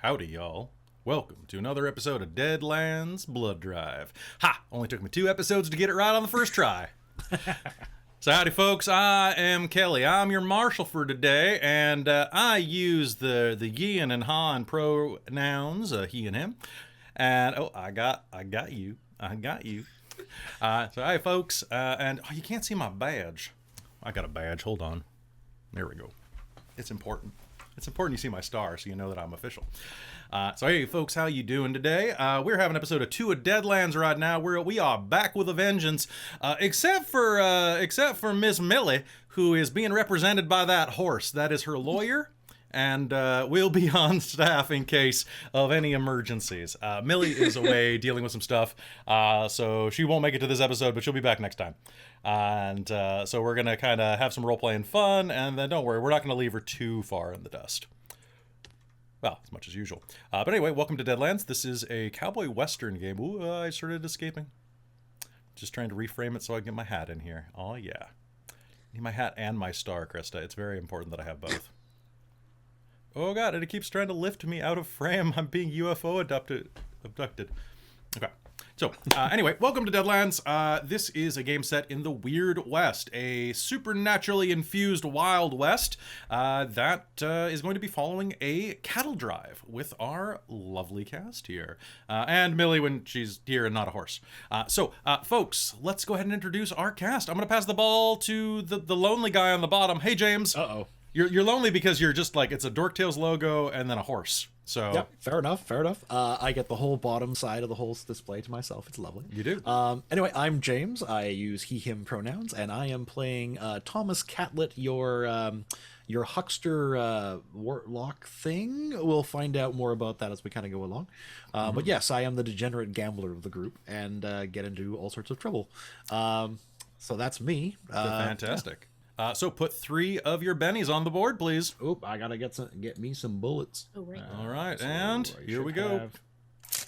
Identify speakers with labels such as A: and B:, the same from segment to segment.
A: Howdy, y'all. Welcome to another episode of Deadlands Blood Drive. Ha! Only took me 2 episodes to get it right on the first try. So howdy, folks. I am Kelly. I'm your Marshal for today, and I use the ye and han pronouns, he and him. And I got you. So hi, folks. And you can't see my badge. I got a badge. Hold on. There we go. It's important. It's important you see my star so you know that I'm official. So hey folks, how you doing today? We're having episode 2 of Deadlands right now. We are back with a vengeance, except for Miss Millie, who is being represented by that horse. That is her lawyer, and we'll be on staff in case of any emergencies. Millie is away dealing with some stuff, so she won't make it to this episode, but she'll be back next time. And so we're gonna kind of have some role-playing fun, and then don't worry, we're not gonna leave her too far in the dust. Well, as much as usual. But anyway, welcome to Deadlands. This is a cowboy western game. Ooh, I started escaping. Just trying to reframe it so I can get my hat in here. Oh, yeah. I need my hat and my star, Christa. It's very important that I have both. Oh, God, and it keeps trying to lift me out of frame. I'm being UFO abducted. Okay. So, anyway, welcome to Deadlands. This is a game set in the Weird West, a supernaturally infused Wild West that is going to be following a cattle drive with our lovely cast here. And Millie when she's here and not a horse. So, folks, let's go ahead and introduce our cast. I'm going to pass the ball to the lonely guy on the bottom. Hey, James.
B: Uh-oh.
A: You're lonely because you're just like, it's a Dork Tales logo and then a horse. So
B: yep, fair enough. I get the whole bottom side of the whole display to myself. It's lovely.
A: You do.
B: Anyway, I'm James. I use he, him pronouns, and I am playing Thomas Catlett, your huckster warlock thing. We'll find out more about that as we kind of go along. But yes, I am the degenerate gambler of the group and get into all sorts of trouble. So that's me.
A: Fantastic. So put 3 of your bennies on the board, please.
B: Oop, I gotta get me some bullets.
C: Oh, right.
A: All right, so and here we go.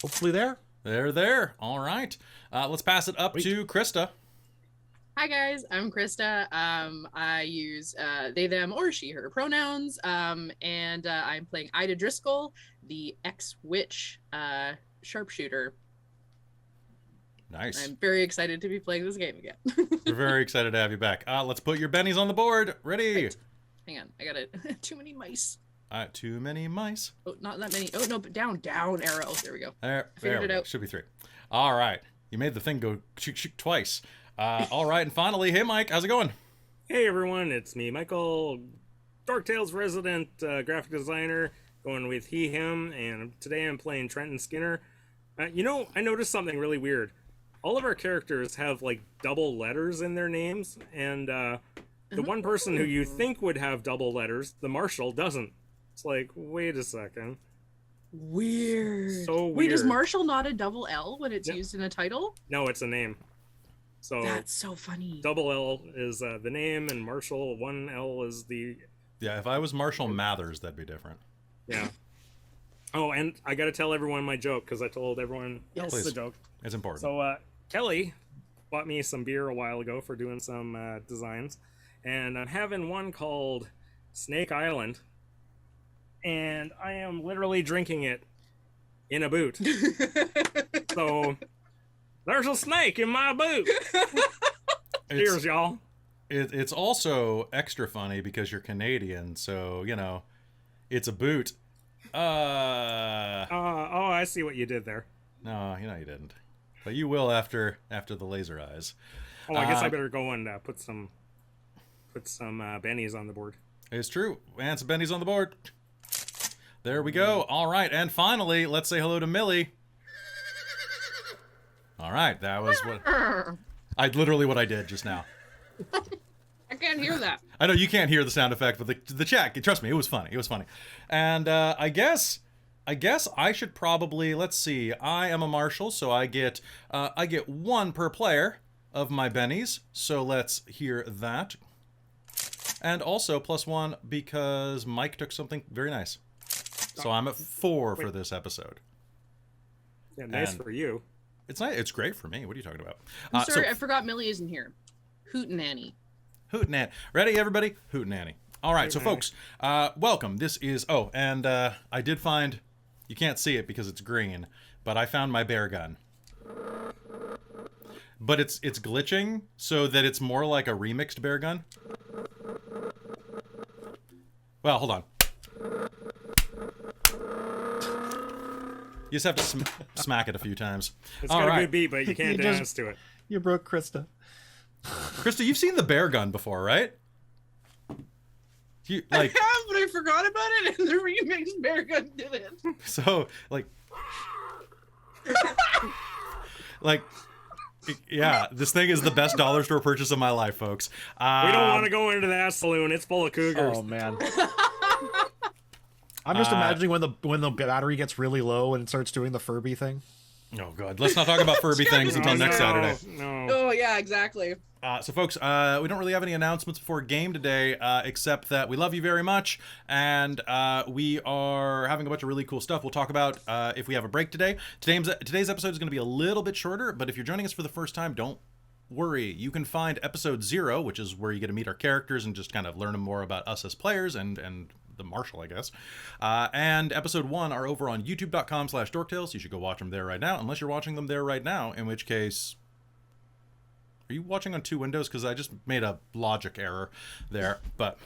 B: Hopefully there.
A: They're there. All right. Let's pass it up to Christa.
C: Hi guys, I'm Christa. I use they, them, or she, her pronouns. And I'm playing Ida Driscoll, the ex-witch sharpshooter.
A: Nice.
C: I'm very excited to be playing this game again.
A: We're very excited to have you back. Let's put your bennies on the board. Ready?
C: Right. Hang on, I got it. Too many mice.
A: Too many mice.
C: Oh, not that many. Oh no, but down arrow. There we go.
A: There
C: Figured it out.
A: Should be 3. All right. You made the thing go shoot twice. All right, and finally, hey Mike, how's it going?
D: Hey everyone, it's me, Michael, Dork Tales resident graphic designer, going with he, him, and today I'm playing Trenton Skinner. I noticed something really weird. All of our characters have like double letters in their names, and the one person who you think would have double letters, the Marshal, doesn't. It's like, wait a second.
C: Weird.
D: So weird.
C: Wait, is Marshal not a double L when it's used in a title?
D: No, it's a name. So
C: that's so funny.
D: Double L is the name, and Marshal, 1 L is the...
A: Yeah, if I was Marshal Mathers, that'd be different.
D: Yeah. Oh, and I gotta tell everyone my joke, because I told everyone else the joke.
A: It's important.
D: So, Kelly bought me some beer a while ago for doing some designs, and I'm having one called Snake Island, and I am literally drinking it in a boot. So, there's a snake in my boot. Cheers, y'all.
A: It's also extra funny because you're Canadian, so, it's a boot.
D: Oh, I see what you did there.
A: No, you didn't. But you will after the laser eyes.
D: Oh, I guess I better go and put some bennies on the board.
A: It's true. And some bennies on the board. There we go. All right. And finally, let's say hello to Millie. All right. That was what I did just now.
C: I can't hear that.
A: I know you can't hear the sound effect, but the chat, trust me, it was funny. And I guess I should probably, let's see, I am a Marshal, so I get 1 per player of my bennies, so let's hear that. And also +1 because Mike took something very nice. So I'm at 4 for this episode.
D: Yeah, nice for you.
A: It's nice. It's great for me. What are you talking about?
C: I'm sorry, I forgot Millie isn't here. Hootenanny.
A: Hootenanny. Ready, everybody? Hootenanny. All right, so folks, welcome. This is, and I did find You can't see it because it's green, but I found my bear gun. But it's glitching so that it's more like a remixed bear gun. Well, hold on. You just have to smack it a few times.
D: It's got a good beat, but you can't dance to it.
B: You broke Christa.
A: Christa, you've seen the bear gun before, right?
C: I have, but I forgot about it, and the remix bear gun did it.
A: So, yeah, this thing is the best dollar store purchase of my life, folks.
D: We don't want to go into that saloon. It's full of cougars.
B: Oh man. I'm just imagining when the battery gets really low and it starts doing the Furby thing.
A: Oh god, let's not talk about Furby things until next Saturday.
D: No.
C: Oh yeah, exactly.
A: So folks, we don't really have any announcements before game today, except that we love you very much, and we are having a bunch of really cool stuff we'll talk about if we have a break today. Today's episode is going to be a little bit shorter, but if you're joining us for the first time, don't worry. You can find episode 0, which is where you get to meet our characters and just kind of learn more about us as players and the Marshal, I guess. And episode 1 are over on youtube.com/dorktales. You should go watch them there right now, unless you're watching them there right now, in which case... Are you watching on 2 windows? Because I just made a logic error there. But,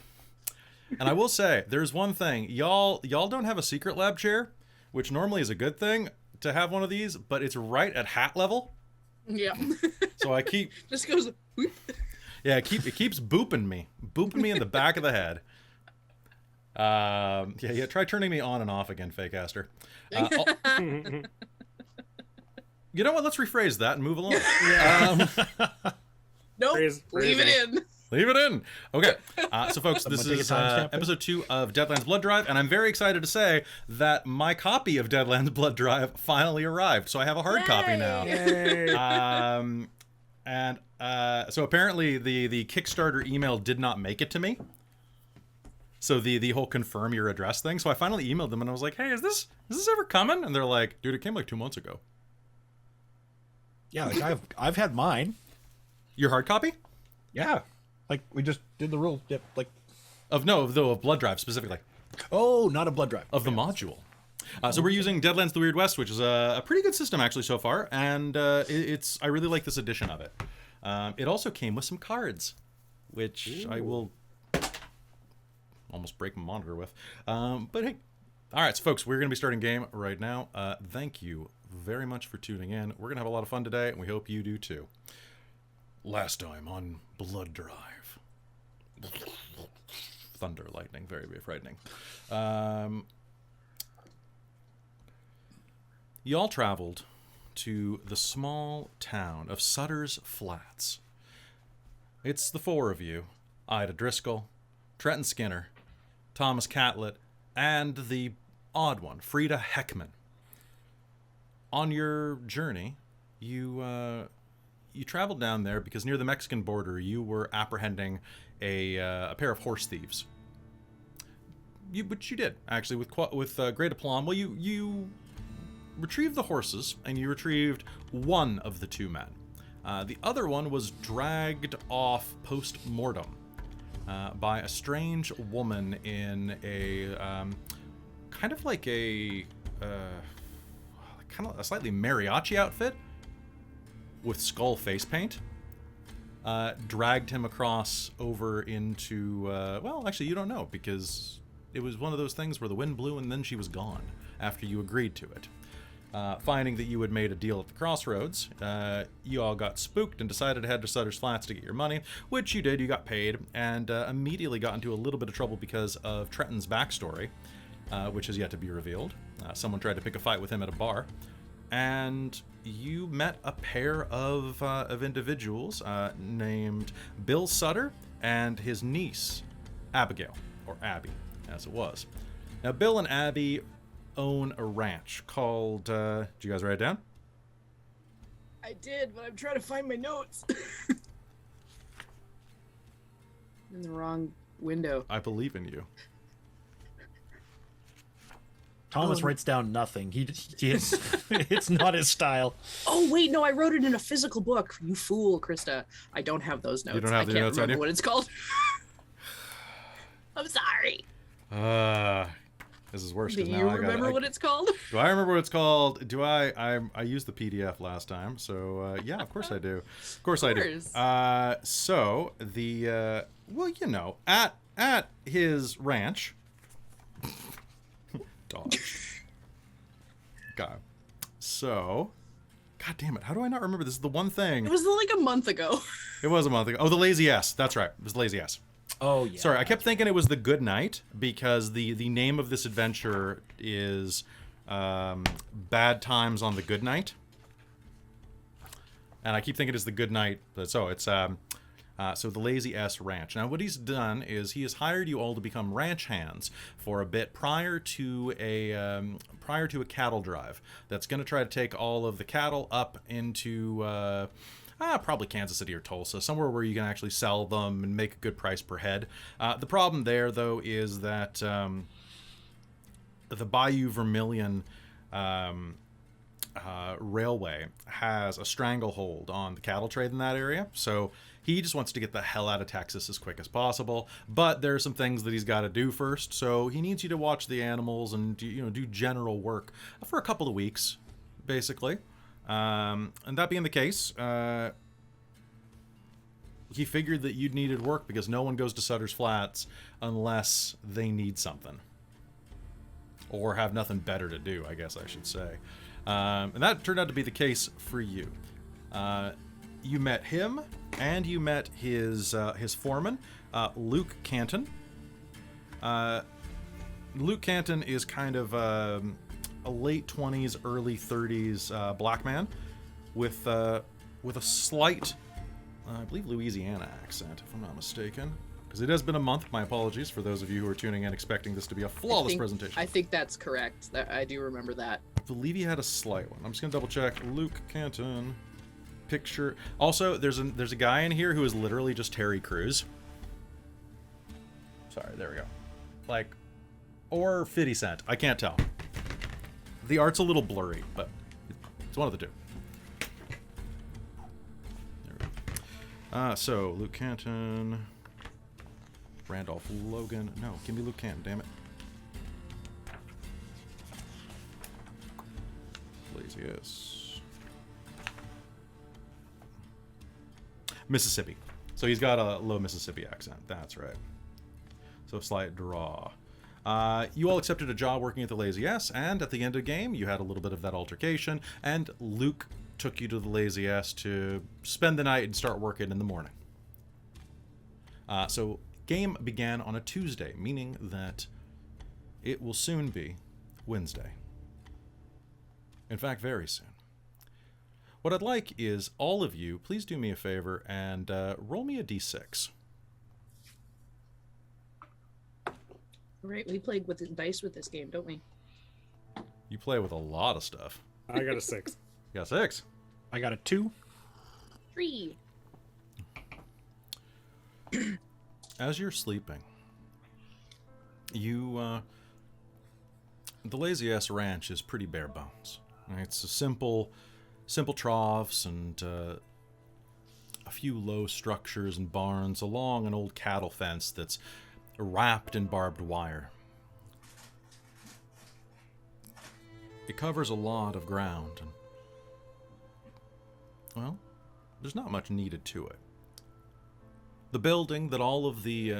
A: and I will say, there's one thing. Y'all don't have a secret lab chair, which normally is a good thing to have one of these, but it's right at hat level.
C: Yeah.
A: So I keep...
C: Just goes... Whoop.
A: Yeah, it keeps booping me in the back of the head. Yeah, try turning me on and off again, Fakeaster. You know what? Let's rephrase that and move along.
C: Nope. Leave it in.
A: Leave it in. Okay. So, folks, this is episode 2 of Deadlands Blood Drive, and I'm very excited to say that my copy of Deadlands Blood Drive finally arrived. So I have a hard copy now.
D: Yay.
A: So apparently the Kickstarter email did not make it to me. So the whole confirm your address thing. So I finally emailed them and I was like, hey, is this ever coming? And they're like, dude, it came like 2 months ago.
B: Yeah, like I've had mine.
A: Your hard copy?
B: Yeah, like we just did the rule. Yep, like
A: Of Blood Drive specifically.
B: Oh, not a blood drive.
A: Of the module. So we're using Deadlands: The Weird West, which is a pretty good system actually so far, and I really like this edition of it. It also came with some cards, which I will almost break my monitor with. But hey, all right, so folks, we're going to be starting game right now. Thank you very much for tuning in. We're going to have a lot of fun today, and we hope you do too. Last time on Blood Drive. Thunder, lightning, very, very frightening. Y'all traveled to the small town of Sutter's Flats. It's the 4 of you, Ida Driscoll, Trenton Skinner, Thomas Catlett, and the odd one, Frida Heckmann. On your journey, you traveled down there because near the Mexican border you were apprehending a pair of horse thieves. Which you did, actually, with great aplomb. Well, you retrieved the horses, and you retrieved one of the 2 men. The other one was dragged off post-mortem by a strange woman in a kind of like a slightly mariachi outfit with skull face paint. Dragged him across over into well, actually, you don't know, because it was one of those things where the wind blew and then she was gone after you agreed to it. Finding that you had made a deal at the crossroads, you all got spooked and decided to head to Sutter's Flats to get your money, which you did. You got paid, and immediately got into a little bit of trouble because of Trenton's backstory, which has yet to be revealed. Someone tried to pick a fight with him at a bar, and you met a pair of individuals named Bill Sutter and his niece, Abigail, or Abby, as it was. Now, Bill and Abby own a ranch called, did you guys write it down?
C: I did, but I'm trying to find my notes. In the wrong window.
A: I believe in you.
B: Thomas writes down nothing. It's not his style.
C: Oh wait, no, I wrote it in a physical book. You fool, Christa. I don't have those notes.
A: You don't have the notes on you?
C: I can't remember what it's called. I'm sorry.
A: This is worse.
C: Do
A: 'Cause
C: you
A: now
C: remember what it's called?
A: Do I remember what it's called? Do I used the PDF last time, so yeah, of course I do. Of course I do. So the well, you know, at his ranch, dodge. Okay. So, God damn it, how do I not remember? This is the one thing.
C: It was like a month ago.
A: It was a month ago. Oh, the Lazy S. That's right. It was the Lazy S.
B: Oh yeah.
A: Sorry, I kept thinking it was the Good Night because the name of this adventure is Bad Times on the Good Night, and I keep thinking it's the Good Night. So it's so the Lazy S Ranch. Now, what he's done is he has hired you all to become ranch hands for a bit prior to a cattle drive that's going to try to take all of the cattle up into. Probably Kansas City or Tulsa, somewhere where you can actually sell them and make a good price per head. The problem there, though, is that the Bayou Vermilion Railway has a stranglehold on the cattle trade in that area, so he just wants to get the hell out of Texas as quick as possible. But there are some things that he's got to do first, so he needs you to watch the animals and do general work for a couple of weeks, basically. And that being the case, he figured that you'd needed work because no one goes to Sutter's Flats unless they need something. Or have nothing better to do, I guess I should say. And that turned out to be the case for you. You met him, and you met his foreman, Luke Canton. Luke Canton is kind of... a late 20s, early 30s black man with a slight, I believe, Louisiana accent, if I'm not mistaken. Because it has been a month. My apologies for those of you who are tuning in expecting this to be a flawless presentation.
C: I think that's correct. I do remember that.
A: I believe he had a slight one. I'm just going to double check. Luke Canton. Picture. Also, there's a guy in here who is literally just Terry Crews. Sorry, there we go. Like, or 50 Cent. I can't tell. The art's a little blurry, but it's one of the two. There we go. So, Luke Canton. Randolph Logan. No, give me Luke Canton, damn it. Laziest. Mississippi. So he's got a low Mississippi accent. That's right. So slight draw. You all accepted a job working at the Lazy S, and at the end of the game, you had a little bit of that altercation, and Luke took you to the Lazy S to spend the night and start working in the morning. So game began on a Tuesday, meaning that it will soon be Wednesday. In fact, very soon. What I'd like is all of you, please do me a favor and roll me a d6.
C: Right, we played with dice with this game, don't we?
A: You play with a lot of stuff.
D: I got a 6.
A: You got 6.
B: I got a 2.
C: 3.
A: As you're sleeping, you, the Lazy S Ranch is pretty bare bones. It's a simple troughs and a few low structures and barns along an old cattle fence that's wrapped in barbed wire. It covers a lot of ground, and, well, there's not much needed to it. The building that all of the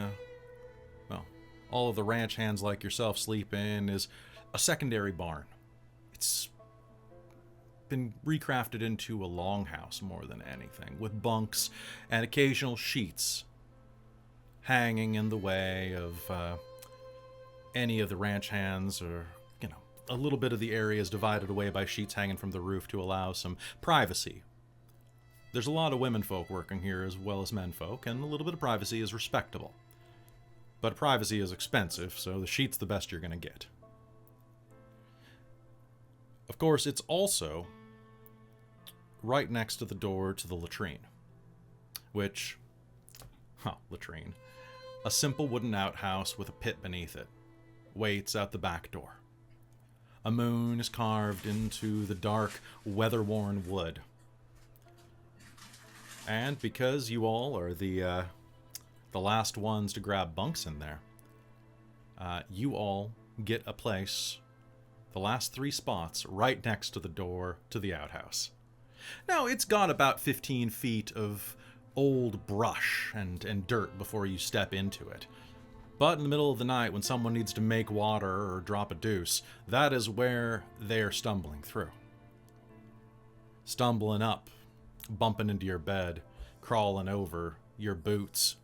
A: ranch hands like yourself sleep in is a secondary barn. It's been recrafted into a longhouse more than anything, with bunks and occasional sheets hanging in the way of any of the ranch hands, or, a little bit of the area is divided away by sheets hanging from the roof to allow some privacy. There's a lot of women folk working here as well as men folk, and a little bit of privacy is respectable. But privacy is expensive, so the sheet's the best you're going to get. Of course, it's also right next to the door to the latrine, which, latrine, a simple wooden outhouse with a pit beneath it, waits out the back door. A moon is carved into the dark, weather-worn wood. And because you all are the last ones to grab bunks in there, you all get a place, the last 3 spots, right next to the door to the outhouse. Now, it's got about 15 feet of old brush and dirt before you step into it. But in the middle of the night, when someone needs to make water or drop a deuce, that is where they're stumbling through. Stumbling up, bumping into your bed, crawling over your boots.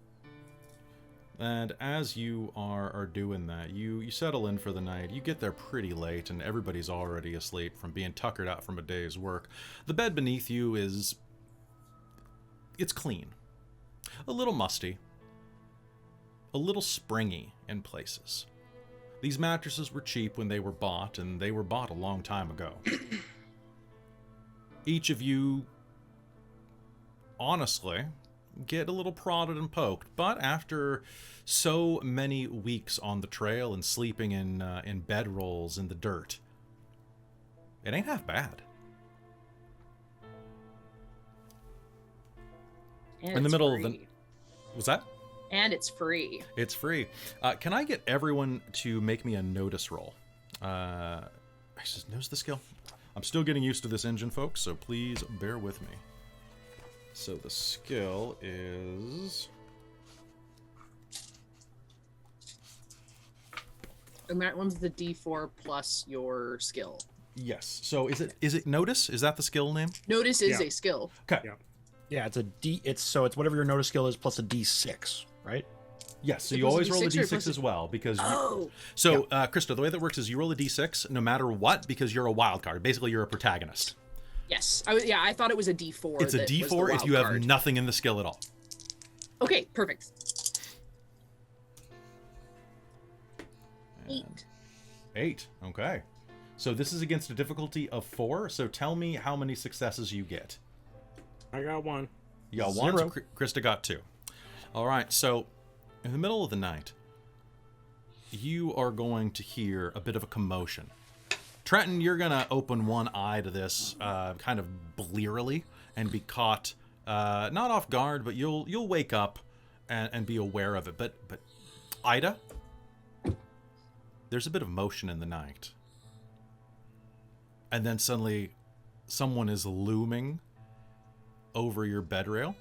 A: And as you are doing that, you settle in for the night. You get there pretty late, and everybody's already asleep from being tuckered out from a day's work. The bed beneath you it's clean. A little musty. A little springy in places. These mattresses were cheap when they were bought, and they were bought a long time ago. Each of you, honestly, get a little prodded and poked, but after so many weeks on the trail and sleeping in bedrolls in the dirt, it ain't half bad.
C: And
A: In the
C: it's
A: middle
C: free.
A: of the... Was that?
C: And it's free.
A: It's free. Can I get everyone to make me a notice roll? I just knows the skill. I'm still getting used to this engine, folks, so please bear with me. So the skill is...
C: And that one's the D4 plus your skill.
A: Yes. So is it notice? Is that the skill name?
C: Notice is
D: Yeah.
C: a skill.
A: Okay.
D: Yeah.
B: Yeah, it's whatever your notice skill is plus a D6, right?
A: Yes, so
C: It
A: you
C: was a
A: always roll a
C: D6 or
A: d6
C: plus
A: as well, because...
C: Oh!
A: So, Christa, the way that works is you roll a d6 no matter what, because you're a wild card. Basically, you're a protagonist.
C: Yes. I thought it was a D4.
A: It's a
C: that was the
A: d4 if
C: wild
A: you have
C: card.
A: nothing in the skill at all.
C: Okay, perfect. 8.
A: 8, okay. So this is against a difficulty of 4, so tell me how many successes you get.
D: I got 1.
A: You got 1, so
B: 0.
A: Christa got 2. All right, so in the middle of the night, you are going to hear a bit of a commotion. Trenton, you're going to open one eye to this kind of blearily and be caught, not off guard, but you'll wake up and be aware of it. But Ida, there's a bit of motion in the night. And then suddenly someone is looming over your bed rail.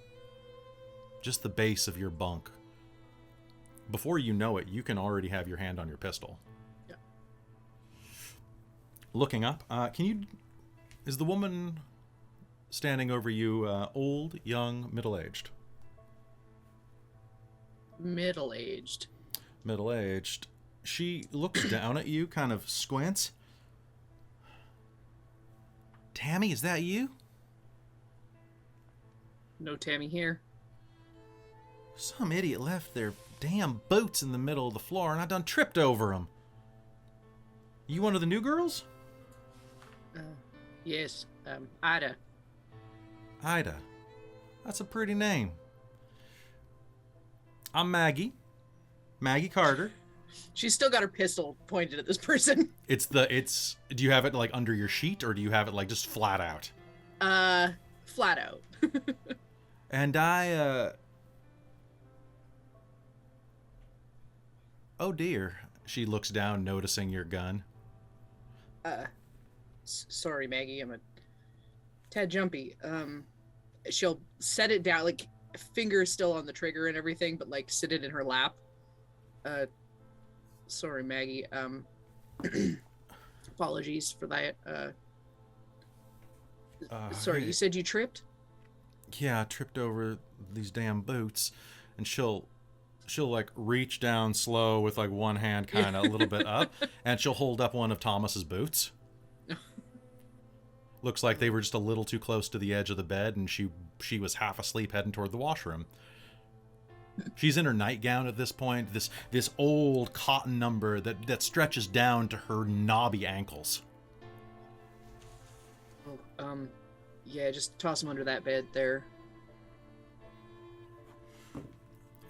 A: Just the base of your bunk. Before you know it, you can already have your hand on your pistol.
C: Yeah.
A: Looking up, is the woman standing over you old, young, middle-aged?
C: Middle-aged.
A: Middle-aged. She looks down at you, kind of squints. Tammy, is that you?
C: No Tammy here.
A: Some idiot left their damn boots in the middle of the floor and I done tripped over them. You one of the new girls?
C: Yes, Ida.
A: Ida. That's a pretty name. I'm Maggie. Maggie Carter.
C: She's still got her pistol pointed at this person.
A: Do you have it like under your sheet or do you have it like just flat out?
C: Flat out.
A: And oh dear. She looks down, noticing your gun.
C: Sorry, Maggie, I'm a tad jumpy. She'll set it down, like, finger still on the trigger and everything, but, like, sit it in her lap. Sorry, Maggie. Apologies for that. Sorry, you said you tripped?
A: Yeah, I tripped over these damn boots. And she'll like reach down slow with like one hand kind of a little bit up, and she'll hold up one of Thomas's boots. Looks like they were just a little too close to the edge of the bed, and she was half asleep heading toward the washroom. She's in her nightgown at this point, this old cotton number that stretches down to her knobby ankles.
C: Oh, yeah, just toss him under that bed there.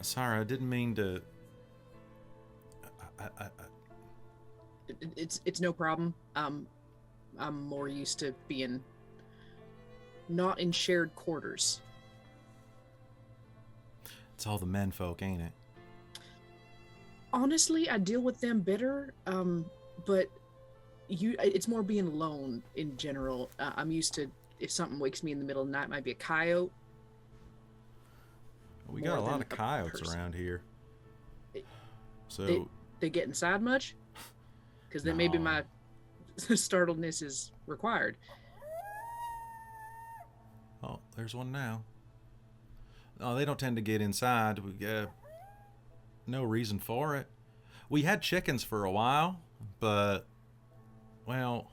A: Sorry, I didn't mean to...
C: It's no problem. I'm more used to being not in shared quarters.
A: It's all the men folk, ain't it?
C: Honestly, I deal with them better. but it's more being alone in general. I'm used to if something wakes me in the middle of the night, it might be a coyote.
A: We got a lot of coyotes around here. So
C: they get inside much? Because then maybe my startledness is required.
A: Oh, there's one now. Oh, they don't tend to get inside. We no reason for it. We had chickens for a while, but well,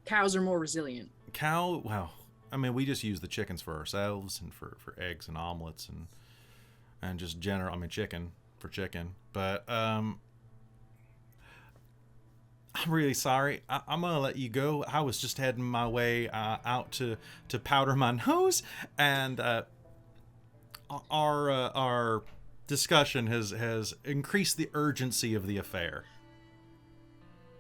C: cows are more resilient.
A: Well, I mean, we just use the chickens for ourselves and for eggs and omelets and just general. I mean, chicken for chicken. But I'm really sorry. I'm gonna let you go. I was just heading my way out to powder my nose, and our discussion has increased the urgency of the affair.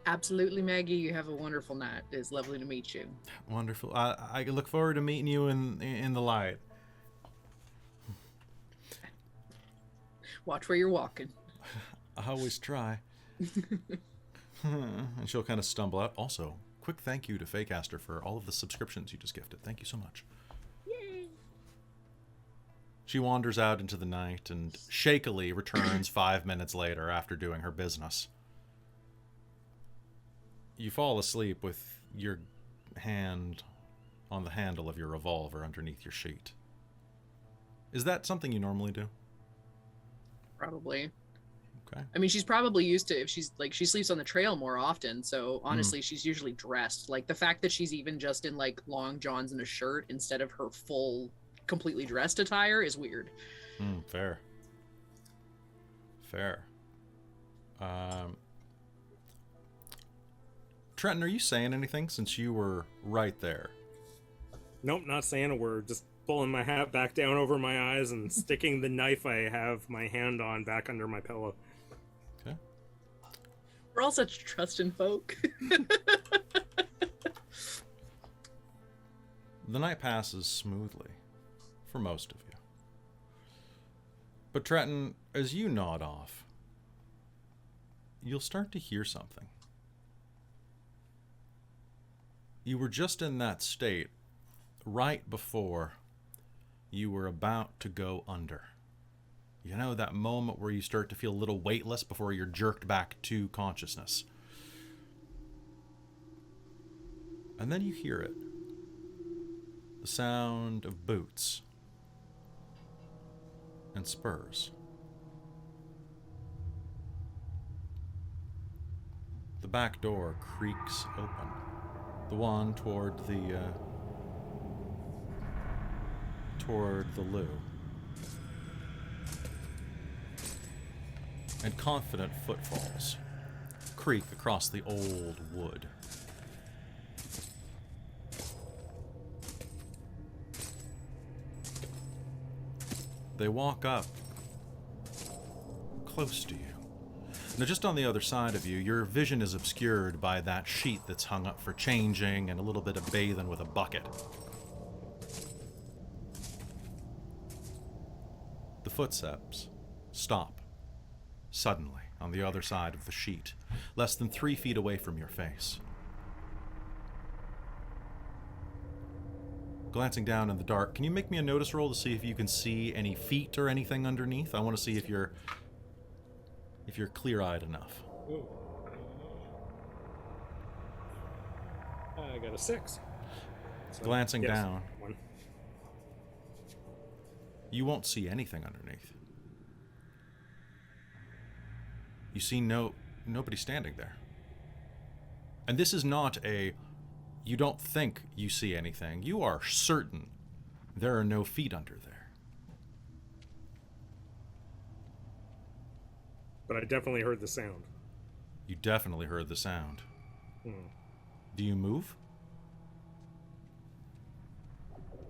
C: Absolutely, Maggie. You have a wonderful night. It's lovely to meet you.
A: Wonderful. I look forward to meeting you in the light.
C: Watch where you're walking.
A: I always try. And she'll kind of stumble out. Also, quick thank you to Fakeaster for all of the subscriptions you just gifted. Thank you so much.
C: Yay!
A: She wanders out into the night and shakily returns 5 minutes later after doing her business. You fall asleep with your hand on the handle of your revolver underneath your sheet. Is that something you normally do?
C: Probably.
A: Okay.
C: I mean, she's probably used to, if she's like, she sleeps on the trail more often, so honestly, she's usually dressed. Like, the fact that she's even just in, like, long johns and a shirt instead of her full, completely dressed attire is weird.
A: Fair. Trenton, are you saying anything since you were right there?
D: Nope, not saying a word. Just pulling my hat back down over my eyes and sticking the knife I have my hand on back under my pillow.
A: Okay.
C: We're all such trusting folk.
A: The night passes smoothly for most of you. But Trenton, as you nod off, you'll start to hear something. You were just in that state right before you were about to go under. You know, that moment where you start to feel a little weightless before you're jerked back to consciousness. And then you hear it. The sound of boots and spurs. The back door creaks open. The one toward the loo. And confident footfalls creak across the old wood. They walk up close to you. Now, just on the other side of you, your vision is obscured by that sheet that's hung up for changing and a little bit of bathing with a bucket. The footsteps stop suddenly on the other side of the sheet, less than 3 feet away from your face. Glancing down in the dark, can you make me a notice roll to see if you can see any feet or anything underneath? I want to see if you're clear-eyed enough.
D: Ooh. I got a 6. So,
A: Glancing down,
D: 1.
A: you won't see anything underneath. You see nobody standing there. And this is not you don't think you see anything. You are certain there are no feet under there.
D: But I definitely heard the sound.
A: You definitely heard the sound.
D: Hmm.
A: Do you move?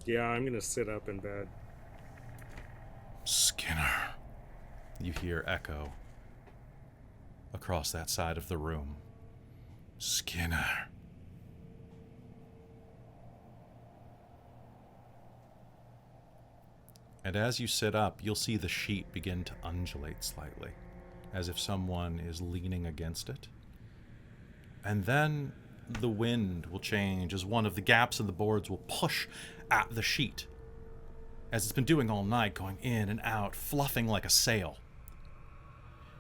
D: Yeah, I'm gonna sit up in bed.
A: Skinner. You hear echo across that side of the room. Skinner. And as you sit up, you'll see the sheet begin to undulate slightly as if someone is leaning against it. And then the wind will change as one of the gaps in the boards will push at the sheet, as it's been doing all night, going in and out, fluffing like a sail.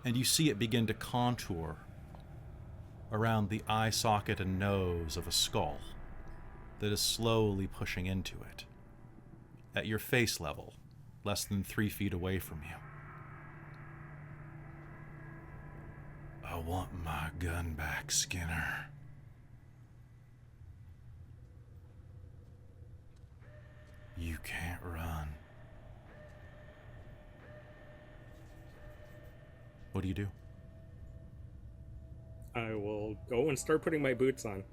A: And you see it begin to contour around the eye socket and nose of a skull that is slowly pushing into it, at your face level, less than 3 feet away from you. I want my gun back, Skinner. You can't run. What do you do?
D: I will go and start putting my boots on.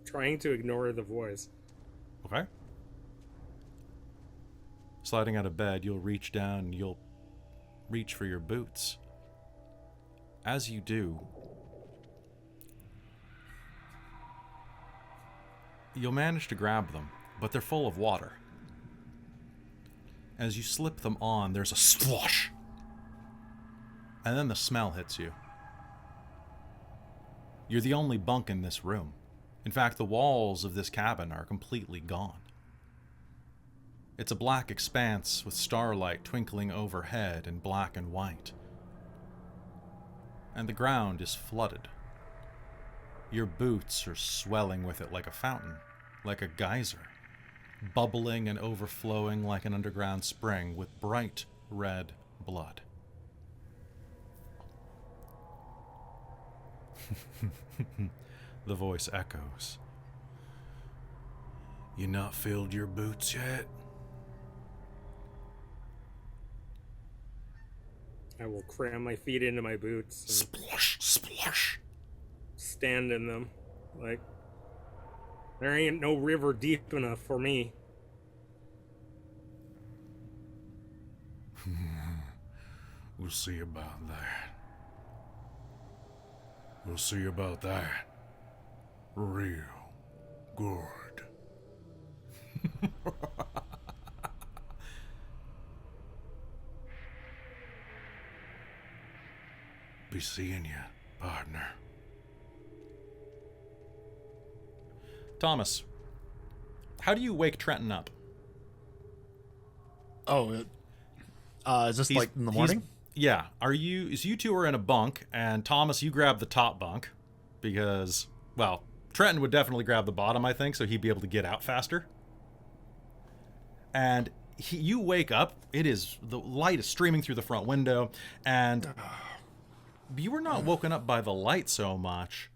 D: Trying to ignore the voice.
A: Okay. Sliding out of bed, you'll reach down and you'll reach for your boots. As you do, you'll manage to grab them, but they're full of water. As you slip them on, there's a splosh. And then the smell hits you. You're the only bunk in this room. In fact, the walls of this cabin are completely gone. It's a black expanse with starlight twinkling overhead in black and white. And the ground is flooded. Your boots are swelling with it like a fountain, like a geyser, bubbling and overflowing like an underground spring with bright red blood. The voice echoes. You not filled your boots yet?
D: I will cram my feet into my boots and
A: Splosh, splosh.
D: stand in them. Like, there ain't no river deep enough for me.
A: We'll see about that. We'll see about that. Real good. Be seeing you, partner. Thomas, how do you wake Trenton up?
B: Oh, is this like in the morning?
A: Yeah. You two are in a bunk, and Thomas, you grab the top bunk because, well, Trenton would definitely grab the bottom, I think, so he'd be able to get out faster. And you wake up, the light is streaming through the front window, and you were not woken up by the light so much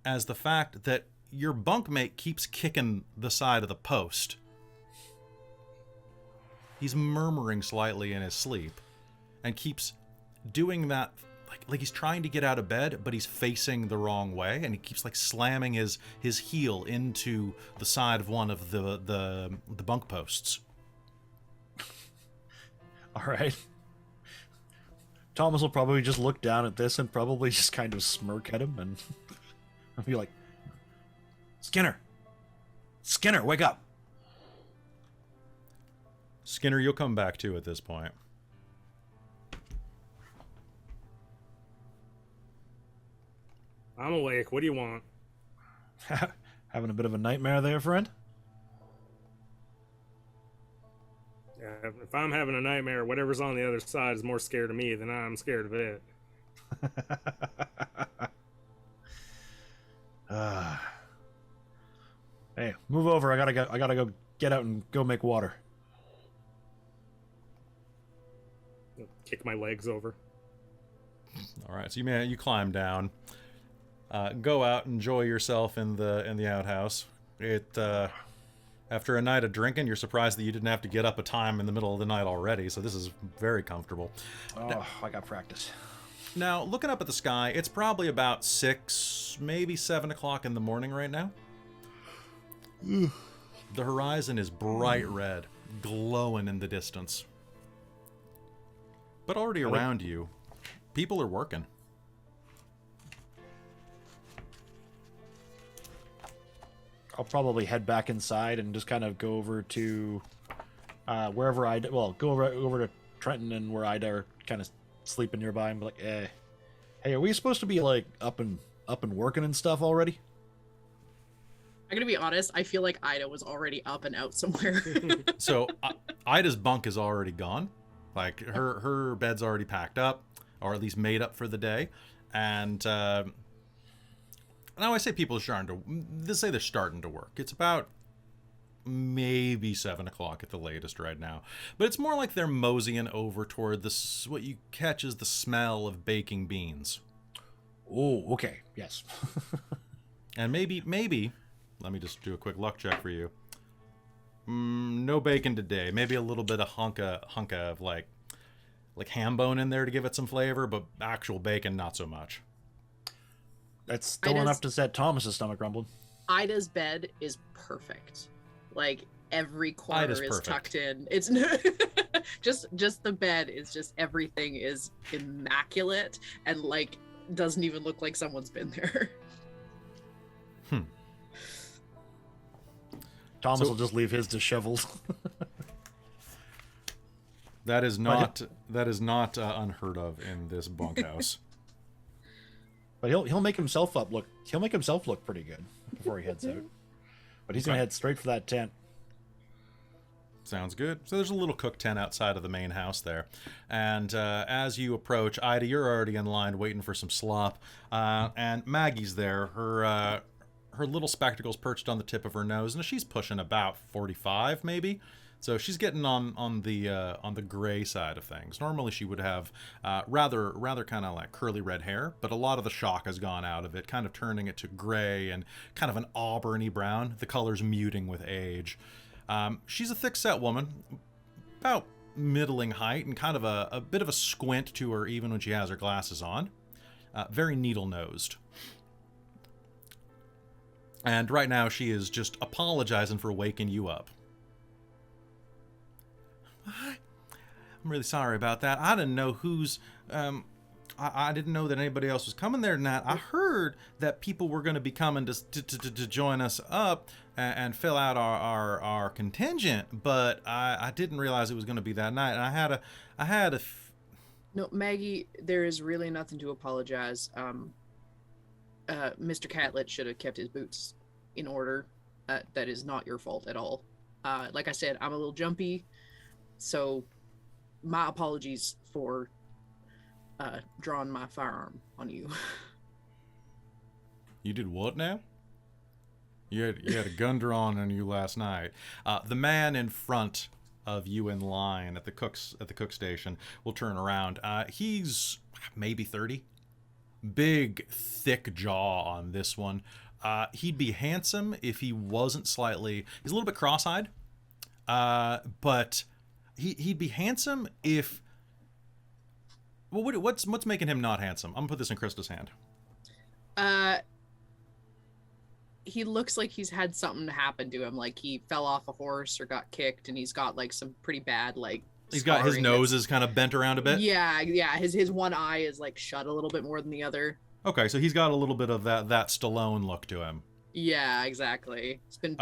A: as the fact that your bunkmate keeps kicking the side of the post. He's murmuring slightly in his sleep and keeps doing that like he's trying to get out of bed, but he's facing the wrong way, and he keeps like slamming his heel into the side of one of the bunk posts.
B: All right. Thomas will probably just look down at this and probably just kind of smirk at him and be like, Skinner, wake up.
A: Skinner, you'll come back to at this point.
D: I'm awake. What do you want?
B: Having a bit of a nightmare there, friend?
D: Yeah, if I'm having a nightmare, whatever's on the other side is more scared of me than I'm scared of it.
B: Hey, move over. I gotta go get out and go make water.
D: Kick my legs over.
A: All right, so you climb down, go out, enjoy yourself in the outhouse. After a night of drinking, you're surprised that you didn't have to get up a time in the middle of the night already. So this is very comfortable.
B: Oh, I got practice.
A: Now, looking up at the sky, it's probably about 6, maybe 7 o'clock in the morning right now. The horizon is bright red, glowing in the distance. But already around you, people are working.
B: I'll probably head back inside and just kind of go over to wherever go over to Trenton and where Ida are kind of sleeping nearby and be like, hey, are we supposed to be like up and working and stuff already?
C: I'm gonna be honest. I feel like Ida was already up and out somewhere.
A: So Ida's bunk is already gone. Like her bed's already packed up, or at least made up for the day. And now I say people are starting to. They say they're starting to work. It's about maybe 7 o'clock at the latest right now, but it's more like they're moseying over toward this. What you catch is the smell of baking beans.
B: Oh, okay, yes.
A: And maybe. Let me just do a quick luck check for you. No bacon today. Maybe a little bit of hunka of like ham bone in there to give it some flavor, but actual bacon, not so much.
B: That's still enough to set Thomas's stomach rumbling.
C: Ida's bed is perfect. Like every corner
A: Ida's
C: is
A: perfect.
C: tucked in. It's just the bed is just everything is immaculate and like doesn't even look like someone's been there.
B: Thomas will just leave his disheveled.
A: That is not unheard of in this bunkhouse.
B: But he'll make himself look pretty good before he heads out. But he's gonna head straight for that tent.
A: Sounds good. So there's a little cook tent outside of the main house there. And as you approach, Ida, you're already in line waiting for some slop. And Maggie's there. Her little spectacles perched on the tip of her nose, and she's pushing about 45 maybe. So she's getting on the gray side of things. Normally she would have rather kind of like curly red hair, but a lot of the shock has gone out of it, kind of turning it to gray and kind of an auburny brown. The color's muting with age. She's a thick-set woman, about middling height, and kind of a bit of a squint to her even when she has her glasses on. Very needle-nosed. And right now she is just apologizing for waking you up. I'm really sorry about that. I didn't know I didn't know that anybody else was coming there tonight. I heard that people were going to be coming to join us up and fill out our contingent, but I didn't realize it was going to be that night. And I had a.
C: No, Maggie, there is really nothing to apologize. Mr. Catlett should have kept his boots in order. That is not your fault at all. Like I said, I'm a little jumpy, so my apologies for drawing my firearm on you.
A: You did what now? You had a gun drawn on you last night. The man in front of you in line at the cook station will turn around. He's maybe 30. Big, thick jaw on this one. He'd be handsome if he wasn't slightly. He's a little bit cross-eyed, but he'd be handsome if. Well, what's making him not handsome? I'm gonna put this in Christa's hand.
C: He looks like he's had something happen to him, like he fell off a horse or got kicked, and he's got like some pretty bad like.
A: He's got his nose is kind of bent around a bit.
C: Yeah. His one eye is like shut a little bit more than the other.
A: Okay, so he's got a little bit of that Stallone look to him.
C: Yeah, exactly. It's been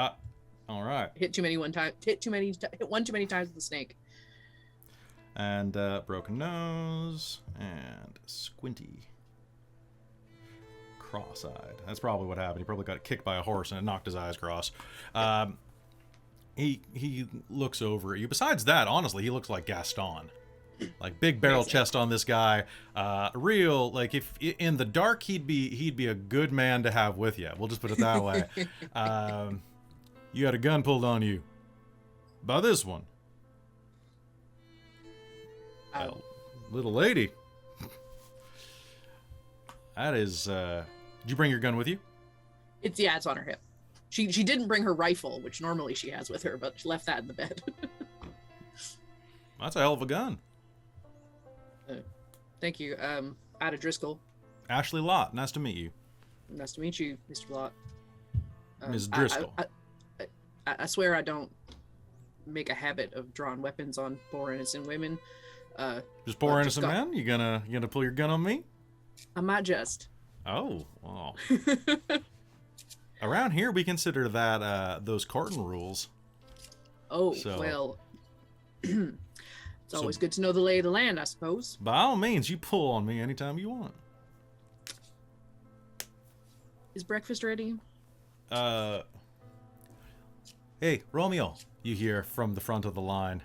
A: all right.
C: Hit one too many times with the snake.
A: And broken nose and squinty. Cross-eyed. That's probably what happened. He probably got kicked by a horse and it knocked his eyes cross. He looks over at you. Besides that, honestly, he looks like Gaston. Like big barrel chest on this guy. Real like if in the dark he'd be a good man to have with you. We'll just put it that way. You had a gun pulled on you by this one. Well, little lady. That is. Did you bring your gun with you?
C: It's on her hip. She didn't bring her rifle, which normally she has with her, but she left that in the bed.
A: That's a hell of a gun.
C: Thank you. Ida Driscoll.
A: Ashley Lott, nice to meet you.
C: Nice to meet you, Mr. Lott.
A: Ms. Driscoll.
C: I swear I don't make a habit of drawing weapons on poor innocent women.
A: Just poor innocent man? You gonna pull your gun on me?
C: I might just.
A: Oh, wow. Around here, we consider that those Corton rules.
C: Oh,
A: So-
C: well. It's always good to know the lay of the land, I suppose.
A: By all means, you pull on me anytime you want.
C: Is breakfast ready?
A: Hey, Romeo, you hear from the front of the line.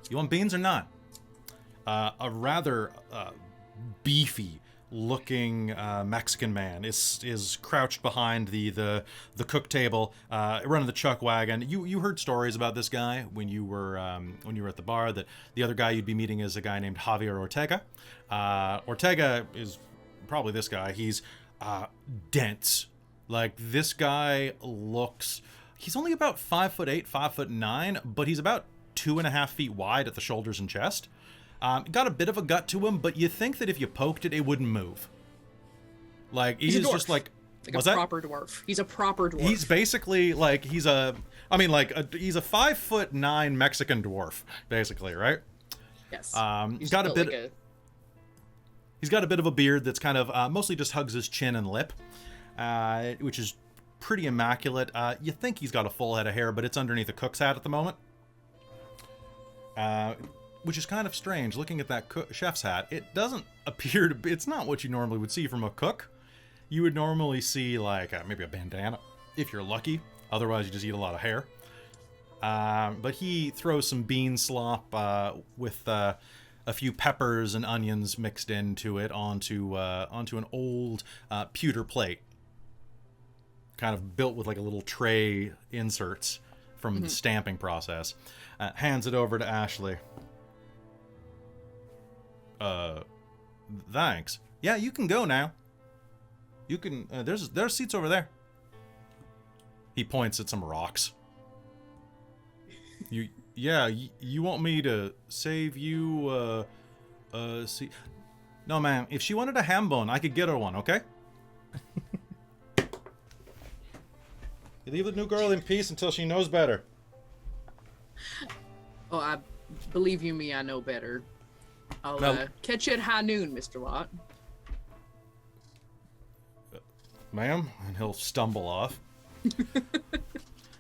A: You want beans or not? A rather beefy looking Mexican man is crouched behind the cook table, running the chuck wagon. You heard stories about this guy when you were at the bar, that the other guy you'd be meeting is a guy named Javier Ortega. Ortega is probably this guy. He's dense. Like, this guy looks, he's only about 5'8", 5'9", but he's about 2.5 feet wide at the shoulders and chest. Got a bit of a gut to him, but you think that if you poked it, it wouldn't move. Like, he's just like
C: a proper dwarf. He's a proper dwarf.
A: He's basically like, he's a 5'9" Mexican dwarf, basically, right?
C: Yes.
A: He's got a bit. He's got a bit of a beard that's kind of mostly just hugs his chin and lip, which is pretty immaculate. You think he's got a full head of hair, but it's underneath a cook's hat at the moment. Which is kind of strange. Looking at that chef's hat, it doesn't appear to be, it's not what you normally would see from a cook. You would normally see like maybe a bandana, if you're lucky. Otherwise, you just eat a lot of hair. But he throws some bean slop with a few peppers and onions mixed into it onto an old pewter plate, kind of built with like a little tray inserts from the stamping process. Hands it over to Ashley. Thanks. Yeah, you can go now. You can. There's seats over there. He points at some rocks. You want me to save you seat? No, ma'am. If she wanted a ham bone, I could get her one. Okay. You leave the new girl in peace until she knows better.
C: Oh, I believe you me, I know better. I'll catch you at high noon, Mr. Lott.
A: Ma'am, and he'll stumble off.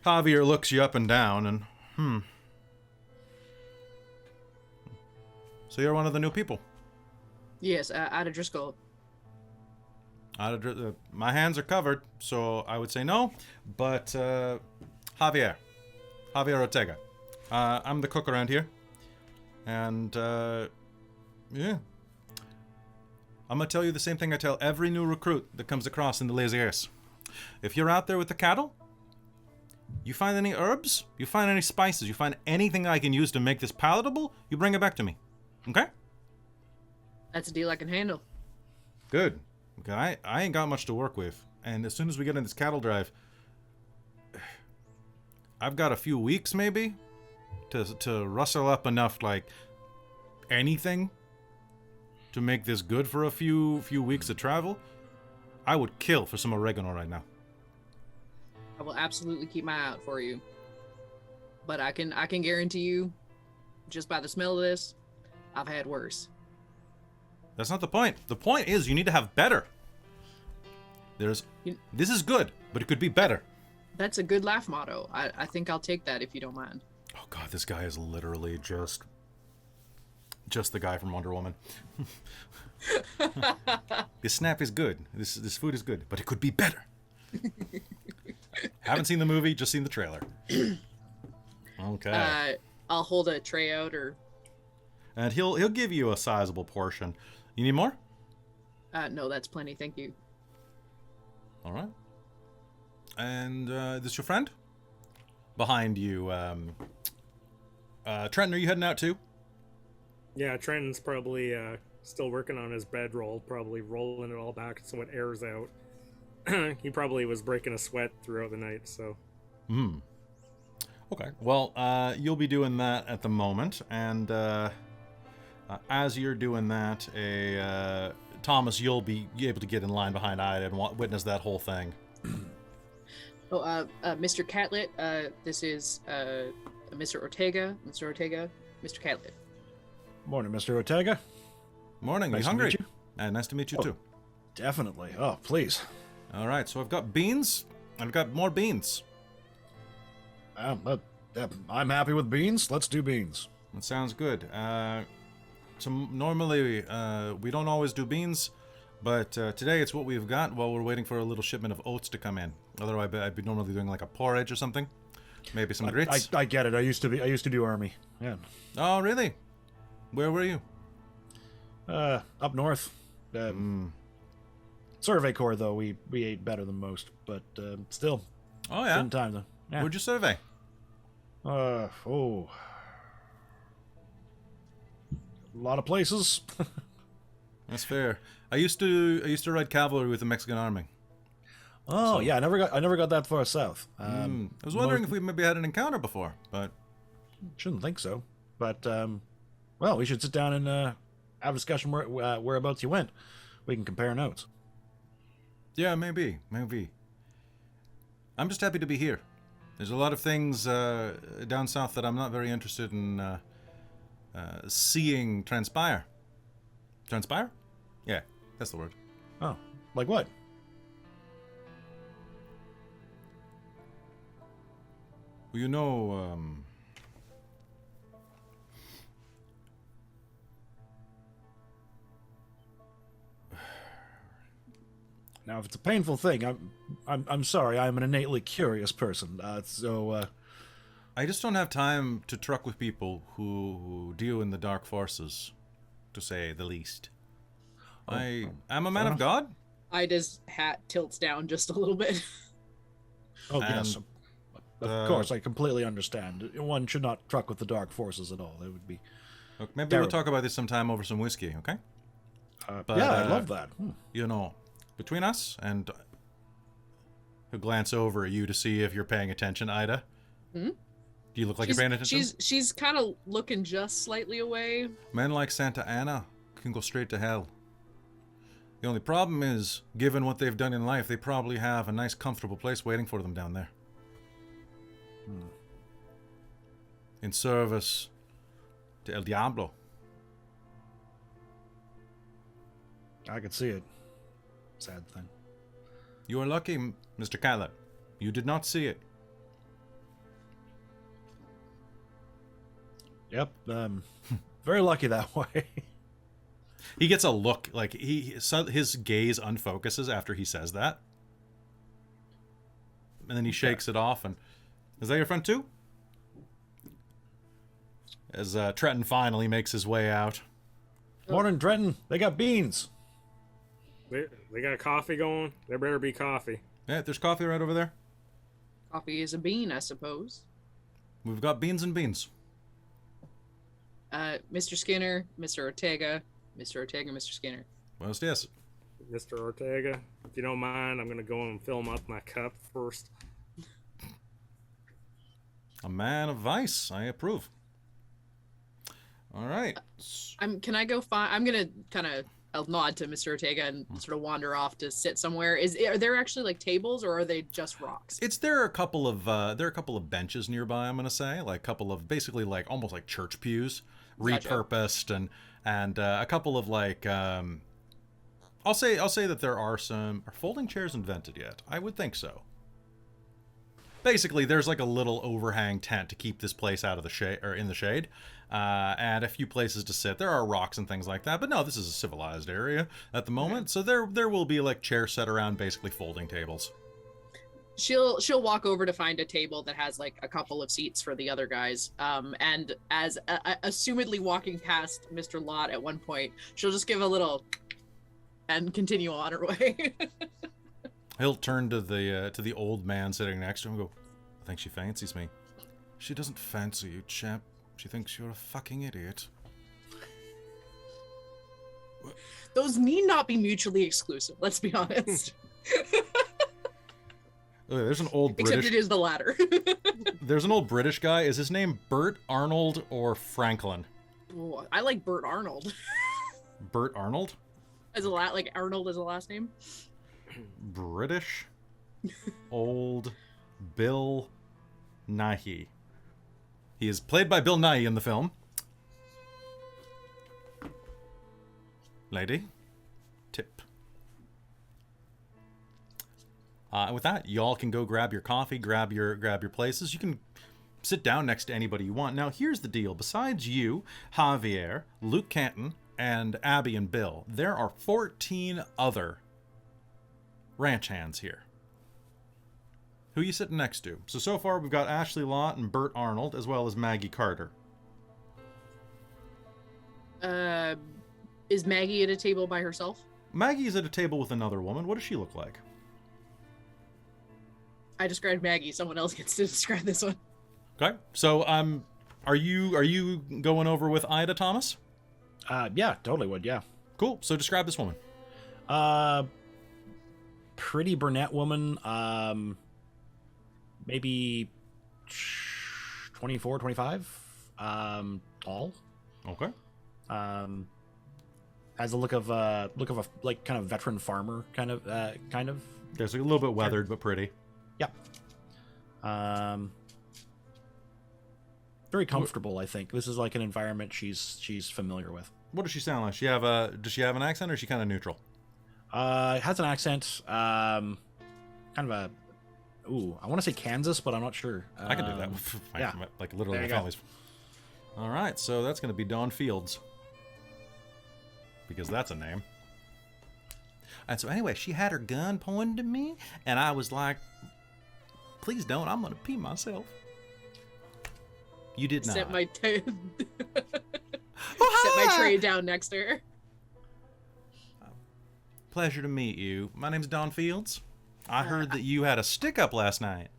A: Javier looks you up and down, and So you're one of the new people?
C: Yes, out of Driscoll.
A: My hands are covered, so I would say no. But Javier Ortega. I'm the cook around here, and yeah. I'm gonna tell you the same thing I tell every new recruit that comes across in the Les Airs. If you're out there with the cattle, you find any herbs, you find any spices, you find anything I can use to make this palatable, you bring it back to me. Okay?
C: That's a deal I can handle.
A: Good. Okay, I ain't got much to work with, and as soon as we get in this cattle drive, I've got a few weeks maybe to rustle up enough, like, anything to make this good for a few weeks of travel. I would kill for some oregano right now.
C: I will absolutely keep my eye out for you. But I can guarantee you, just by the smell of this, I've had worse.
A: That's not the point. The point is you need to have better. This is good, but it could be better.
C: That's a good laugh motto. I think I'll take that if you don't mind.
A: Oh god, this guy is literally just the guy from Wonder Woman. This snap is good. This food is good, but it could be better. Haven't seen the movie, just seen the trailer. Okay.
C: I'll hold a tray out,
A: and he'll give you a sizable portion. You need more?
C: No, that's plenty, thank you.
A: All right. And this your friend? Behind you, Trenton, are you heading out too?
D: Yeah, Trenton's probably still working on his bedroll, probably rolling it all back so it airs out. He probably was breaking a sweat throughout the night, so.
A: Okay. Well, you'll be doing that at the moment, and as you're doing that, Thomas, you'll be able to get in line behind Ida and witness that whole thing.
C: Mr. Catlett, this is Mr. Ortega. Mr. Ortega, Mr. Catlett.
B: Morning, Mr. Ortega.
A: Morning.
B: Nice
A: you hungry?
B: to meet you.
A: Nice to meet you too.
B: Definitely. Oh, please.
A: All right. So I've got beans. I've got more beans.
B: I'm happy with beans. Let's do beans.
A: That sounds good. So normally we don't always do beans, but today it's what we've got while we're waiting for a little shipment of oats to come in. Otherwise, I'd be normally doing like a porridge or something. Maybe some grits.
B: I get it. I used to do army. Yeah.
A: Oh, really? Where were you?
B: Up north. Survey Corps, though, we ate better than most, but still.
A: Oh, yeah?
B: Same time, though. Yeah.
A: Where'd you survey?
B: A lot of places.
A: That's fair. I used to ride cavalry with the Mexican army.
B: Oh, yeah, I never got that far south.
A: I was wondering if we maybe had an encounter before, but...
B: Shouldn't think so. But, well, we should sit down and have a discussion whereabouts you went. We can compare notes.
A: Yeah, maybe. I'm just happy to be here. There's a lot of things down south that I'm not very interested in seeing transpire. Transpire? Yeah, that's the word.
B: Oh, like what?
A: Well, you know,
B: Now, if it's a painful thing, I'm sorry. I'm an innately curious person.
A: I just don't have time to truck with people who deal in the dark forces, to say the least. I'm a man of God.
C: Ida's hat tilts down just a little bit.
B: Oh, yes. Of course, I completely understand. One should not truck with the dark forces at all. It would be
A: Look, maybe
B: terrible.
A: we'll talk about this sometime over some whiskey, okay? But,
B: yeah, I'd love that.
A: You know, between us, and he'll glance over at you to see if you're paying attention, Ida.
C: Hmm?
A: Do you look like you're paying attention?
C: She's kind of looking just slightly away.
A: Men like Santa Anna can go straight to hell. The only problem is, given what they've done in life, they probably have a nice, comfortable place waiting for them down there. In service to El Diablo.
B: I could see it. Sad thing.
A: You are lucky, Mr. Catlett. You did not see it.
B: Yep. Very lucky that way.
A: He gets a look, like his gaze unfocuses after he says that. And then he shakes it off and... Is that your friend too? As Trenton finally makes his way out.
B: Morning, Trenton. They got beans.
D: They got coffee going. There better be coffee.
A: Yeah, there's coffee right over there.
C: Coffee is a bean, I suppose.
A: We've got beans and beans.
C: Mr. Skinner, Mr. Ortega, Mr. Skinner.
A: Buenos dias.
D: Mr. Ortega, if you don't mind, I'm going to go and fill him up my cup first.
A: A man of vice. I approve. All right.
C: Can I go find? I'm gonna kind of. I'll nod to Mr. Ortega and sort of wander off to sit somewhere. Are there actually like tables or are they just rocks?
A: There are a couple of benches nearby. I'm gonna say, like a couple of basically like almost like church pews,
C: Gotcha.
A: repurposed, and a couple of like I'll say that there are some. Are folding chairs invented yet? I would think so. Basically, there's like a little overhang tent to keep this place out of the shade or in the shade, and a few places to sit. There are rocks and things like that, but no, this is a civilized area at the moment, so there will be like chairs set around, basically folding tables.
C: She'll walk over to find a table that has like a couple of seats for the other guys. And as assumedly walking past Mr. Lott at one point, she'll just give a little and continue on her way.
A: He'll turn to the old man sitting next to him and go, I think she fancies me. She doesn't fancy you, chap. She thinks you're a fucking idiot.
C: Those need not be mutually exclusive, let's be honest.
A: There's an old British...
C: Except it is the latter.
A: There's an old British guy. Is his name Bert Arnold or Franklin?
C: Ooh, I like Bert Arnold.
A: Bert Arnold?
C: Like Arnold as a last name?
A: British old Bill Nighy. He is played by Bill Nighy in the film. Lady, tip. With that, y'all can go grab your coffee, grab your places. You can sit down next to anybody you want. Now, here's the deal. Besides you, Javier, Luke Canton, and Abby and Bill, there are 14 other ranch hands here. Who are you sitting next to? So far, we've got Ashley Lott and Bert Arnold, as well as Maggie Carter.
C: Is Maggie at a table by herself?
A: Maggie's at a table with another woman. What does she look like?
C: I described Maggie. Someone else gets to describe this one.
A: Okay. So, are you going over with Ida, Thomas?
B: Yeah, totally would. Yeah.
A: Cool. So describe this woman.
B: Pretty brunette woman. Maybe 24, 25. Tall.
A: Okay.
B: Has a look of a like kind of veteran farmer kind of.
A: There's a little bit weathered, but pretty.
B: Yep. Very comfortable, I think. This is like an environment she's familiar with.
A: What does she sound like? Does she have an accent, or is she kind of neutral?
B: It has an accent. Kind of a. Ooh, I want to say Kansas, but I'm not sure.
A: I can do that.
B: Yeah.
A: Like literally
B: There
A: my
B: you go.
A: family's. All right, so that's going to be Dawn Fields. Because that's a name. And so anyway, she had her gun pointed at me, and I was like, please don't, I'm going to pee myself. You did not.
C: Set my tray down next to her.
A: Pleasure to meet you. My name's Dawn Fields. I heard that you had a stick-up last night.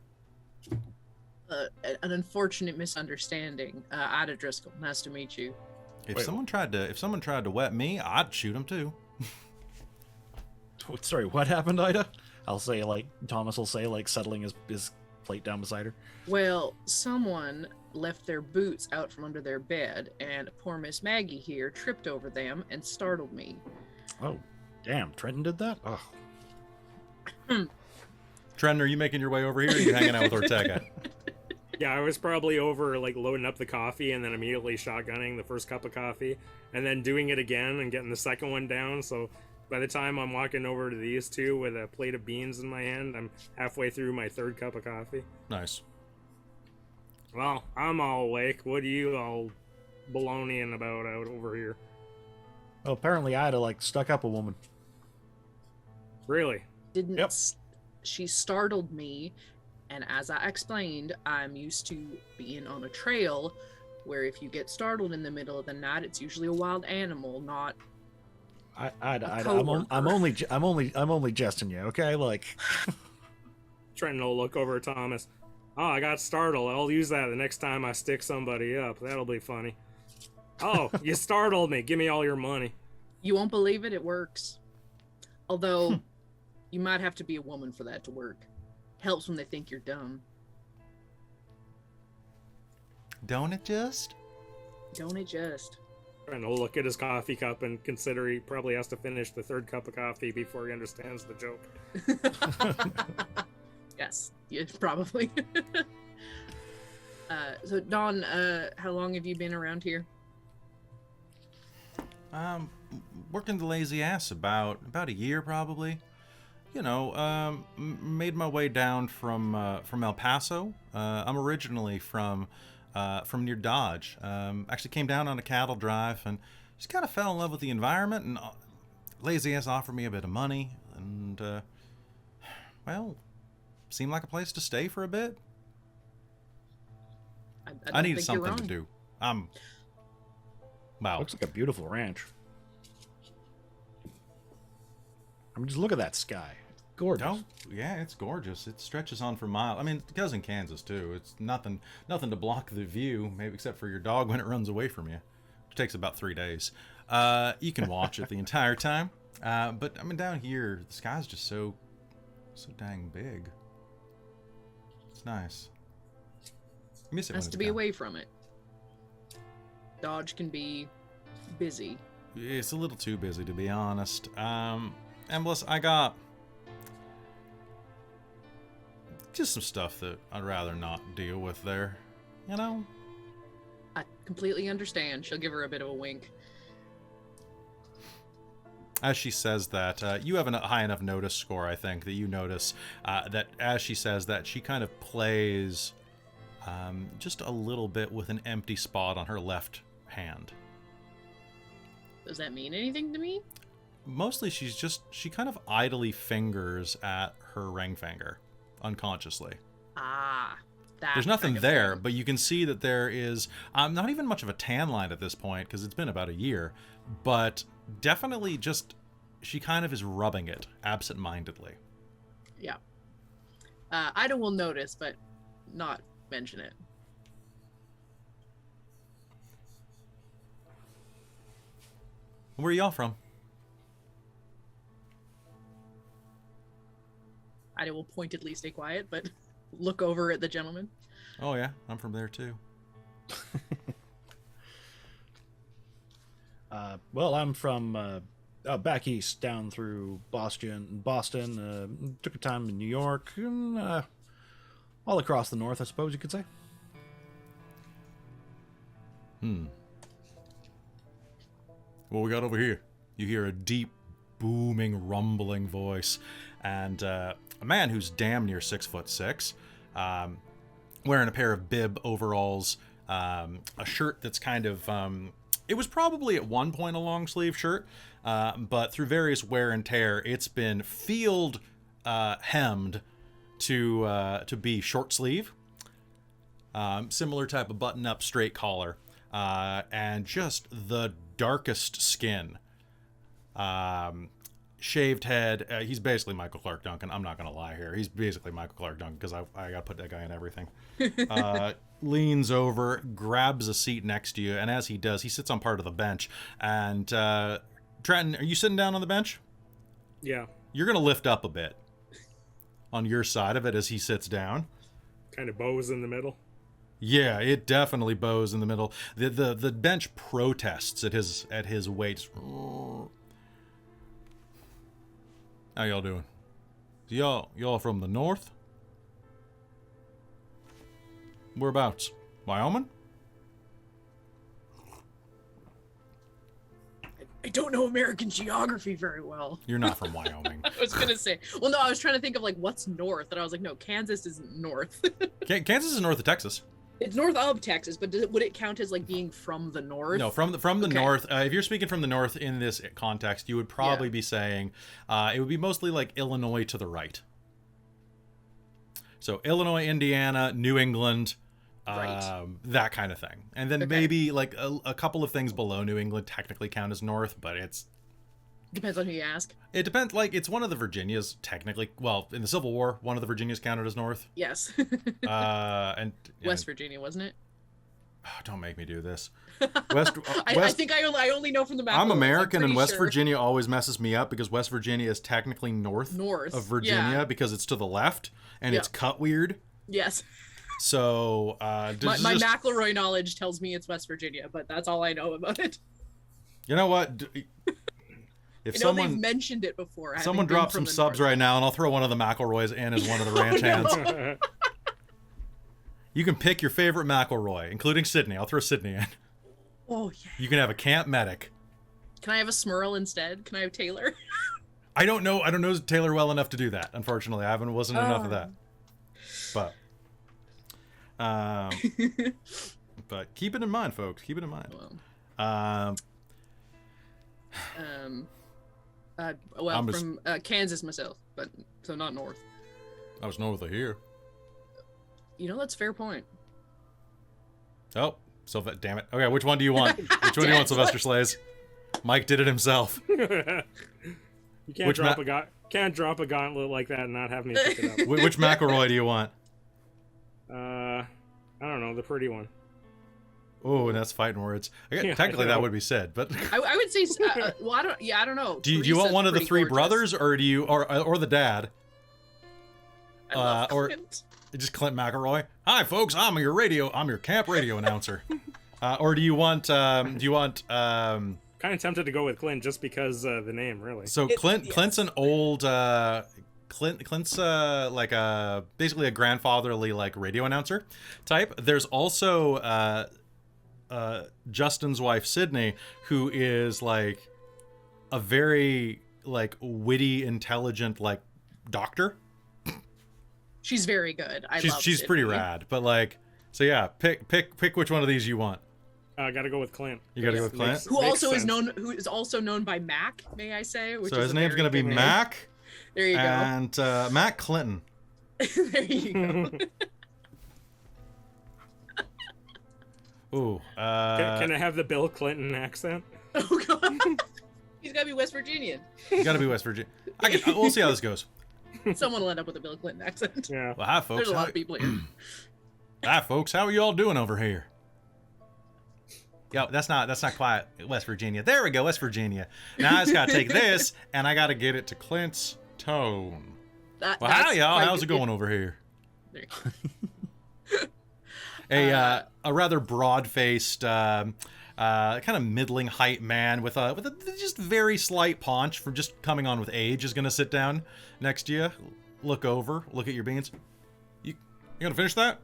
C: An unfortunate misunderstanding. Ida Driscoll, nice to meet you.
A: If someone tried to wet me, I'd shoot him too.
B: Sorry, what happened, Ida? I'll say, like, Thomas will say, like, settling his plate down beside her.
C: Well, someone left their boots out from under their bed, and poor Miss Maggie here tripped over them and startled me.
B: Oh, damn, Trenton did that? Oh.
A: Trenton, are you making your way over here, or are you hanging out with Ortega?
D: Yeah, I was probably over, like, loading up the coffee and then immediately shotgunning the first cup of coffee and then doing it again and getting the second one down. So by the time I'm walking over to these two with a plate of beans in my hand, I'm halfway through my third cup of coffee.
A: Nice.
D: Well, I'm all awake. What are you all baloneying about out over here?
B: Well, apparently Ida, like, stuck up a woman.
D: Really?
C: Didn't
B: Yep.
C: She startled me, and as I explained, I'm used to being on a trail where if you get startled in the middle of the night, it's usually a wild animal, not
B: Ida,
C: coworker.
B: I'm only jesting you, okay? Like,
D: Trenton will look over at Thomas. Oh, I got startled. I'll use that the next time I stick somebody up. That'll be funny. Oh, you startled me. Give me all your money.
C: You won't believe it, it works. Although, you might have to be a woman for that to work. Helps when they think you're dumb.
A: Don't it just?
C: Don't it just?
D: Trenton will look at his coffee cup and consider he probably has to finish the third cup of coffee before he understands the joke.
C: Yes, yeah, probably. So, Dawn, how long have you been around here?
A: Working the lazy ass about a year probably. You know, made my way down from El Paso. I'm originally from near Dodge. Actually came down on a cattle drive and just kind of fell in love with the environment. And lazy ass offered me a bit of money, and well, seemed like a place to stay for a bit. I needed something to do. Wow.
B: looks like a beautiful ranch. I mean, just look at that sky. Gorgeous.
A: Oh, yeah, it's gorgeous. It stretches on for miles. I mean, it goes in Kansas too. It's nothing to block the view, maybe except for your dog when it runs away from you, which takes about 3 days. You can watch it the entire time. But I mean, down here, the sky's just so dang big. It's nice. I miss it when
C: Has
A: it's
C: to be
A: gone.
C: away from it. Dodge can be busy.
A: It's a little too busy, to be honest. And plus, I got just some stuff that I'd rather not deal with there. You know?
C: I completely understand. She'll give her a bit of a wink.
A: As she says that, you have a high enough notice score, I think, that you notice that as she says that, she kind of plays just a little bit with an empty spot on her left hand.
C: Does that mean anything to me?
A: Mostly she kind of idly fingers at her ring finger, unconsciously.
C: Ah, that
A: There's nothing
C: kind of
A: there,
C: thing.
A: but you can see that there is not even much of a tan line at this point, because it's been about a year, but definitely just, she kind of is rubbing it absent-mindedly.
C: Yeah. Ida will notice, but not mention it.
A: Where are y'all from?
C: Ida will pointedly stay quiet, but look over at the gentleman.
A: Oh yeah, I'm from there too.
B: Well, I'm from back east, down through Boston. Took a time in New York, and, all across the north, I suppose you could say.
A: What we got over here? You hear a deep, booming, rumbling voice, and a man who's damn near 6'6", wearing a pair of bib overalls, a shirt that's kind of, it was probably at one point a long sleeve shirt, but through various wear and tear, it's been field hemmed to be short sleeve. Similar type of button up, straight collar, and just the darkest skin. Shaved head. He's basically Michael Clark Duncan. I'm not gonna lie here. He's basically Michael Clark Duncan, because I gotta put that guy in everything. Leans over, grabs a seat next to you, and as he does, he sits on part of the bench. And Trenton, are you sitting down on the bench?
D: Yeah.
A: You're gonna lift up a bit on your side of it as he sits down.
D: Kind of bows in the middle.
A: Yeah, it definitely bows in the middle. The bench protests at his weight. How y'all doing? Y'all from the north? Whereabouts? Wyoming?
C: I don't know American geography very well.
A: You're not from Wyoming.
C: I was gonna say. Well, no, I was trying to think of like what's north, and I was like, no, Kansas isn't north.
A: Kansas is north of Texas.
C: It's north of Texas, but would it count as like being from the north?
A: No, from the
C: Okay.
A: north. If you're speaking from the north in this context, you would probably be saying it would be mostly like Illinois to the right. So Illinois, Indiana, New England,
C: Right.
A: that kind of thing. And then maybe like a couple of things below New England technically count as north, but
C: Depends on who you ask.
A: it depends. Like, it's one of the Virginias technically. Well, in the Civil War, one of the Virginias counted as north.
C: Yes.
A: And
C: West Virginia, wasn't it?
A: oh, don't make me do this.
C: I think I only know from the map.
A: I'm American, and
C: pretty
A: West
C: sure.
A: Virginia always messes me up because West Virginia is technically north of Virginia
C: yeah.
A: because it's to the left and it's
C: Yeah.
A: cut weird.
C: Yes.
A: So
C: My
A: just,
C: McElroy knowledge tells me it's West Virginia, but that's all I know about it.
A: you know what? If
C: I know they've mentioned it before.
A: someone drops some subs right now, and I'll throw one of the McElroys in as one of the ranch hands. You can pick your favorite McElroy, including Sydney. I'll throw Sydney in.
C: Oh yeah.
A: You can have a camp medic.
C: Can I have a Smurl instead? Can I have Taylor?
A: I don't know Taylor well enough to do that. Unfortunately, I wasn't enough of that. But but keep it in mind, folks. Keep it in mind.
C: Well,
A: I'm
C: from Kansas myself, but so not north.
A: I was north of here.
C: You know, that's a fair point.
A: Oh, damn it. Okay, which one do you want? Which one do you want, Sylvester Slays? Mike did it himself.
D: You can't drop a gauntlet like that and not have me pick it up.
A: Which McElroy do you want?
D: I don't know, the pretty one.
A: Oh, and that's fighting words.
D: Yeah,
A: Technically,
D: I
A: that
D: know.
A: would be said, but
C: I would say. Well, I don't know.
A: do you
C: Teresa's
A: want one of the
C: pretty
A: three
C: gorgeous.
A: brothers, or do you, or the dad?
C: I love
A: or-
C: Clint.
A: Just Clint McElroy. Hi, folks. I'm your camp radio announcer. Or do you want?
D: Kind of tempted to go with Clint just because the name, really.
A: So Clint's an old. Clint's like basically a grandfatherly like radio announcer type. There's also Justin's wife Sydney, who is like a very like witty, intelligent like doctor.
C: She's very good.
A: She's pretty rad, but like So yeah, pick which one of these you want.
D: I gotta go with Clint.
A: You gotta go with Clint?
C: Who is also known by Mac, may I say? Which
A: So
C: is
A: his name's gonna be
C: good name.
A: Mac.
C: There you go.
A: And Mac Clinton.
C: There you go.
A: Ooh.
D: Can I have the Bill Clinton accent?
C: Oh god. He's gotta be West Virginian.
A: You gotta be West Virginia. We'll see how this goes.
C: Someone will end up with a Bill Clinton accent.
D: Yeah.
A: Well, hi folks.
C: There's a lot of people here.
A: Hi folks. How are you all doing over here? Yo, that's not quite West Virginia. There we go, West Virginia. Now I just gotta take this and I gotta get it to Clint's tone. Well, hi y'all. How's it going over here?
C: There you go.
A: A rather broad-faced, kind of middling height man with a just very slight paunch from just coming on with age is gonna sit down next to you, look at your beans. You gonna finish that?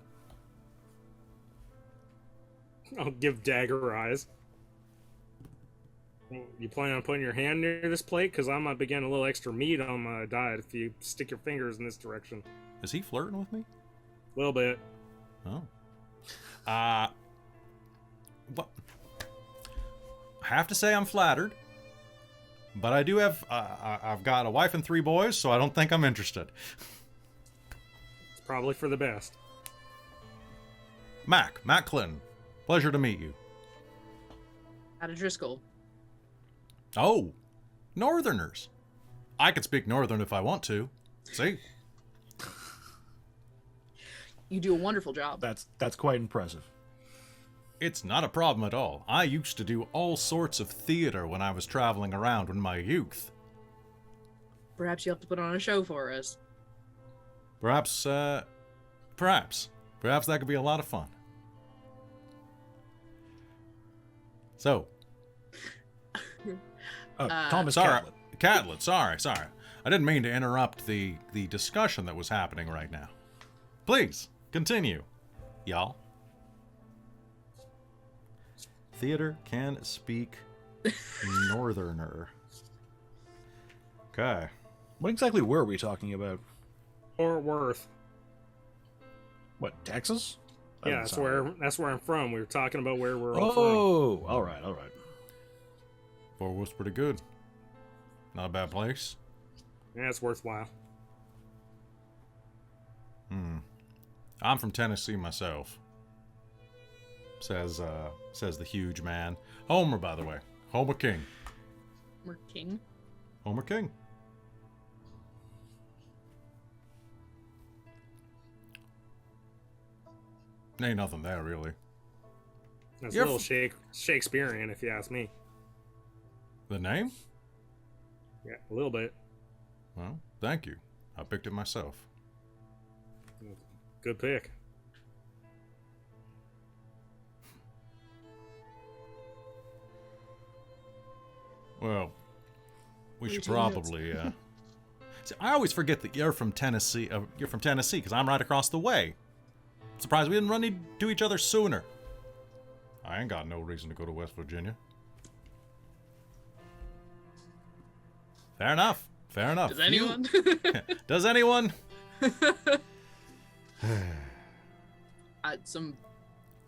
D: I'll give dagger eyes. You plan on putting your hand near this plate? Because I might be getting a little extra meat on my diet if you stick your fingers in this direction.
A: Is he flirting with me?
D: A little bit.
A: Oh. What? I have to say I'm flattered, but I do have I've got a wife and 3 boys, so I don't think I'm interested.
D: It's probably for the best.
A: Mac Clinton, pleasure to meet you.
C: Out of Driscoll.
A: Oh, Northerners. I can speak Northern if I want to. See?
C: You do a wonderful job.
B: That's quite impressive.
A: It's not a problem at all. I used to do all sorts of theater when I was traveling around in my youth.
C: Perhaps you have to put on a show for us.
A: Perhaps that could be a lot of fun. So,
B: Thomas
A: sorry,
B: Catlett.
A: Catlett, sorry. I didn't mean to interrupt the discussion that was happening right now. Please, continue, y'all. Theater can speak Northerner. Okay.
B: What exactly were we talking about?
D: Fort Worth.
B: What, Texas?
D: Yeah, that's where I'm from. We were talking about where we're all
B: Oh, all right.
A: Fort Worth's pretty good. Not a bad place.
D: from. Yeah, it's worthwhile.
A: I'm from Tennessee myself. Says the huge man. Homer, by the way. Homer King.
C: We're king.
A: Homer King. Ain't nothing there, really.
D: That's
A: You're
D: a little Shakespearean, if you ask me.
A: The name?
D: Yeah, a little bit.
A: Well, thank you. I picked it myself.
D: Good pick.
A: Well, we should
C: taking notes?
A: probably. See, I always forget that you're from Tennessee. You're from Tennessee because I'm right across the way. Surprised we didn't run into each other sooner. I ain't got no reason to go to West Virginia. Fair enough. Fair enough.
C: Does anyone?
A: Does anyone?
C: Some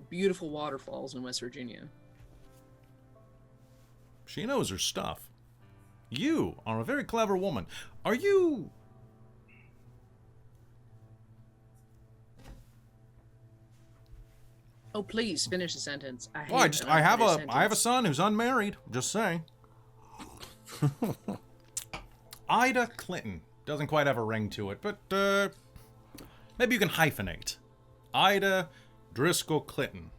C: beautiful waterfalls in West Virginia.
A: She knows her stuff. You are a very clever woman. Are you...
C: Oh, please finish the sentence.
A: Well, I have a son who's unmarried. Just saying. Ida Clinton doesn't quite have a ring to it, but maybe you can hyphenate. Ida Driscoll Clinton.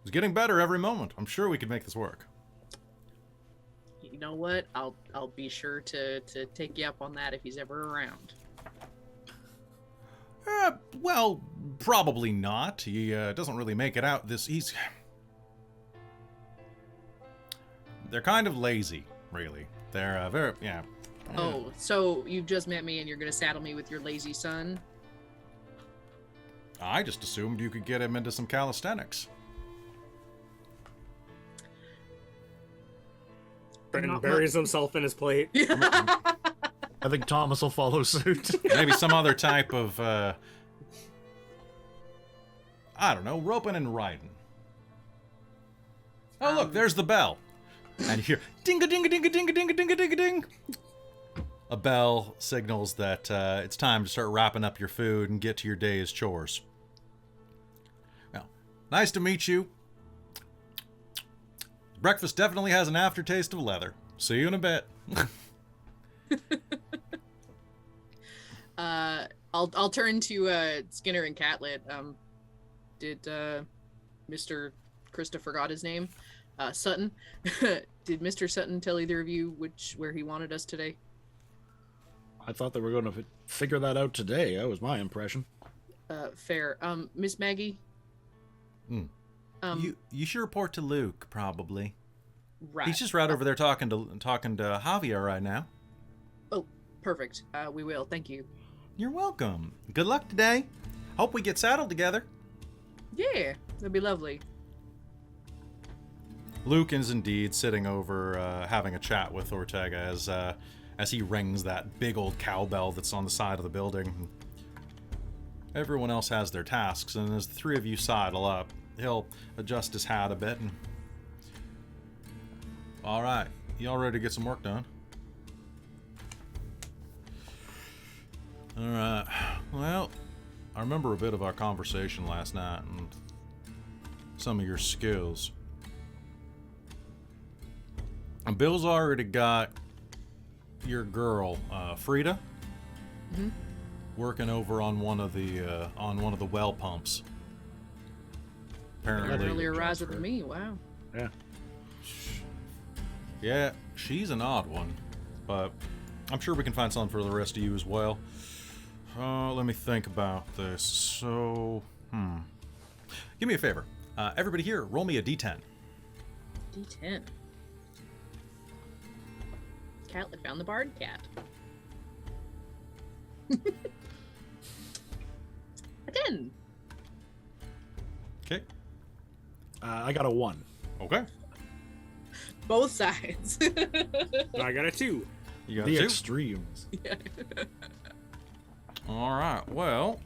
A: It's getting better every moment. I'm sure we could make this work.
C: You know what? I'll be sure to take you up on that if he's ever around.
A: Well, probably not. He doesn't really make it out. They're kind of lazy, really. They're very, yeah.
C: Oh, so you've just met me and you're gonna saddle me with your lazy son?
A: I just assumed you could get him into some calisthenics.
D: Trenton buries himself in his plate.
B: I think Thomas will follow suit.
A: Maybe some other type I don't know, Ropin and Ridin. Oh, look, there's the bell. And you hear ding-a-ding-a-ding-a-ding-a-ding-a-ding-a-ding. A bell signals that it's time to start wrapping up your food and get to your day's chores. Well, nice to meet you. Breakfast definitely has an aftertaste of leather. See you in a bit.
C: I'll turn to Skinner and Catlett. Did Mr. Christa forgot his name? Sutton. Did Mr. Sutton tell either of you where he wanted us today?
B: I thought they were going to figure that out today. That was my impression.
C: Fair. Miss Maggie?
A: You should report to Luke, probably.
C: Right.
A: He's just right over there talking to Javier right now.
C: Oh, perfect. We will. Thank you.
A: You're welcome. Good luck today. Hope we get saddled together.
C: Yeah, that'd be lovely.
A: Luke is indeed sitting over having a chat with Ortega as he rings that big old cowbell that's on the side of the building. Everyone else has their tasks, and as the three of you sidle up, he'll adjust his hat a bit and... All right, y'all ready to get some work done? All right. Well, I remember a bit of our conversation last night and some of your skills. And Bill's already got your girl, Frida, working over on one of the well pumps. Apparently,
C: An earlier riser than me. Wow.
B: Yeah.
A: Yeah, she's an odd one, but I'm sure we can find something for the rest of you as well. Let me think about this. So, give me a favor. Everybody here, roll me a d10.
C: D10. Catlett found the bard cat. A 10.
A: Okay.
B: I got a 1.
A: Okay.
C: Both sides.
D: I got a 2.
A: You got
B: The
A: 2?
B: extremes.
C: Yeah.
A: All right. Well,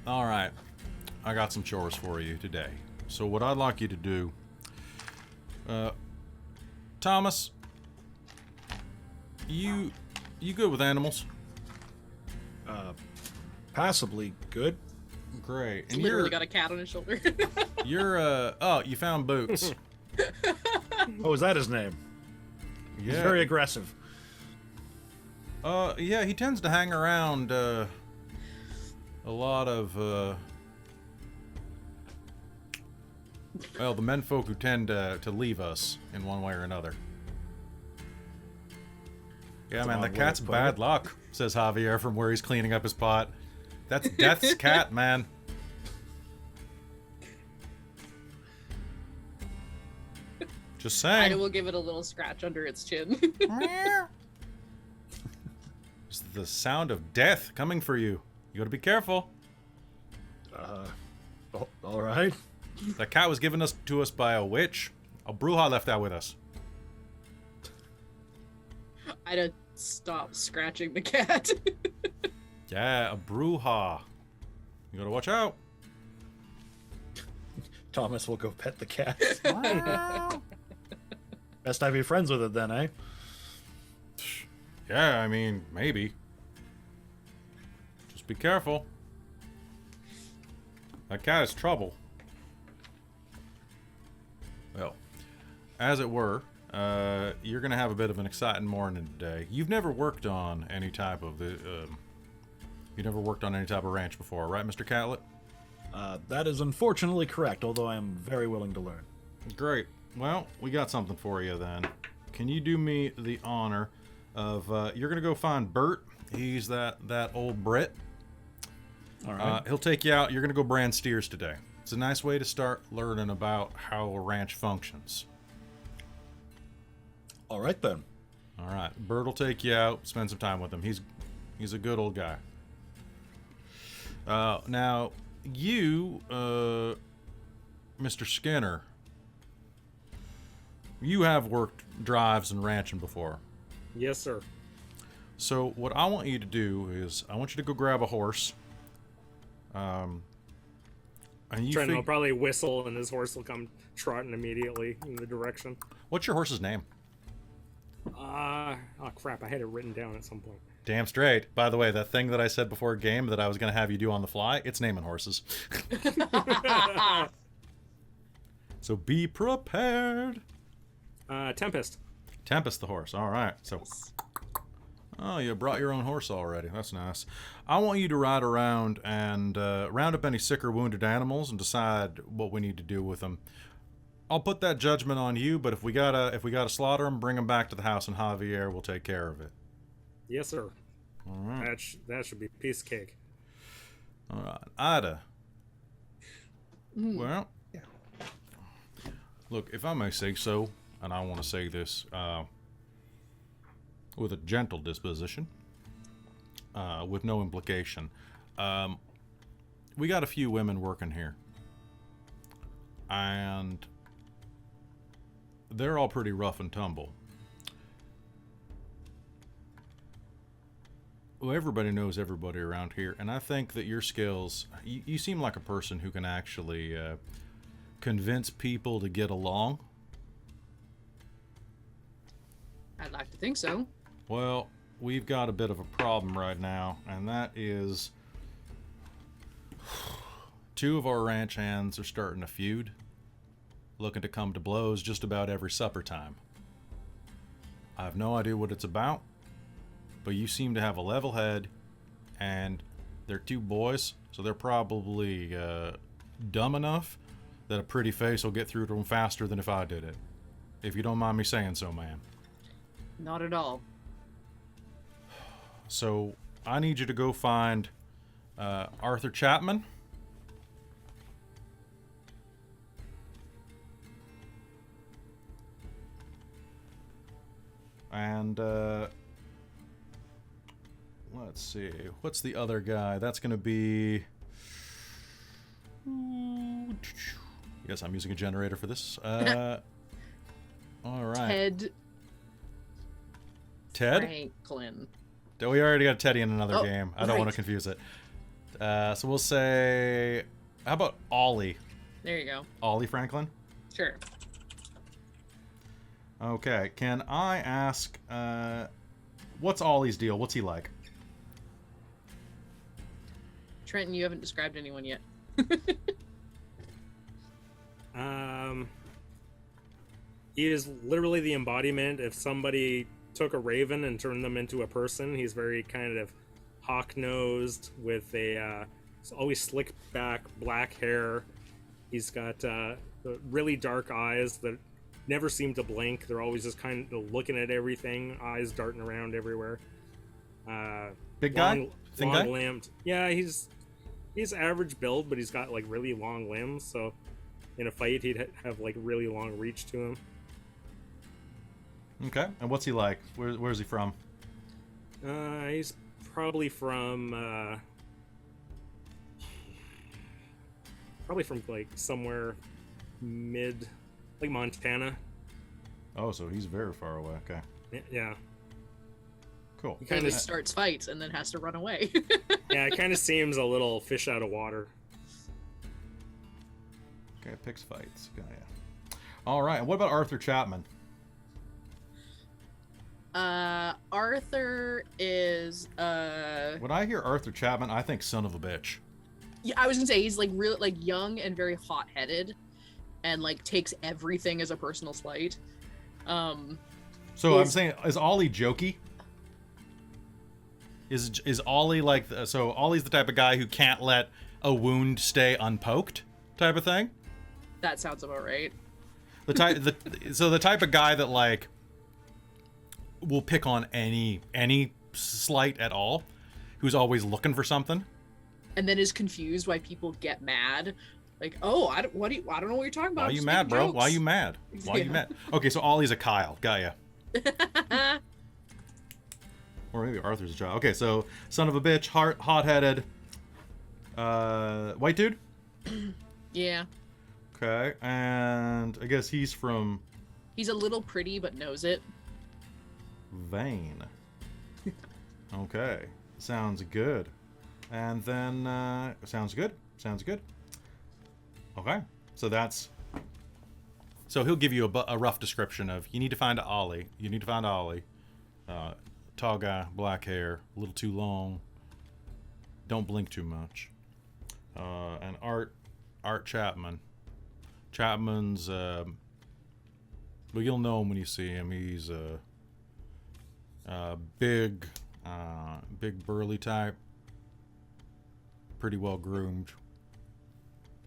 A: All right. I got some chores for you today. So what I'd like you to do, Thomas, you good with animals?
B: Passably good.
A: Great.
C: He's
A: And
C: literally got a cat on his shoulder.
A: you found Boots.
B: Oh, is that his name?
A: Yeah.
B: He's very aggressive.
A: Yeah, he tends to hang around a lot of the menfolk who tend to leave us in one way or another. Yeah,
B: That's
A: man,
B: an
A: that
B: odd way
A: cat's
B: to put
A: bad
B: it.
A: luck, says Javier from where he's cleaning up his pot. That's Death's cat, man. Just saying.
C: I will give it a little scratch under its chin.
A: It's the sound of death coming for you. You gotta be careful.
B: All right.
A: That cat was given to us by a witch. A bruja left that with us.
C: I'd stop scratching the cat.
A: Yeah, a bruja. You gotta watch out.
B: Thomas will go pet the cat. Best I be friends with it then, eh?
A: Yeah, I mean, maybe. Just be careful. That cat is trouble. Well, as it were, you're gonna have a bit of an exciting morning today. You've never worked on any type of ranch before, right, Mr. Catlett?
B: That is unfortunately correct, although I am very willing to learn.
A: Great. Well, we got something for you then. Can you do me the honor of you're gonna go find Bert? He's that old Brit.
B: All right.
A: He'll take you out. You're gonna go brand steers today. It's a nice way to start learning about how a ranch functions.
B: All right then.
A: All right, Bert will take you out. Spend some time with him. He's a good old guy. Now you, Mr. Skinner, you have worked drives and ranching before.
D: Yes, sir.
A: So what I want you to do is I want you to go grab a horse. And you
D: Trenton will probably whistle, and his horse will come trotting immediately in the direction.
A: What's your horse's name?
D: Oh crap! I had it written down at some point.
A: Damn straight. By the way, that thing that I said before game that I was going to have you do on the fly, it's naming horses. So be prepared.
D: Tempest.
A: Tempest the horse. All right. So, oh, you brought your own horse already. That's nice. I want you to ride around and round up any sick or wounded animals and decide what we need to do with them. I'll put that judgment on you, but if we gotta slaughter them, bring them back to the house, and Javier will take care of it.
D: Yes, sir.
A: All right.
D: That should be piece of cake.
A: All right, Ida. Well, look, if I may say so, and I want to say this with a gentle disposition, with no implication. We got a few women working here, and they're all pretty rough and tumble. Well, everybody knows everybody around here, and I think that your skills, you seem like a person who can actually convince people to get along.
C: I'd like to think so.
A: Well, we've got a bit of a problem right now, and that is two of our ranch hands are starting a feud, looking to come to blows just about every supper time. I have no idea what it's about, but you seem to have a level head, and they're two boys, so they're probably dumb enough that a pretty face will get through to them faster than if I did it. If you don't mind me saying so, ma'am.
C: Not at all.
A: So I need you to go find Arthur Chapman. And let's see, what's the other guy? That's going to be... Yes, I'm using a generator for this. All right. Ted?
C: Franklin.
A: We already got Teddy in another game. I don't
C: right.
A: want to confuse it. So we'll say... How about Ollie?
C: There you go.
A: Ollie Franklin?
C: Sure.
A: Okay, can I ask... what's Ollie's deal? What's he like?
C: Trenton, you haven't described anyone yet.
D: He is literally the embodiment. If somebody took a raven and turned them into a person, he's very kind of hawk-nosed with a always slick back black hair. He's got really dark eyes that never seem to blink. They're always just kind of looking at everything, eyes darting around everywhere.
A: Big guy? Thin guy?
D: Long-limbed. Yeah, he's average build, but he's got like really long limbs, so in a fight he'd have like really long reach to him.
A: Okay, and what's he like? Where's he from?
D: He's probably from like somewhere like Montana.
A: Oh, so he's very far away. Okay.
D: Yeah.
A: Cool.
D: He
C: Kind
D: kind
C: of
D: of
C: starts fights and then has to run away.
D: yeah, it kind of seems a little fish out of water.
A: Okay, picks fights. Got ya. All right, and what about Arthur Chapman?
C: Arthur is
A: When I hear Arthur Chapman, I think son of a bitch.
C: yeah, I was gonna say he's like real like young and very hot-headed and like takes everything as a personal slight.
A: So I'm saying, is Ollie jokey? Is Ollie like so Ollie's the type of guy who can't let a wound stay unpoked type of thing?
C: That sounds about right.
A: The type of guy that like will pick on any slight at all, who's always looking for something,
C: And then is confused why people get mad. Like, oh, I don't know what you're talking about.
A: Why are you mad, bro? Why are you mad? Why are you mad? Okay, so Ollie's a Kyle. Got ya. Or maybe Arthur's a child. Okay, so son of a bitch, hot-headed, white dude?
C: Yeah.
A: Okay, and I guess he's from...
C: He's a little pretty, but knows it.
A: Vane. Okay. Sounds good. And then, sounds good. Sounds good. Okay. So he'll give you a rough description of, you need to find Ollie. You need to find Ollie. Tall guy, black hair, a little too long. Don't blink too much. And Art Chapman. Chapman's, well, you'll know him when you see him. He's a big burly type. Pretty well groomed.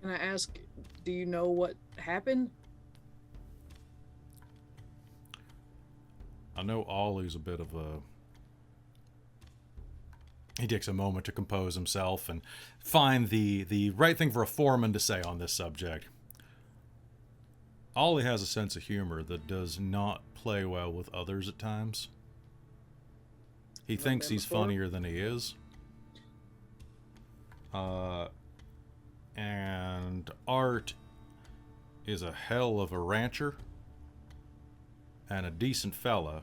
C: Can I ask, do you know what happened?
A: I know Ollie's a bit of a... He takes a moment to compose himself and find the right thing for a foreman to say on this subject. Ollie has a sense of humor that does not play well with others at times. He thinks he's funnier than he is. And Art is a hell of a rancher and a decent fella,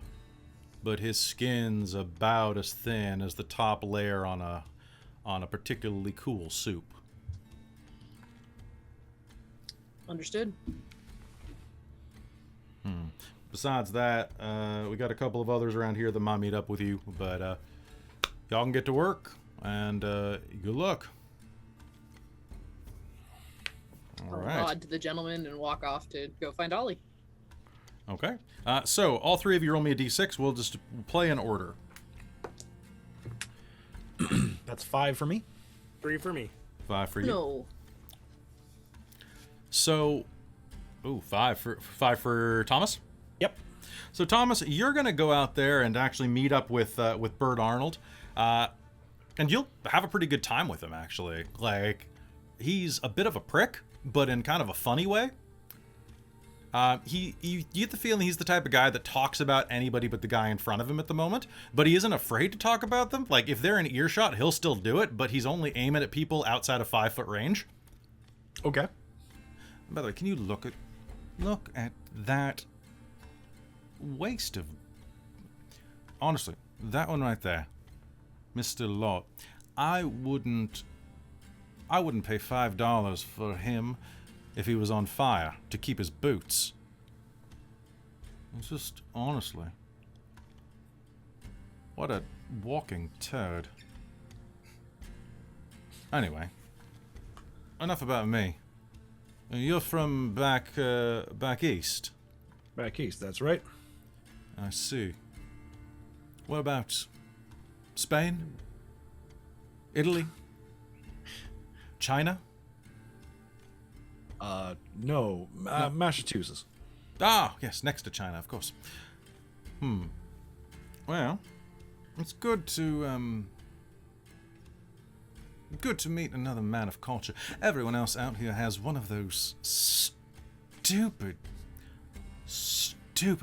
A: but his skin's about as thin as the top layer on a particularly cool soup.
C: Understood.
A: Besides that, we got a couple of others around here that might meet up with you, but y'all can get to work, and good luck. All right.
C: I'll nod to the gentleman and walk off to go find Ollie.
A: Okay. So, all three of you roll me a d6. We'll just play in order.
B: That's 5 for me.
D: 3 for me.
A: 5 for you.
C: No.
A: So, 5 for Thomas?
B: Yep.
A: So, Thomas, you're going to go out there and actually meet up with Bird Arnold. And you'll have a pretty good time with him, actually. Like, he's a bit of a prick, but in kind of a funny way. You get the feeling he's the type of guy that talks about anybody but the guy in front of him at the moment, but he isn't afraid to talk about them. Like, if they're in earshot, he'll still do it, but he's only aiming at people outside of 5-foot range.
B: Okay.
A: By the way, can you look at that waste of... Honestly, that one right there, Mr. Ilott, I wouldn't pay $5 for him if he was on fire to keep his boots. It's just, honestly, what a walking turd. Anyway, enough about me. You're from back east.
B: Back east, that's right.
A: I see. What about Spain? Italy? China?
B: No. Massachusetts.
A: Ah, yes, next to China, of course. Well, it's good to meet another man of culture. Everyone else out here has one of those stupid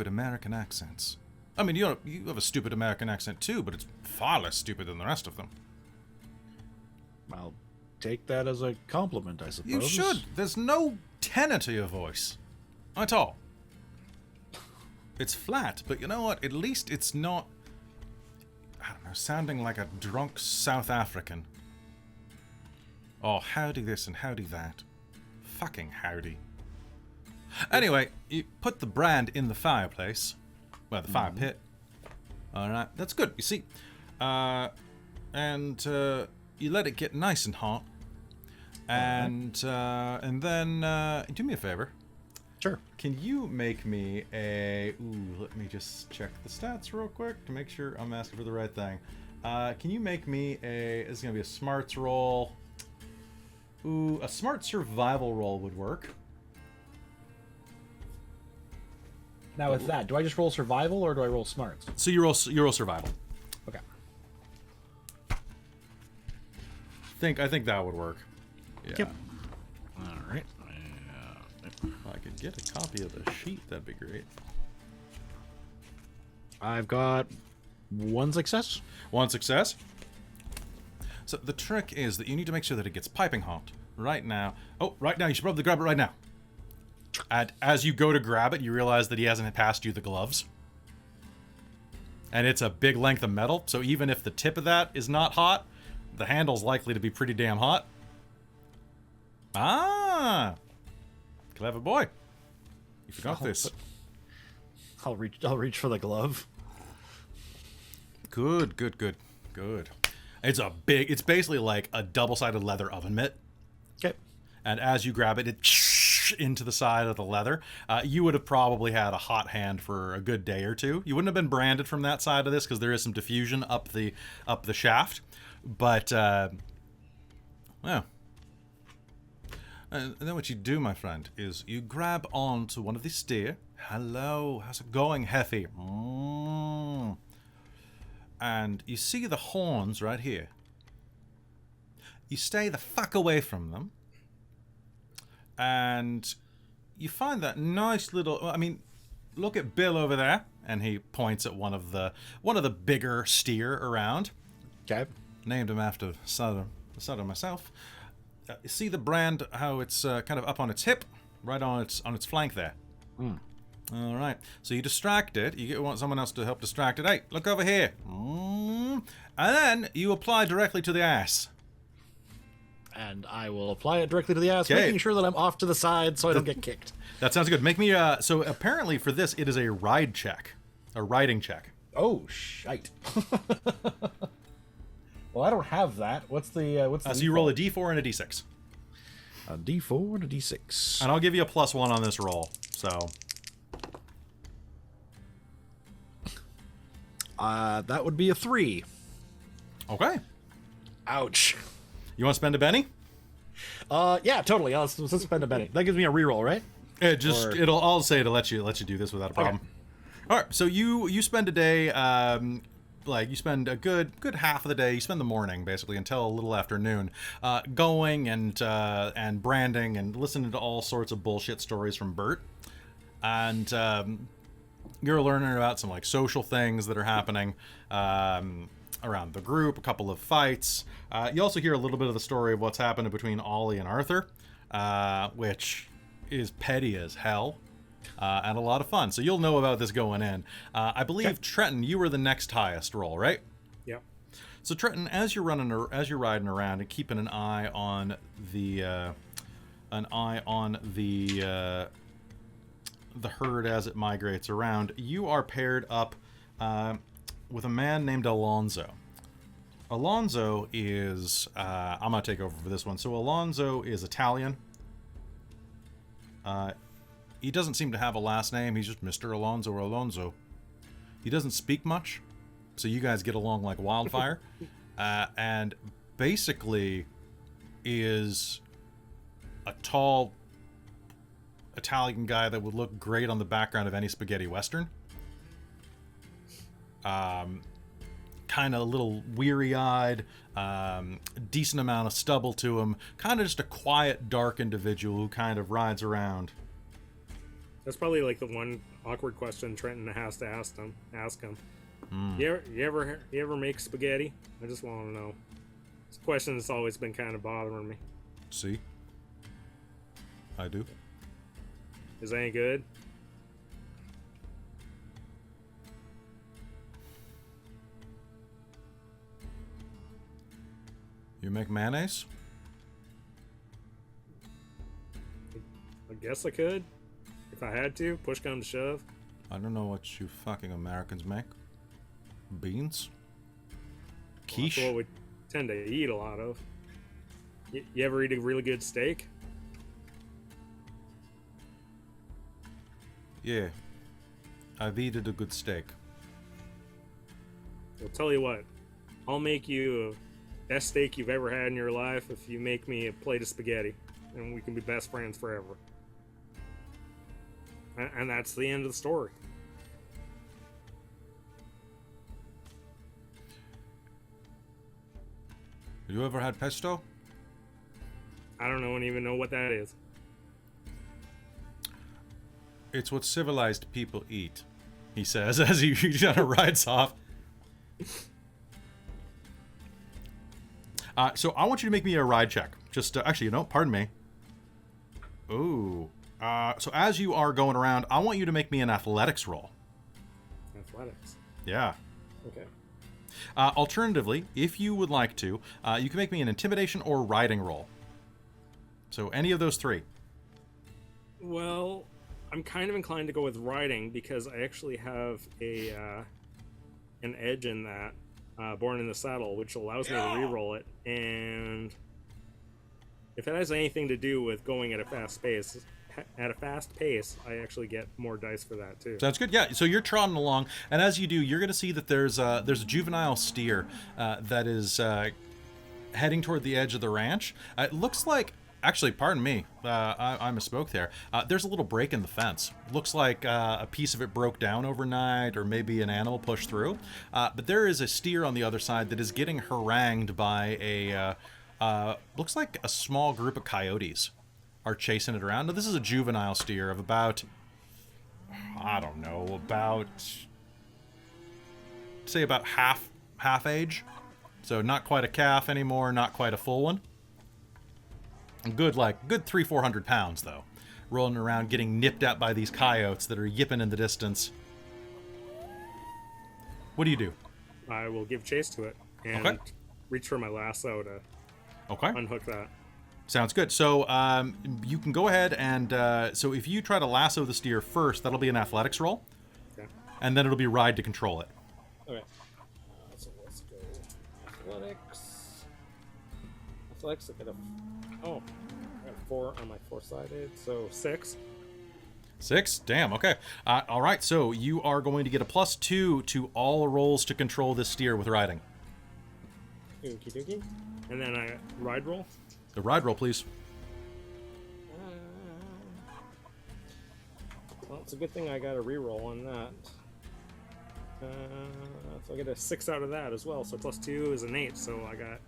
A: American accents. I mean, you have a stupid American accent too, but it's far less stupid than the rest of them.
B: I'll take that as a compliment, I suppose.
A: You should. There's no tenor to your voice. At all. It's flat, but you know what? At least it's not, I don't know, sounding like a drunk South African. Oh, howdy this and howdy that. Fucking howdy. Anyway, you put the brand in the fireplace. Well, the fire pit. Alright, that's good. You see, and you let it get nice and hot. And then do me a favor.
B: Sure.
A: Can you make me a... Ooh, let me just check the stats real quick to make sure I'm asking for the right thing. Can you make me a... This is going to be a smarts roll. Ooh, a smart survival roll would work.
B: Now with that, do I just roll survival or do I roll smarts?
A: So you roll survival.
B: Okay.
A: I think that would work. Yeah.
B: Yep. All right.
A: If I could get a copy of the sheet, that'd be great.
B: I've got 1 success.
A: 1 success. So the trick is that you need to make sure that it gets piping hot right now. Oh, right now. You should probably grab it right now. And as you go to grab it, you realize that he hasn't passed you the gloves. and it's a big length of metal, so even if the tip of that is not hot, the handle's likely to be pretty damn hot. Ah! Clever boy. You forgot this.
B: I'll reach for the glove.
A: Good. It's basically like a double-sided leather oven mitt.
B: Okay.
A: And as you grab it, into the side of the leather. You would have probably had a hot hand for a good day or two. You wouldn't have been branded from that side of this because there is some diffusion up the shaft. But, well. And then what you do, my friend, is you grab onto one of the steer. Hello, how's it going, Heffy? And you see the horns right here. You stay the fuck away from them. And you find that nice little... I mean, look at Bill over there. And he points at one of the bigger steer around.
B: Okay.
A: Named him after Sutter myself. You see the brand, how it's kind of up on its hip, right on its flank there. All right. So you distract it. You want someone else to help distract it. Hey, look over here. And then you apply directly to the ass.
B: And I will apply it directly to the ass,
A: Okay.
B: making sure that I'm off to the side so I don't get kicked.
A: That sounds good. Make me so apparently for this it is a ride check. A riding check.
B: Oh, shite. Well, I don't have that. What's the
A: So you roll a d4 and a d6.
B: A d4 and a d6.
A: And I'll give you a +1 on this roll. So
B: that would be a 3.
A: okay.
B: Ouch.
A: You want to spend a Benny?
B: Yeah, totally. Let's spend a Benny. That gives me a reroll, right?
A: I'll say to let you do this without a problem.
B: Okay.
A: All right. So you spend a day, you spend a good half of the day. You spend the morning basically until a little afternoon, going and branding and listening to all sorts of bullshit stories from Bert, and you're learning about some like social things that are happening around the group. A couple of fights. You also hear a little bit of the story of what's happened between Ollie and Arthur, which is petty as hell. And a lot of fun. So you'll know about this going in. I believe, Trenton, you were the next highest roll, right?
D: Yep.
A: So Trenton, as you're riding around and keeping an eye on the herd as it migrates around, you are paired up with a man named Alonzo. Alonzo is I'm gonna take over for this one. So Alonzo is Italian. He doesn't seem to have a last name. He's just Mr. Alonzo or Alonzo. He doesn't speak much, so you guys get along like wildfire. And basically is a tall Italian guy that would look great on the background of any spaghetti western. Kind of a little weary-eyed, decent amount of stubble to him. Kind of just a quiet, dark individual who kind of rides around.
D: That's probably like the one awkward question Trenton has to ask him. You ever make spaghetti? I just want to know. It's a question that's always been kind of bothering me.
A: See? I do.
D: Is that any good?
A: You make mayonnaise?
D: I guess I could. If I had to, push come to shove.
A: I don't know what you fucking Americans make. Beans? Quiche?
D: That's what we tend to eat a lot of. You ever eat a really good steak?
A: Yeah. I've eaten a good steak.
D: I'll tell you what. I'll make you the best steak you've ever had in your life if you make me a plate of spaghetti. And we can be best friends forever. And that's the end of the story.
A: You ever had pesto?
D: I don't even know what that is.
A: It's what civilized people eat, he says as he kind of rides off. So I want you to make me a ride check. Just actually, pardon me. Ooh. So as you are going around, I want you to make me an athletics roll.
D: Athletics.
A: Yeah.
D: Okay.
A: Alternatively, if you would like to, you can make me an intimidation or riding roll. So any of those three.
D: Well, I'm kind of inclined to go with riding because I actually have an edge in that, born in the saddle, which allows me to reroll it. And if it has anything to do with going at a fast pace, I actually get more dice for that too.
A: Sounds good. Yeah. So you're trotting along, and as you do, you're going to see that there's a juvenile steer that is heading toward the edge of the ranch. It looks like. Actually, pardon me, I misspoke there. There's a little break in the fence. Looks like a piece of it broke down overnight, or maybe an animal pushed through. But there is a steer on the other side that is getting harangued by looks like a small group of coyotes are chasing it around. Now, this is a juvenile steer of about, I don't know, say about half age. So not quite a calf anymore, not quite a full one. Good 300-400 pounds though, rolling around getting nipped at by these coyotes that are yipping in the distance. What do you do?
D: I will give chase to it and reach for my lasso to unhook that.
A: Sounds good. So you can go ahead and so if you try to lasso the steer first, that'll be an athletics roll, and then it'll be ride to control it.
D: Okay. So let's go athletics. Athletics. I got a 4 on my 4-sided, so 6.
A: 6? Damn, okay. All right, so you are going to get a +2 to all rolls to control this steer with riding.
D: Okie dokie. And then I ride roll?
A: The ride roll, please.
D: Well, it's a good thing I got a reroll on that. So I get a 6 out of that as well, so +2 is an 8, so I got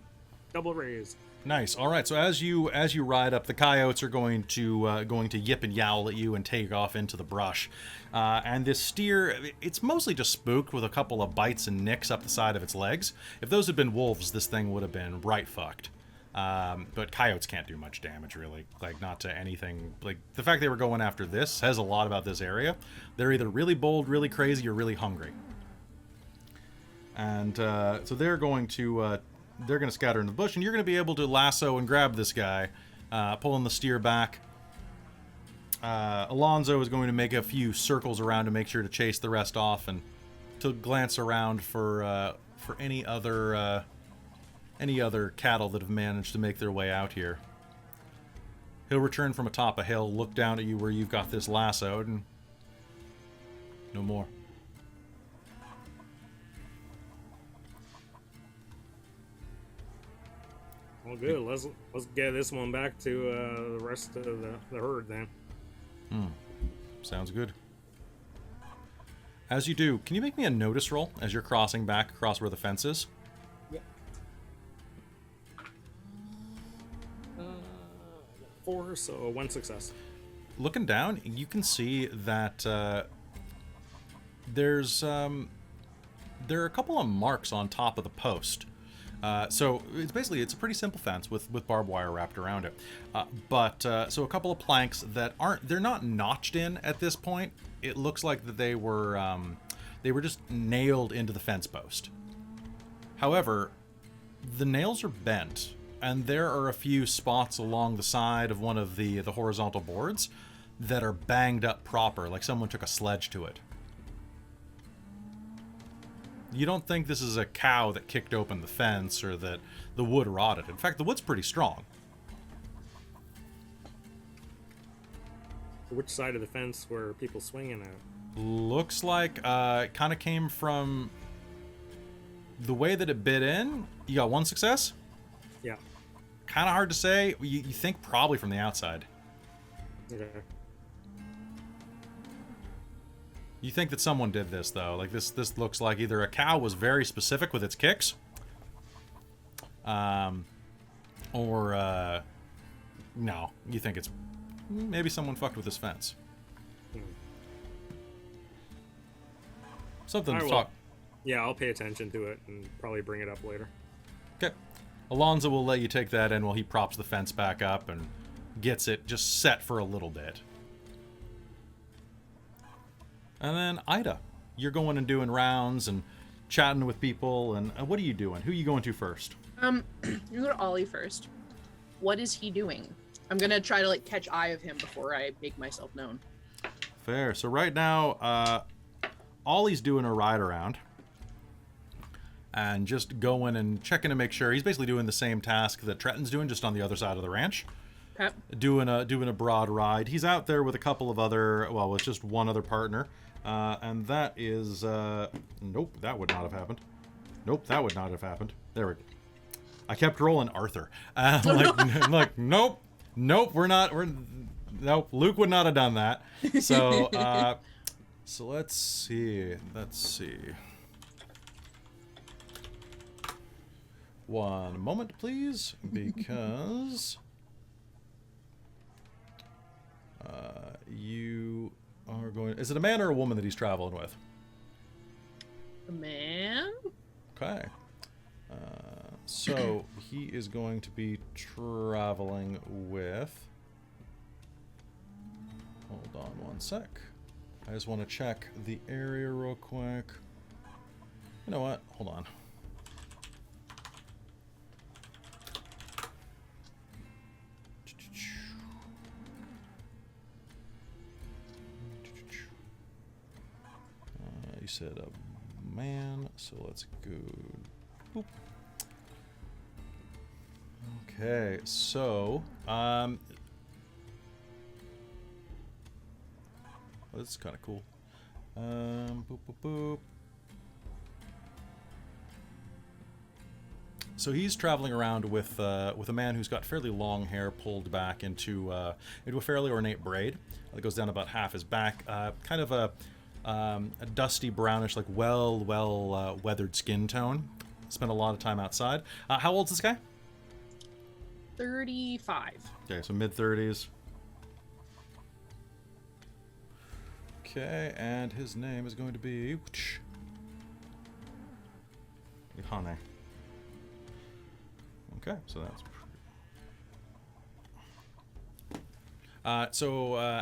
D: double raise.
A: Nice. All right. So as you ride up, the coyotes are going to yip and yowl at you and take off into the brush. And this steer, it's mostly just spooked with a couple of bites and nicks up the side of its legs. If those had been wolves, this thing would have been right fucked. But coyotes can't do much damage, really. Like, not to anything. Like, the fact they were going after this says a lot about this area. They're either really bold, really crazy, or really hungry. And so they're going to scatter in the bush, and you're going to be able to lasso and grab this guy, pulling the steer back. Alonzo is going to make a few circles around to make sure to chase the rest off, and to glance around for any other cattle that have managed to make their way out here. He'll return from atop a hill, look down at you where you've got this lassoed, and no more.
D: Well, good. Let's get this one back to the rest of the herd then.
A: Sounds good. As you do, can you make me a notice roll as you're crossing back across where the fence is?
D: Yeah. 4, so 1 success.
A: Looking down, you can see that there are a couple of marks on top of the post. So it's a pretty simple fence with barbed wire wrapped around it. So a couple of planks that they're not notched in at this point. It looks like that they were just nailed into the fence post. However, the nails are bent, and there are a few spots along the side of one of the horizontal boards that are banged up proper, like someone took a sledge to it. You don't think this is a cow that kicked open the fence or that the wood rotted. In fact, the wood's pretty strong.
D: Which side of the fence were people swinging at?
A: Looks like it kind of came from the way that it bit in. You got 1 success?
D: Yeah.
A: Kind of hard to say. You think probably from the outside.
D: Okay.
A: You think that someone did this, though. Like, this looks like either a cow was very specific with its kicks, or no, you think it's maybe someone fucked with this fence. Something to talk.
D: Yeah, I'll pay attention to it and probably bring it up later.
A: Okay. Alonzo will let you take that in while he props the fence back up and gets it just set for a little bit. And then Ida, you're going and doing rounds, and chatting with people. And what are you doing? Who are you going to first?
C: You go to Ollie first. What is he doing? I'm gonna try to like catch eye of him before I make myself known.
A: Fair. So right now, Ollie's doing a ride around and just going and checking to make sure. He's basically doing the same task that Trenton's doing, just on the other side of the ranch.
C: Okay.
A: Doing a broad ride. He's out there with a couple of other, well, with just one other partner, and that is nope, that would not have happened. Nope, that would not have happened. There we go. I kept rolling Arthur. I'm like, nope, nope, nope. Luke would not have done that. So, so let's see. One moment, please, because you are going. Is it a man or a woman that he's traveling with?
C: A man.
A: Okay. So he is going to be traveling with. Hold on one sec. I just want to check the area real quick. You know what? Hold on. You said a man, so let's go. Boop. Okay, so this is kind of cool. Boop, boop, boop. So he's traveling around with a man who's got fairly long hair pulled back into a fairly ornate braid that goes down about half his back. Kind of a dusty brownish, like weathered skin tone. Spent a lot of time outside. How old's this guy?
C: 35.
A: Okay, so mid-30s. Okay, and his name is going to be Yohane. Okay, so that's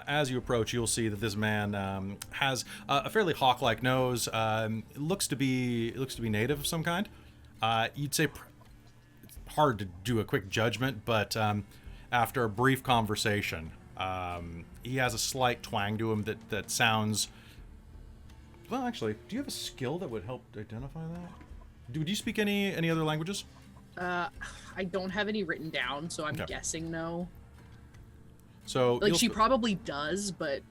A: as you approach, you'll see that this man has a fairly hawk-like nose. Looks to be native of some kind. You'd say it's hard to do a quick judgment, but after a brief conversation, he has a slight twang to him that sounds. Well, actually, do you have a skill that would help identify that? Do you speak any other languages?
C: I don't have any written down, so I'm guessing no.
A: So
C: like she probably does, but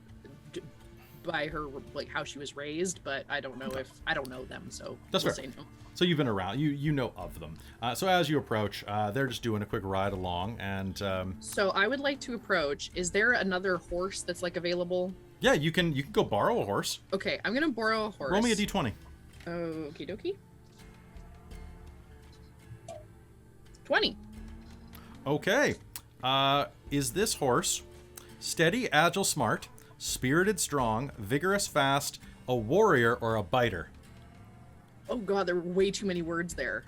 C: by her like how she was raised, but I don't know if I don't know them, so
A: that's
C: we'll
A: fair.
C: say no.
A: So you've been around, you know of them. So as you approach, they're just doing a quick ride along, and
C: so I would like to approach. Is there another horse that's like available?
A: Yeah, you can go borrow a horse.
C: Okay, I'm gonna borrow a horse.
A: Roll me a d20.
C: Okie dokie. 20.
A: Okay. Is this horse steady, agile, smart, spirited, strong, vigorous, fast, a warrior, or a biter?
C: Oh god, there were way too many words there.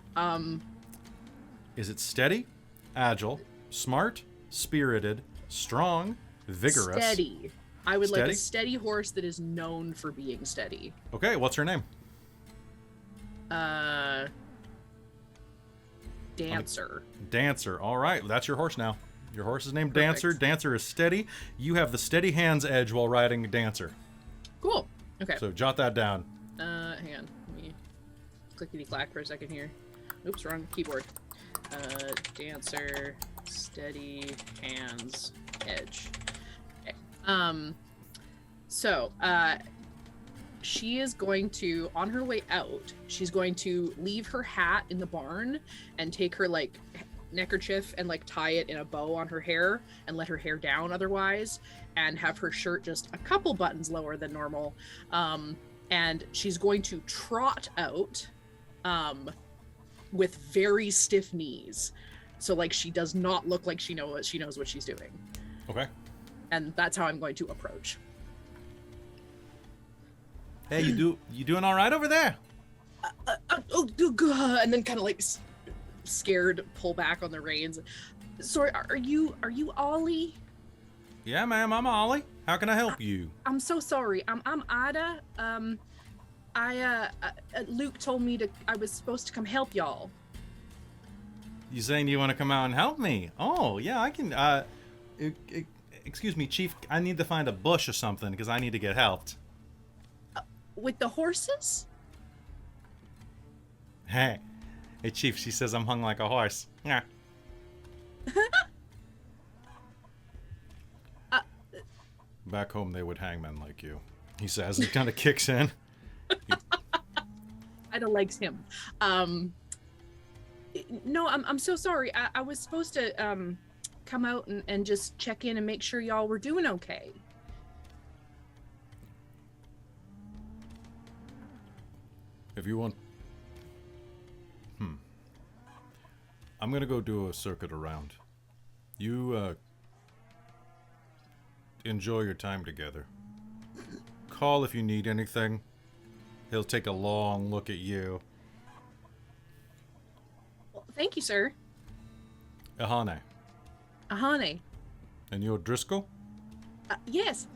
A: Is it steady, agile, smart, spirited, strong, vigorous?
C: Steady. I would like a steady horse that is known for being steady.
A: Okay, what's her name?
C: Dancer.
A: Dancer. All right, that's your horse now. Your horse is named
C: Perfect.
A: Dancer. Dancer is steady. You have the steady hands edge while riding Dancer.
C: Cool. Okay.
A: So jot that down.
C: Hang on. Let me clickety-clack for a second here. Oops, wrong keyboard. Dancer, steady, hands, edge. Okay. She is going to, on her way out, she's going to leave her hat in the barn and take her like neckerchief and like tie it in a bow on her hair and let her hair down otherwise, and have her shirt just a couple buttons lower than normal. And she's going to trot out with very stiff knees. So like she does not look like she knows what she's doing.
A: Okay.
C: And that's how I'm going to approach.
A: Hey, you doing all right over there?
C: And then kind of like scared, pull back on the reins. Sorry, are you Ollie?
A: Yeah, ma'am, I'm Ollie. How can I help you?
C: I'm so sorry. I'm Ida. Luke told me I was supposed to come help y'all.
A: You saying you want to come out and help me? Oh, yeah, I can. Excuse me, Chief. I need to find a bush or something because I need to get helped.
C: With the horses?
A: Hey, Chief. She says I'm hung like a horse. Yeah. Back home, they would hang men like you. He says, and kind of kicks in.
C: Ida likes him. No, I'm so sorry. I was supposed to come out and just check in and make sure y'all were doing okay.
A: If you want... I'm gonna go do a circuit around. You, enjoy your time together. Call if you need anything. He'll take a long look at you.
C: Well, thank you, sir.
A: Ahane.
C: Ahane.
A: And you're Driscoll?
C: Yes.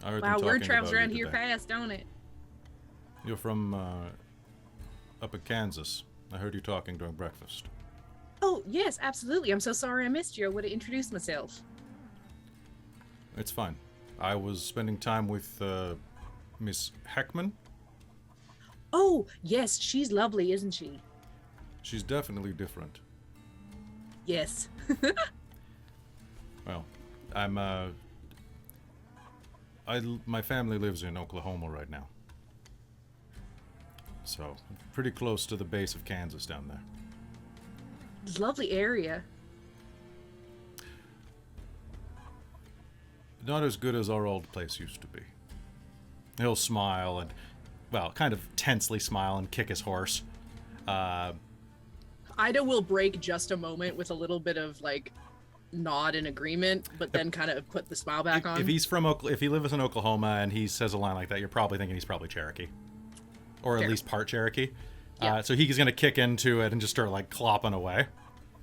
A: I heard
C: Wow,
A: them
C: word
A: talking
C: travels
A: about
C: around
A: you
C: here
A: today.
C: fast, don't it?
A: You're from, up in Kansas. I heard you talking during breakfast.
C: Oh, yes, absolutely. I'm so sorry I missed you. I would have introduced myself.
A: It's fine. I was spending time with, Miss Heckmann.
C: Oh, yes, she's lovely, isn't she?
A: She's definitely different.
C: Yes.
A: Well, my family lives in Oklahoma right now. So, pretty close to the base of Kansas down there.
C: It's a lovely area.
A: Not as good as our old place used to be. He'll smile and, well, kind of tensely smile and kick his horse.
C: Ida will break just a moment with a little bit of, like, nod in agreement, but then kind of put the smile back on.
A: If he lives in Oklahoma and he says a line like that, you're probably thinking he's probably Cherokee. Or
C: Fair.
A: at least part Cherokee.
C: Yeah.
A: So he's going to kick into it and just start, like, clopping away.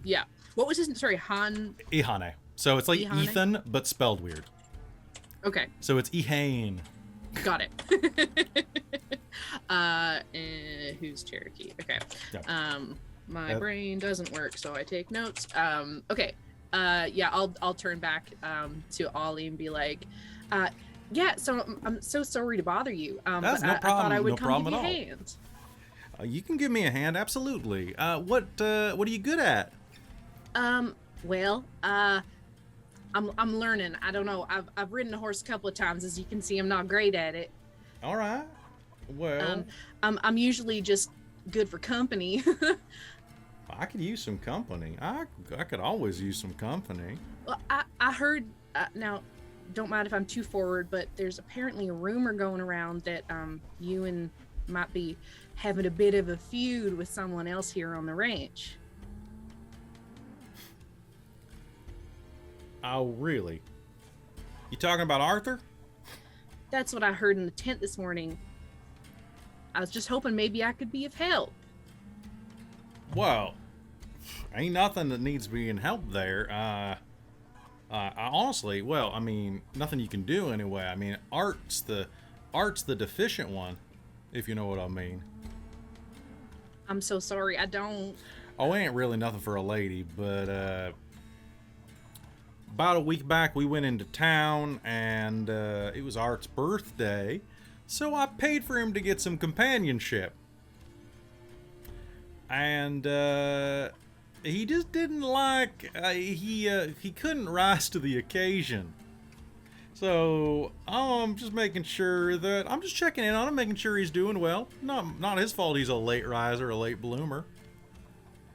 C: Yeah. What was his... Sorry, Han...
A: Ihane. So it's like
C: Ihane?
A: Ethan, but spelled weird.
C: Okay.
A: So it's Ihane.
C: Got it. Who's Cherokee? Okay.
A: Yeah.
C: My brain doesn't work, so I take notes. Okay. Yeah, I'll turn back to Ollie and be like, yeah, so I'm so sorry to bother you.
A: That's
C: but
A: no
C: I
A: problem.
C: thought I would
A: No
C: come
A: problem
C: give you
A: at
C: a
A: all.
C: hand.
A: You can give me a hand, absolutely. What are you good at?
C: Well, I'm learning. I don't know. I've ridden a horse a couple of times. As you can see, I'm not great at it.
A: All right. Well,
C: I'm usually just good for company.
A: I could use some company. I could always use some company.
C: Well, I heard, now, don't mind if I'm too forward, but there's apparently a rumor going around that you and might be having a bit of a feud with someone else here on the ranch.
A: Oh, really? You talking about Arthur?
C: That's what I heard in the tent this morning. I was just hoping maybe I could be of help.
A: Well, ain't nothing that needs being helped there. Honestly, well, I mean, nothing you can do anyway. I mean, art's the deficient one, if you know what I mean.
C: I'm so sorry, I don't.
A: Oh, ain't really nothing for a lady, but about a week back we went into town and it was Art's birthday, so I paid for him to get some companionship. And he just didn't like, he couldn't rise to the occasion. So I'm just making sure that, I'm just checking in on him, making sure he's doing well. Not his fault he's a late riser, a late bloomer.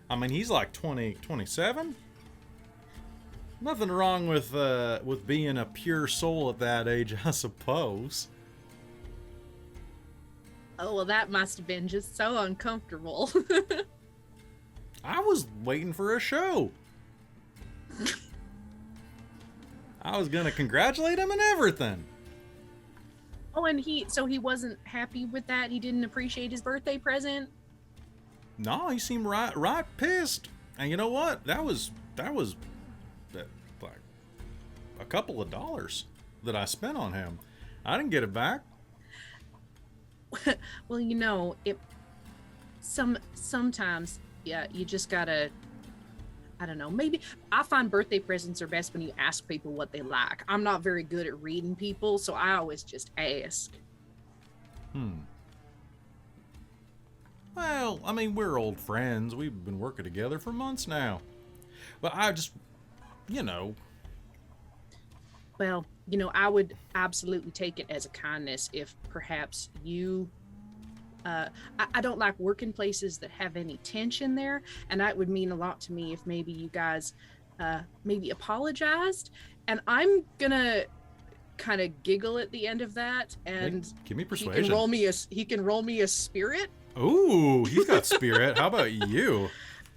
A: I mean, he's like 27. Nothing wrong with being a pure soul at that age, I suppose.
C: Oh, well, that must have been just so uncomfortable.
A: I was waiting for a show. I was gonna congratulate him and everything.
C: Oh, and he wasn't happy with that? He didn't appreciate his birthday present?
A: No, he seemed right pissed. And you know what? That was like a couple of dollars that I spent on him. I didn't get it back.
C: Well, you know, sometimes, yeah, you just gotta, I don't know, maybe I find birthday presents are best when you ask people what they like. I'm not very good at reading people, so I always just ask.
A: Well, I mean, we're old friends. We've been working together for months now. But I just, you know.
C: Well, you know, I would absolutely take it as a kindness if perhaps you... I don't like working places that have any tension there, and that would mean a lot to me if maybe you guys maybe apologized. And I'm gonna kind of giggle at the end of that, and
A: Hey, give me
C: he
A: persuasion.
C: can roll me a spirit.
A: Ooh, he's got spirit. How about you?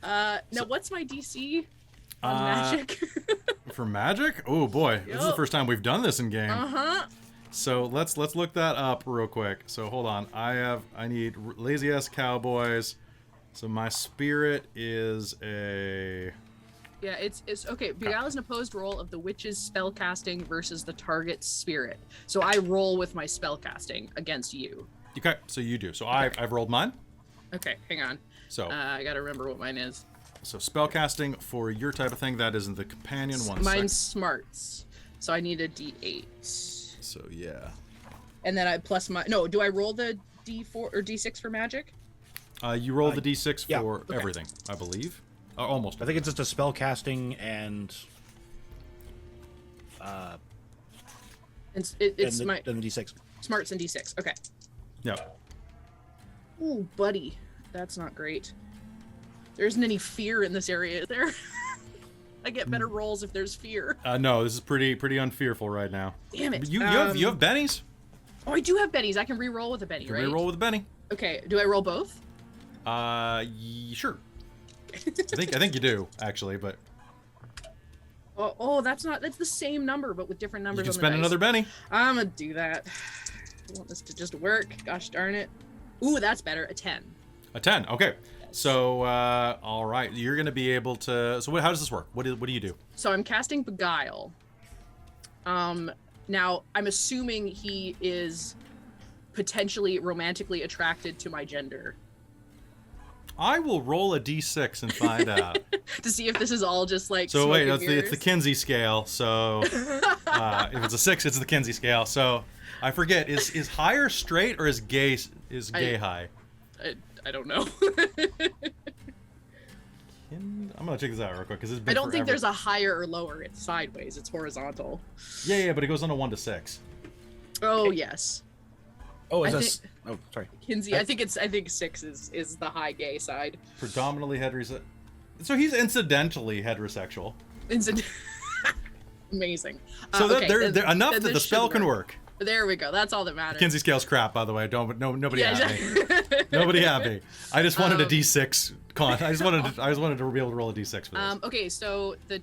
C: Now, what's my DC on magic?
A: For magic? Oh boy, this is the
C: Yup.
A: first time we've done this in game.
C: Uh-huh.
A: So let's look that up real quick. So hold on, I need lazy ass cowboys. So my spirit is a...
C: Yeah, it's okay. Beguile is an opposed roll of the witch's spellcasting versus the target's spirit. So I roll with my spellcasting against you.
A: Okay, so you do. So I've rolled mine.
C: Okay, hang on.
A: So
C: I gotta remember what mine is.
A: so spellcasting for your type of thing, that is in the companion one.
C: Mine's smarts, so I need a D8.
A: So yeah.
C: And then I plus my do I roll the D4 or D6 for magic?
A: You roll the d6
B: yeah,
A: for
C: okay.
A: everything, I believe. Almost.
B: I think it's just a spell casting and
C: It's
B: and
C: my
B: the D6.
C: smarts and D6. Okay.
A: Yeah.
C: Ooh, buddy, that's not great. There isn't any fear in this area, is there? I get better rolls if there's fear.
A: No, this is pretty unfearful right now.
C: Damn it.
A: You have bennies?
C: Oh, I do have bennies. I can re-roll with a benny,
A: You
C: right?
A: re-roll with a benny.
C: Okay. Do I roll both?
A: Sure. I think you do actually, but
C: That's the same number, but with different numbers.
A: you can
C: on the
A: spend
C: dice.
A: another benny.
C: I'm gonna do that. I want this to just work. Gosh darn it. Ooh, that's better. A 10.
A: A 10. Okay. So all right, you're gonna be able to. So how does this work? What do you do?
C: So I'm casting Beguile. Now I'm assuming he is potentially romantically attracted to my gender.
A: I will roll a d6 and find out.
C: To see if this is all just like.
A: So
C: smoke
A: wait,
C: and
A: it's
C: mirrors.
A: the Kinsey scale. So if it's a 6, it's the Kinsey scale. So I forget, is higher straight or is gay high?
C: I don't know.
A: I'm gonna check this out real quick because it's been
C: I don't think
A: forever.
C: there's a higher or lower. It's sideways. It's horizontal.
A: Yeah, but it goes on a 1 to 6.
C: Oh yes,
B: Oh, is
C: I
B: this? Oh, sorry.
C: Kinsey. I think 6 is the high gay side.
A: Predominantly heterosexual. So he's incidentally heterosexual.
C: Amazing.
A: So
C: Okay,
A: they're enough
C: then
A: that the
C: this
A: spell
C: should
A: can work.
C: There we go. That's all that matters.
A: Kinsey scale's crap, by the way. Nobody
C: Yeah,
A: at me. Nobody at me. I just wanted a d6 con. I just wanted to be able to roll a d6 for this.
C: Okay, so the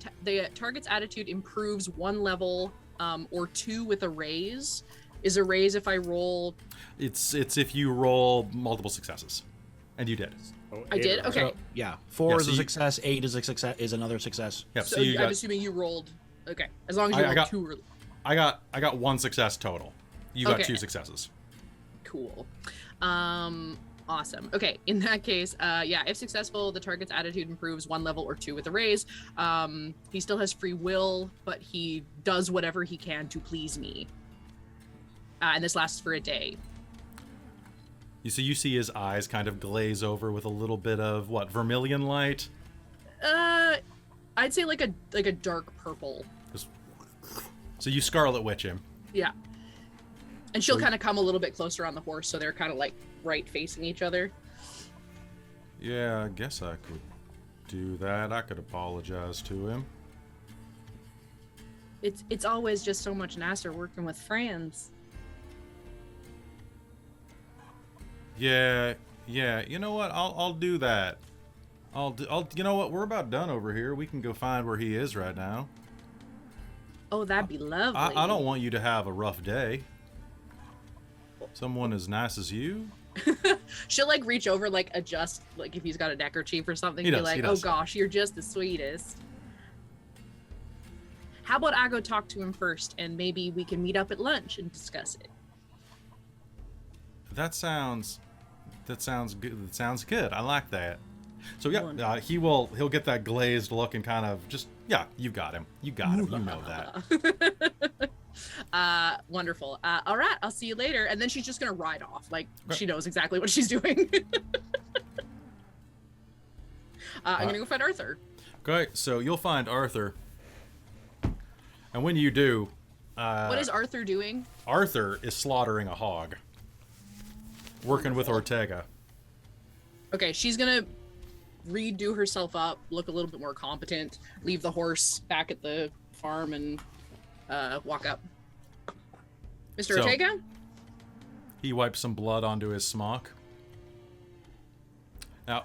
C: target's attitude improves 1 level or 2 with a raise. Is a raise if I roll?
A: It's if you roll multiple successes, and you did.
D: Oh,
C: I did?
D: eight.
C: Okay.
B: So, yeah, 4
A: Yeah,
B: is
A: so
B: a
A: you-
B: success. 8 is a success. Is another success.
A: Yep.
C: So
A: So you
C: I'm
A: got.
C: assuming you rolled. Okay, as long as you
A: I
C: rolled
A: got-
C: 2 or
A: I got 1 success total. You got
C: Okay.
A: 2 successes.
C: cool. Awesome. Okay, in that case, if successful, the target's attitude improves 1 level or 2 with a raise. He still has free will, but he does whatever he can to please me. And this lasts for a day.
A: So you see his eyes kind of glaze over with a little bit of what, vermilion light?
C: I'd say like a dark purple.
A: So you Scarlet Witch him.
C: Yeah. And she'll kind of come a little bit closer on the horse, so they're kind of like right facing each other.
A: Yeah, I guess I could do that. I could apologize to him.
C: It's always just so much nicer working with friends.
A: Yeah. You know what? I'll do that. You know what? We're about done over here. We can go find where he is right now.
C: Oh, that'd be lovely.
A: I don't want you to have a rough day. Someone as nice as you.
C: She'll like reach over, like adjust, like if he's got a neckerchief or something.
A: He
C: Be
A: does,
C: like,
A: he
C: oh
A: does.
C: gosh, you're just the sweetest. How about I go talk to him first, and maybe we can meet up at lunch and discuss it.
A: That sounds good. That sounds good. I like that. So yeah, he'll get that glazed look and kind of just, yeah, you got him. You got him. You know
C: that. Wonderful. All right, I'll see you later. And then she's just gonna ride off. Like she knows exactly what she's doing. I'm gonna go find Arthur.
A: Okay, so you'll find Arthur, and when you do,
C: what is Arthur doing?
A: Arthur is slaughtering a hog, working with Ortega.
C: Okay, she's gonna redo herself up, look a little bit more competent, leave the horse back at the farm, and walk up. Mr. Ortega?
A: He wipes some blood onto his smock. Now,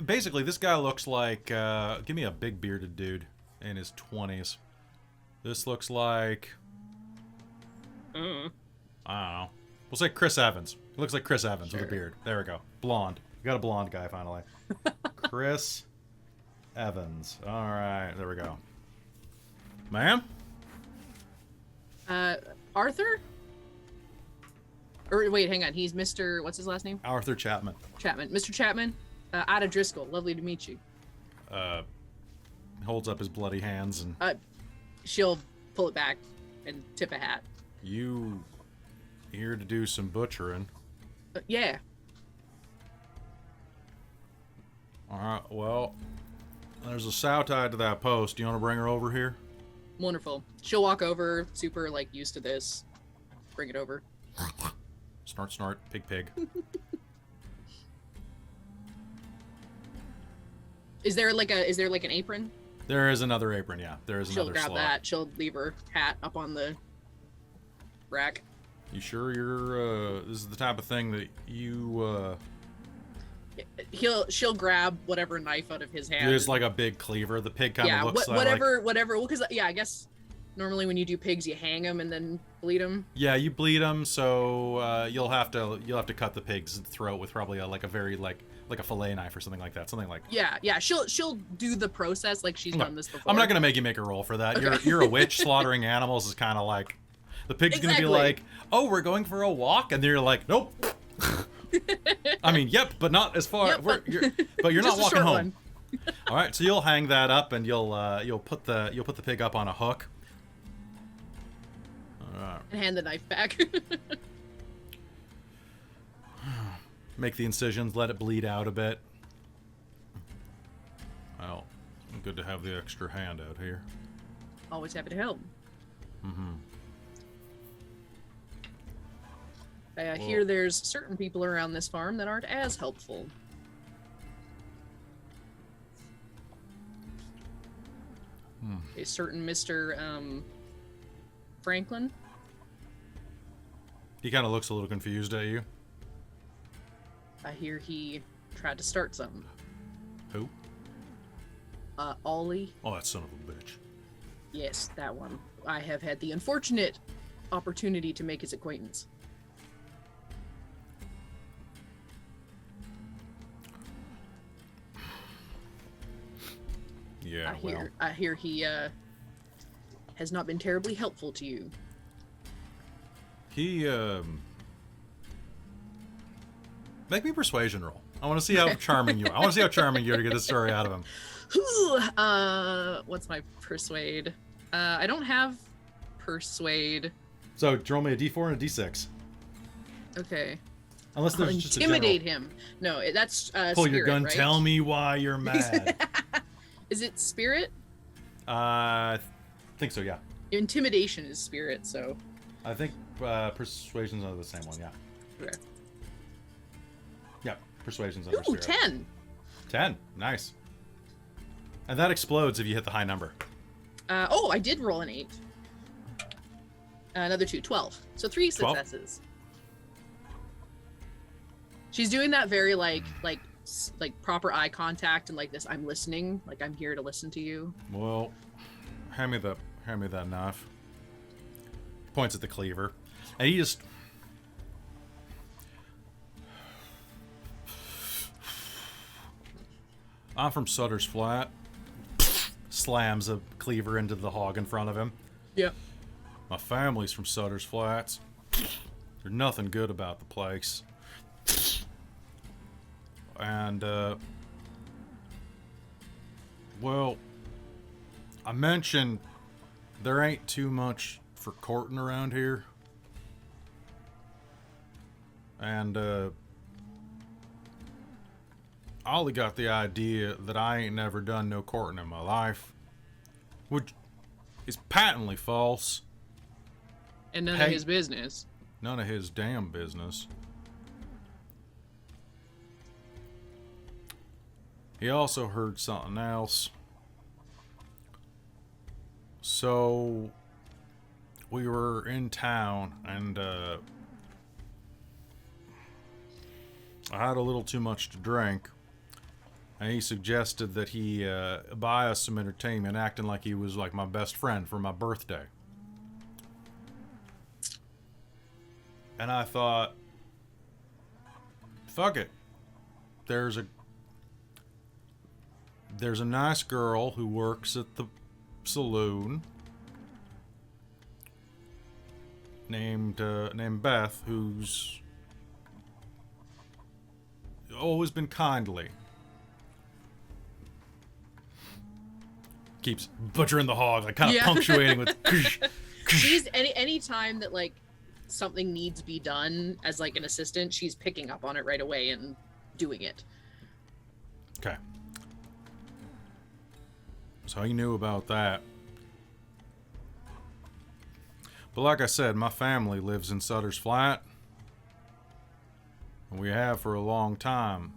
A: basically, this guy looks like, give me a big bearded dude in his 20s. This looks like, I don't know. We'll say Chris Evans. He looks like Chris Evans with a beard. There we go. Blonde. We got a blonde guy, finally. Chris Evans. All right, there we go. Ma'am?
C: Arthur? Or wait, hang on. He's Mr. What's his last name?
A: Arthur Chapman.
C: Chapman. Mr. Chapman, Ada Driscoll. Lovely to meet you.
A: Holds up his bloody hands and...
C: she'll pull it back and tip a hat.
A: You here to do some butchering?
C: Yeah.
A: Alright, well, there's a sow tied to that post. Do you want to bring her over here?
C: Wonderful. She'll walk over, super, like, used to this. Bring it over.
A: Snort, snort, pig, pig.
C: Is there like an apron?
A: There is another apron, yeah. There is
C: She'll
A: another
C: grab
A: slot.
C: that. She'll leave her hat up on the rack.
A: You sure you're, this is the type of thing that you,
C: She'll grab whatever knife out of his hand.
A: There's like a big cleaver. The pig kind of looks like...
C: whatever. Well, because, yeah, I guess normally when you do pigs, you hang them and then bleed them.
A: Yeah, you bleed them, so you'll have to cut the pig's throat with probably like a very like a fillet knife or something like that. Something like...
C: Yeah. She'll do the process like she's done this before.
A: I'm not gonna make you make a roll for that. Okay. You're a witch. Slaughtering animals is kind of like... The pig's gonna be like, oh, we're going for a walk, and you're like, nope. I mean, yep, but not as far.
C: Yep,
A: but you're not walking home.
C: One.
A: All right, so you'll hang that up, and you'll put the pig up on a hook.
C: And hand the knife back.
A: Make the incisions, let it bleed out a bit. Well, good to have the extra hand out here.
C: Always happy to help.
A: Mm-hmm.
C: I hear there's certain people around this farm that aren't as helpful. A certain Mr. Franklin.
A: He kind of looks a little confused at you.
C: I hear he tried to start something.
A: Who?
C: Ollie.
A: Oh, that son of a bitch.
C: Yes, that one. I have had the unfortunate opportunity to make his acquaintance.
A: Yeah,
C: I hear he has not been terribly helpful to you.
A: He make me a persuasion roll. I want to see how charming you are. I want to see how charming you are to get this story out of him.
C: What's my persuade? I don't have persuade.
A: So roll me a d4 and a d6.
C: Okay.
A: Unless there's just
C: intimidate
A: a general...
C: him. No, that's
A: pull
C: spirit,
A: your gun.
C: right?
A: Tell me why you're mad.
C: Is it spirit?
A: I think so. Yeah.
C: Intimidation is spirit, so.
A: I think persuasion's under the same one. Yeah.
C: Okay.
A: Yeah, persuasion's under
C: Ooh,
A: spirit.
C: 10.
A: 10. Nice. And that explodes if you hit the high number.
C: I did roll an 8. Another 2, 12. So 3 successes. She's doing that very like proper eye contact and like this. I'm listening. Like I'm here to listen to you.
A: Well, hand me that knife. Points at the cleaver, and he just. I'm from Sutter's Flat. Slams a cleaver into the hog in front of him.
C: Yep.
A: My family's from Sutter's Flats. There's nothing good about the place. And, well, I mentioned there ain't too much for courting around here. And, Ollie got the idea that I ain't never done no courting in my life, which is patently false.
C: And none of his business.
A: None of his damn business. He also heard something else. So, we were in town, and, I had a little too much to drink. And he suggested that he buy us some entertainment, acting like he was like my best friend for my birthday. And I thought, fuck it. There's a nice girl who works at the saloon named Beth, who's always been kindly. Keeps butchering the hog, like kind of punctuating with.
C: She's any time that like something needs to be done as like an assistant, she's picking up on it right away and doing it.
A: Okay. So he knew about that. But like I said, my family lives in Sutter's Flat. And we have for a long time.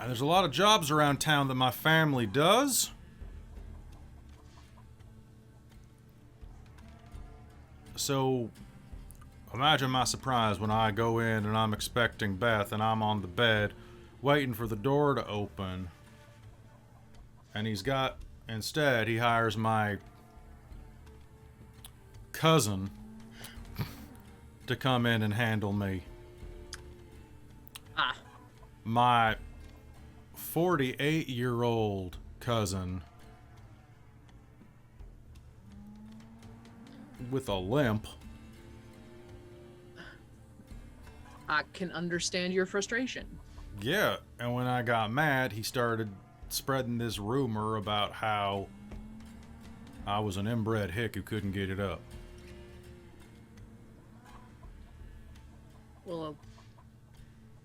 A: And there's a lot of jobs around town that my family does. So, imagine my surprise when I go in and I'm expecting Beth and I'm on the bed waiting for the door to open. And instead, he hires my cousin to come in and handle me. My 48-year-old cousin with a limp.
C: I can understand your frustration.
A: Yeah, and when I got mad, he started spreading this rumor about how I was an inbred hick who couldn't get it up.
C: Well,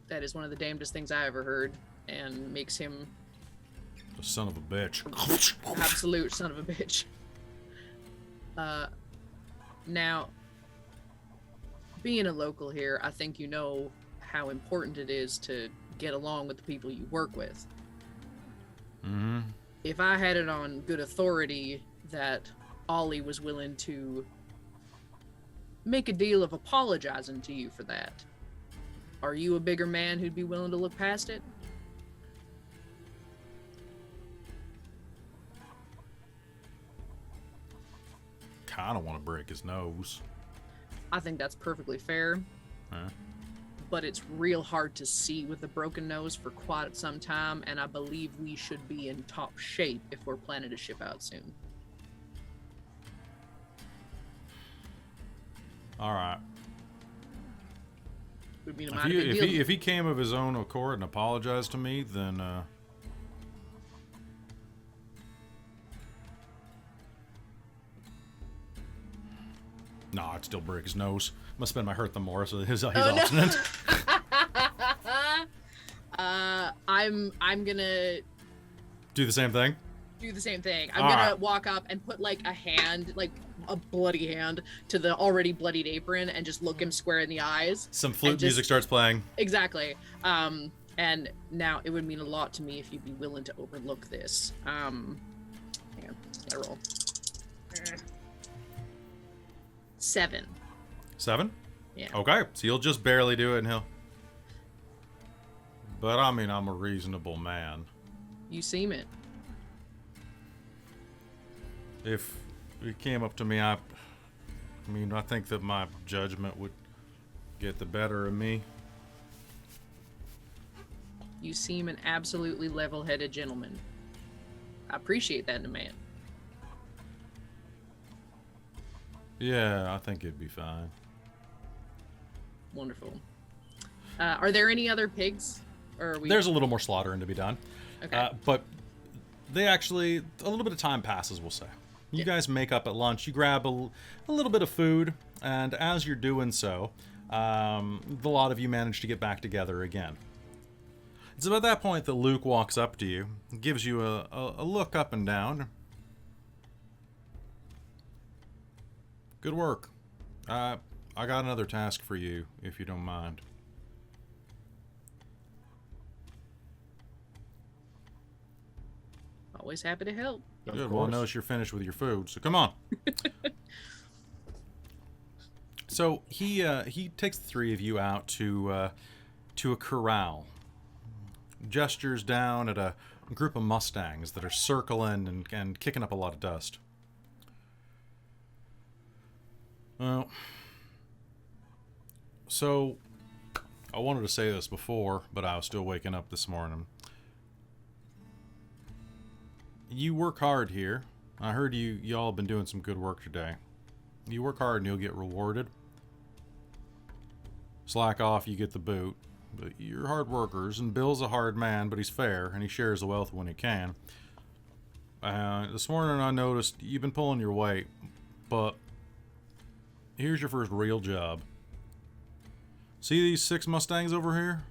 C: that is one of the damnedest things I ever heard, and makes him
A: The son of a bitch.
C: absolute son of a bitch. Now, being a local here, I think you know how important it is to get along with the people you work with.
A: Mm-hmm.
C: If I had it on good authority that Ollie was willing to make a deal of apologizing to you for that, are you a bigger man who'd be willing to look past it?
A: Kind of want to break his nose.
C: I think that's perfectly fair.
A: Huh?
C: But it's real hard to see with a broken nose for quite some time, and I believe we should be in top shape if we're planning to ship out soon.
A: All right.
C: Would be a mighty big deal.
A: If he came of his own accord and apologized to me, then nah, I'd still break his nose. Must spend my hurt them more, so he's alternate.
C: I'm gonna
A: Do the same thing.
C: do the same thing. I'm
A: All
C: gonna
A: right.
C: walk up and put like a hand, like a bloody hand, to the already bloodied apron and just look him square in the eyes.
A: Some flute
C: And just-
A: music starts playing.
C: Exactly. And now it would mean a lot to me if you'd be willing to overlook this. Hang on, gotta roll. 7.
A: 7?
C: Yeah.
A: Okay, so you'll just barely do it, and he'll. But I mean, I'm a reasonable man.
C: You seem it.
A: If he came up to me, I mean, I think that my judgment would get the better of me.
C: You seem an absolutely level-headed gentleman. I appreciate that in a man.
A: Yeah, I think it'd be fine.
C: Wonderful. Are there any other pigs? Or are we...
A: There's a little more slaughtering to be done.
C: Okay.
A: But they actually, a little bit of time passes, we'll say. You guys make up at lunch. You grab a little bit of food, and as you're doing so, the lot of you manage to get back together again. It's about that point that Luke walks up to you, gives you a look up and down. Good work. I got another task for you, if you don't mind.
C: Always happy to help.
A: Good. Well, I notice you're finished with your food, so come on. So he takes the three of you out to a corral. Gestures down at a group of Mustangs that are circling and kicking up a lot of dust. Well, so I wanted to say this before, but I was still waking up this morning. You work hard here. I heard y'all have been doing some good work today. You work hard and you'll get rewarded. Slack off, you get the boot. But you're hard workers, and Bill's a hard man, but he's fair, and he shares the wealth when he can. This morning I noticed you've been pulling your weight, but here's your first real job. See these 6 Mustangs over here?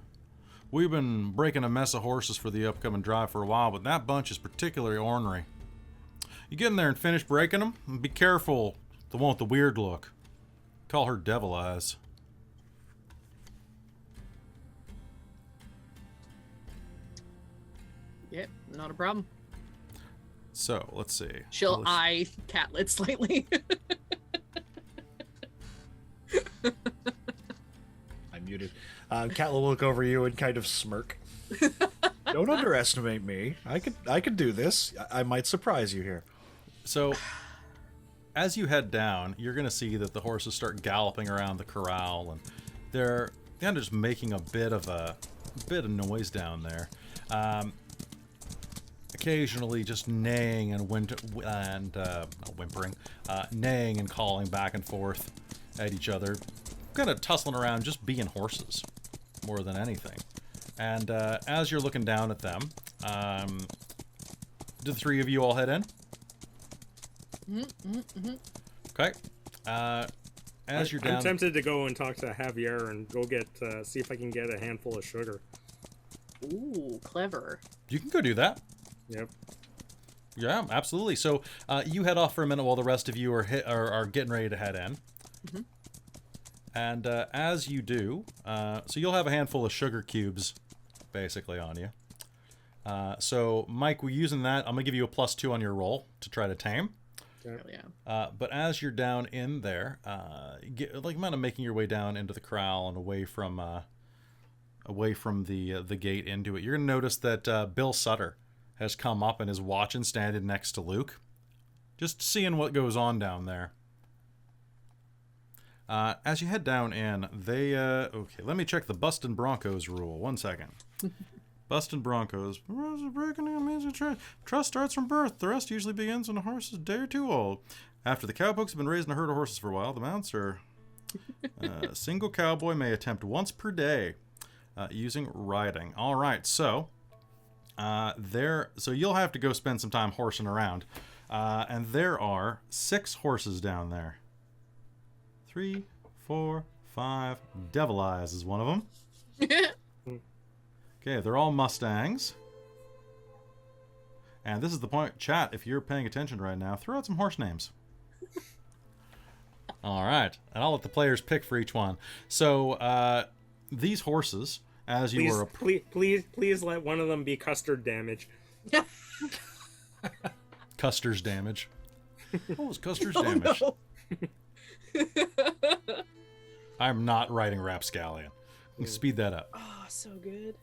A: We've been breaking a mess of horses for the upcoming drive for a while, but that bunch is particularly ornery. You get in there and finish breaking them, and be careful, the one with the weird look. Call her Devil Eyes.
C: Yep, not a problem.
A: So, let's see.
C: She'll eye Catlett slightly.
B: I'm muted. Catlett will look over you and kind of smirk. Don't underestimate me. I could do this. I might surprise you here.
A: So, as you head down, you're going to see that the horses start galloping around the corral, and they're kind of just making a bit of noise down there. Occasionally, just neighing and whimpering, neighing and calling back and forth at each other, kind of tussling around, just being horses more than anything. And as you're looking down at them, do the three of you all head in? Okay. As you're down,
D: I'm tempted to go and talk to Javier and go get see if I can get a handful of sugar.
C: Ooh, clever.
A: you can go do that.
D: Yep.
A: Yeah, absolutely. So you head off for a minute while the rest of you are getting ready to head in.
C: Mm-hmm.
A: And as you do, so you'll have a handful of sugar cubes, basically, on you. So, Mike, we're using that. I'm going to give you a +2 on your roll to try to tame.
C: Hell yeah.
A: But as you're down in there, kind of making your way down into the corral and away from the gate into it, you're going to notice that Bill Sutter has come up and is watching, standing next to Luke, just seeing what goes on down there. As you head down in, they okay, let me check the Bustin' Broncos rule. 1 second. Bustin' Broncos. Breaking the amazing trust. Trust starts from birth. The rest usually begins when a horse is a day or two old. After the cowpokes have been raising a herd of horses for a while, the mounts are... a single cowboy may attempt once per day using riding. All right, so... so you'll have to go spend some time horsing around. And there are 6 horses down there. 3, 4, 5. Devil Eyes is one of them. Okay, they're all Mustangs. And this is the point, chat, if you're paying attention right now, throw out some horse names. All right, and I'll let the players pick for each one. So, these horses, as you were...
D: Please let one of them be Custard Damage.
A: Custer's Damage. What was Custer's Damage?
C: No.
A: I'm not writing Rapscallion. Speed that up.
C: Oh, so good.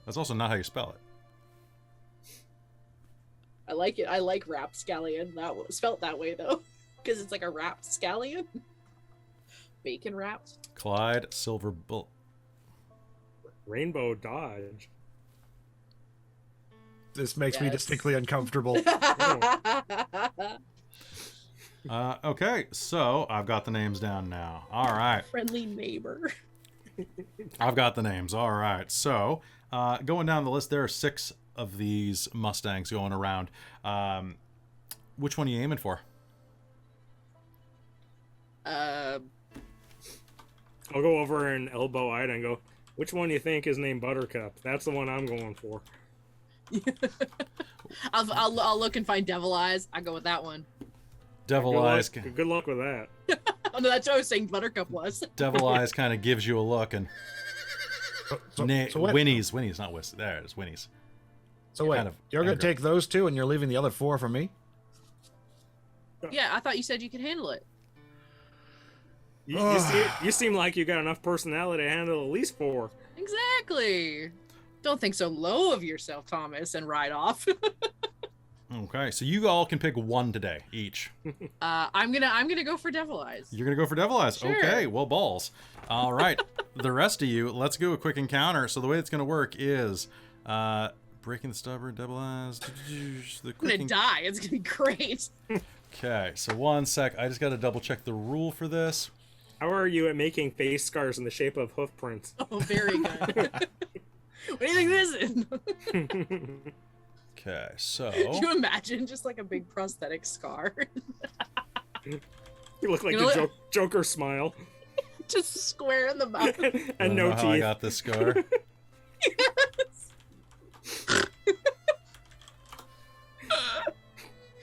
A: That's also not how you spell it.
C: I like it. I like rapscallion. That was spelt that way though, because it's like a rapscallion. Bacon wrapped.
A: Clyde Silver Bull.
D: Rainbow Dodge.
B: This makes me
C: Yes.
B: distinctly uncomfortable.
A: Okay, so I've got the names down now. All right.
C: Friendly neighbor.
A: I've got the names. All right. So, going down the list, there are 6 of these Mustangs going around. Which one are you aiming for?
D: I'll go over and elbow Ida and go, which one do you think is named Buttercup? That's the one I'm going for.
C: I'll look and find Devil Eyes. I go with that one.
A: Devil Eyes.
D: Good luck with that.
C: Oh no, that's what I was saying Buttercup was.
A: Devil Eyes kind of gives you a look, and Winnie's not Whis. There it is, Winnie's.
B: So wait, you're going to take those 2 and you're leaving the other 4 for me?
C: Yeah, I thought you said you could handle it.
D: You seem like you got enough personality to handle at least 4.
C: Exactly. Don't think so low of yourself, Thomas, and ride off.
A: Okay, so you all can pick 1 today each.
C: I'm gonna go for Devil Eyes.
A: You're gonna go for Devil Eyes.
C: Sure.
A: Okay, well, balls. All right, the rest of you, let's do a quick encounter. So the way it's gonna work is breaking the stubborn, Devil Eyes.
C: I'm gonna die. It's gonna be great.
A: Okay, so 1 sec. I just gotta double check the rule for this.
D: How are you at making face scars in the shape of hoof prints?
C: Oh, very good. What do you think this is?
A: Okay, so
C: Can you imagine just like a big prosthetic scar?
D: You look like the Joker smile.
C: Just square in the mouth.
D: And no teeth.
A: I got this scar.
C: Yes.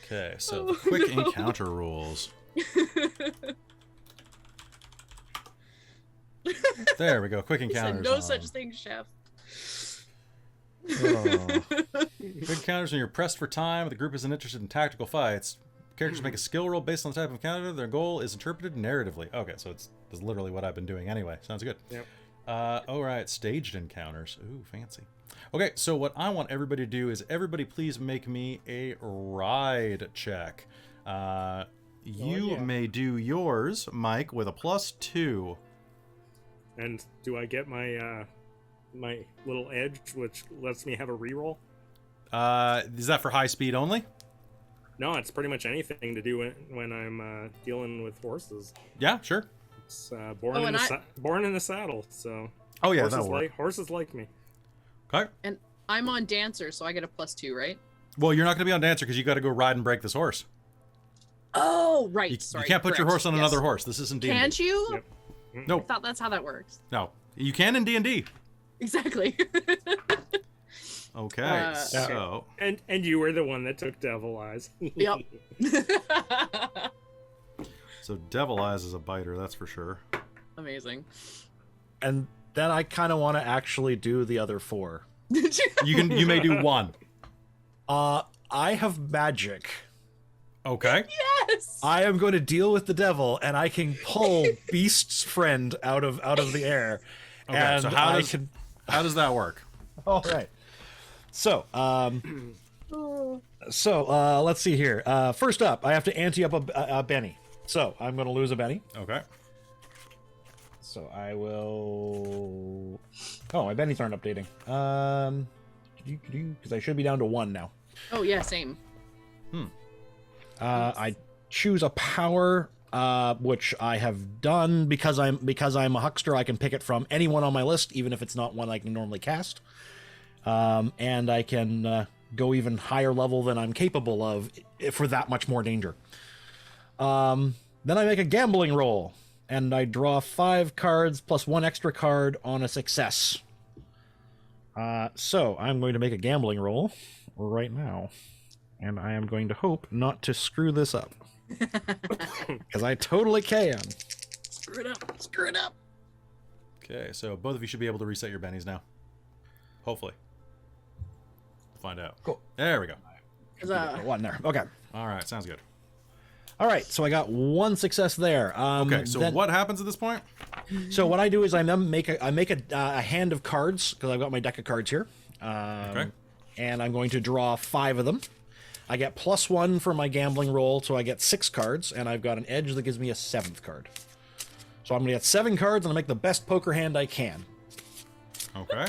A: Okay, so the quick encounter rules. There we go. Quick
C: He said,
A: encounters.
C: no such thing, chef.
A: Quick encounters when you're pressed for time. The group isn't interested in tactical fights. Characters make a skill roll based on the type of encounter. Their goal is interpreted narratively. Okay, so it's literally what I've been doing anyway. Sounds good.
D: Yep.
A: All right, staged encounters. Ooh, fancy. Okay, so what I want everybody to do is everybody please make me a ride check. You may do yours, Mike, with a +2.
D: And do I get my my little edge, which lets me have a reroll?
A: Is that for high speed only?
D: No, it's pretty much anything to do when I'm dealing with horses.
A: Yeah, sure.
D: It's born in the saddle, so.
A: Oh yeah,
D: horses like me.
A: Okay.
C: And I'm on Dancer, so I get a +2, right?
A: Well, you're not going to be on Dancer because you got to go ride and break this horse.
C: Oh, right.
A: You
C: Sorry.
A: can't put your
C: correct.
A: horse on another horse. This isn't D&D.
C: Can't you?
D: Yep.
C: I
A: Nope.
C: thought that's how that works.
A: No. You can in D&D.
C: Exactly.
A: Okay, so...
D: And you were the one that took Devil Eyes.
C: Yep.
A: So Devil Eyes is a biter, that's for sure.
C: Amazing.
B: And then I kind of want to actually do the other 4.
A: You may do 1.
B: I have magic.
A: Okay.
C: Yes.
B: I am going to deal with the devil, and I can pull Beast's friend out of the air.
A: Okay,
B: and
A: so how does that work?
B: All right. So, let's see here. First up, I have to ante up a Benny. So I'm going to lose a Benny.
A: Okay.
B: So I will. Oh, my Bennies aren't updating. Because I should be down to 1 now.
C: Oh yeah, same.
B: I choose a power, which I have done because I'm a huckster. I can pick it from anyone on my list, even if it's not one I can normally cast. And I can go even higher level than I'm capable of for that much more danger. Then I make a gambling roll, and I draw 5 cards plus 1 extra card on a success. So I'm going to make a gambling roll right now. And I am going to hope not to screw this up. Because I totally can.
C: Screw it up. Screw it up.
A: Okay, so both of you should be able to reset your bennies now. Hopefully. We'll find out.
B: Cool.
A: There we go.
C: Huzzah.
B: 1 there. Okay.
A: All right, sounds good.
B: All right, so I got 1 success there.
A: Okay, so what happens at this point?
B: So what I do is I make a hand of cards, because I've got my deck of cards here.
A: Okay.
B: And I'm going to draw 5 of them. I get +1 for my gambling roll, so I get 6 cards, and I've got an edge that gives me a 7th card. So I'm going to get 7 cards, and I make the best poker hand I can.
A: Okay.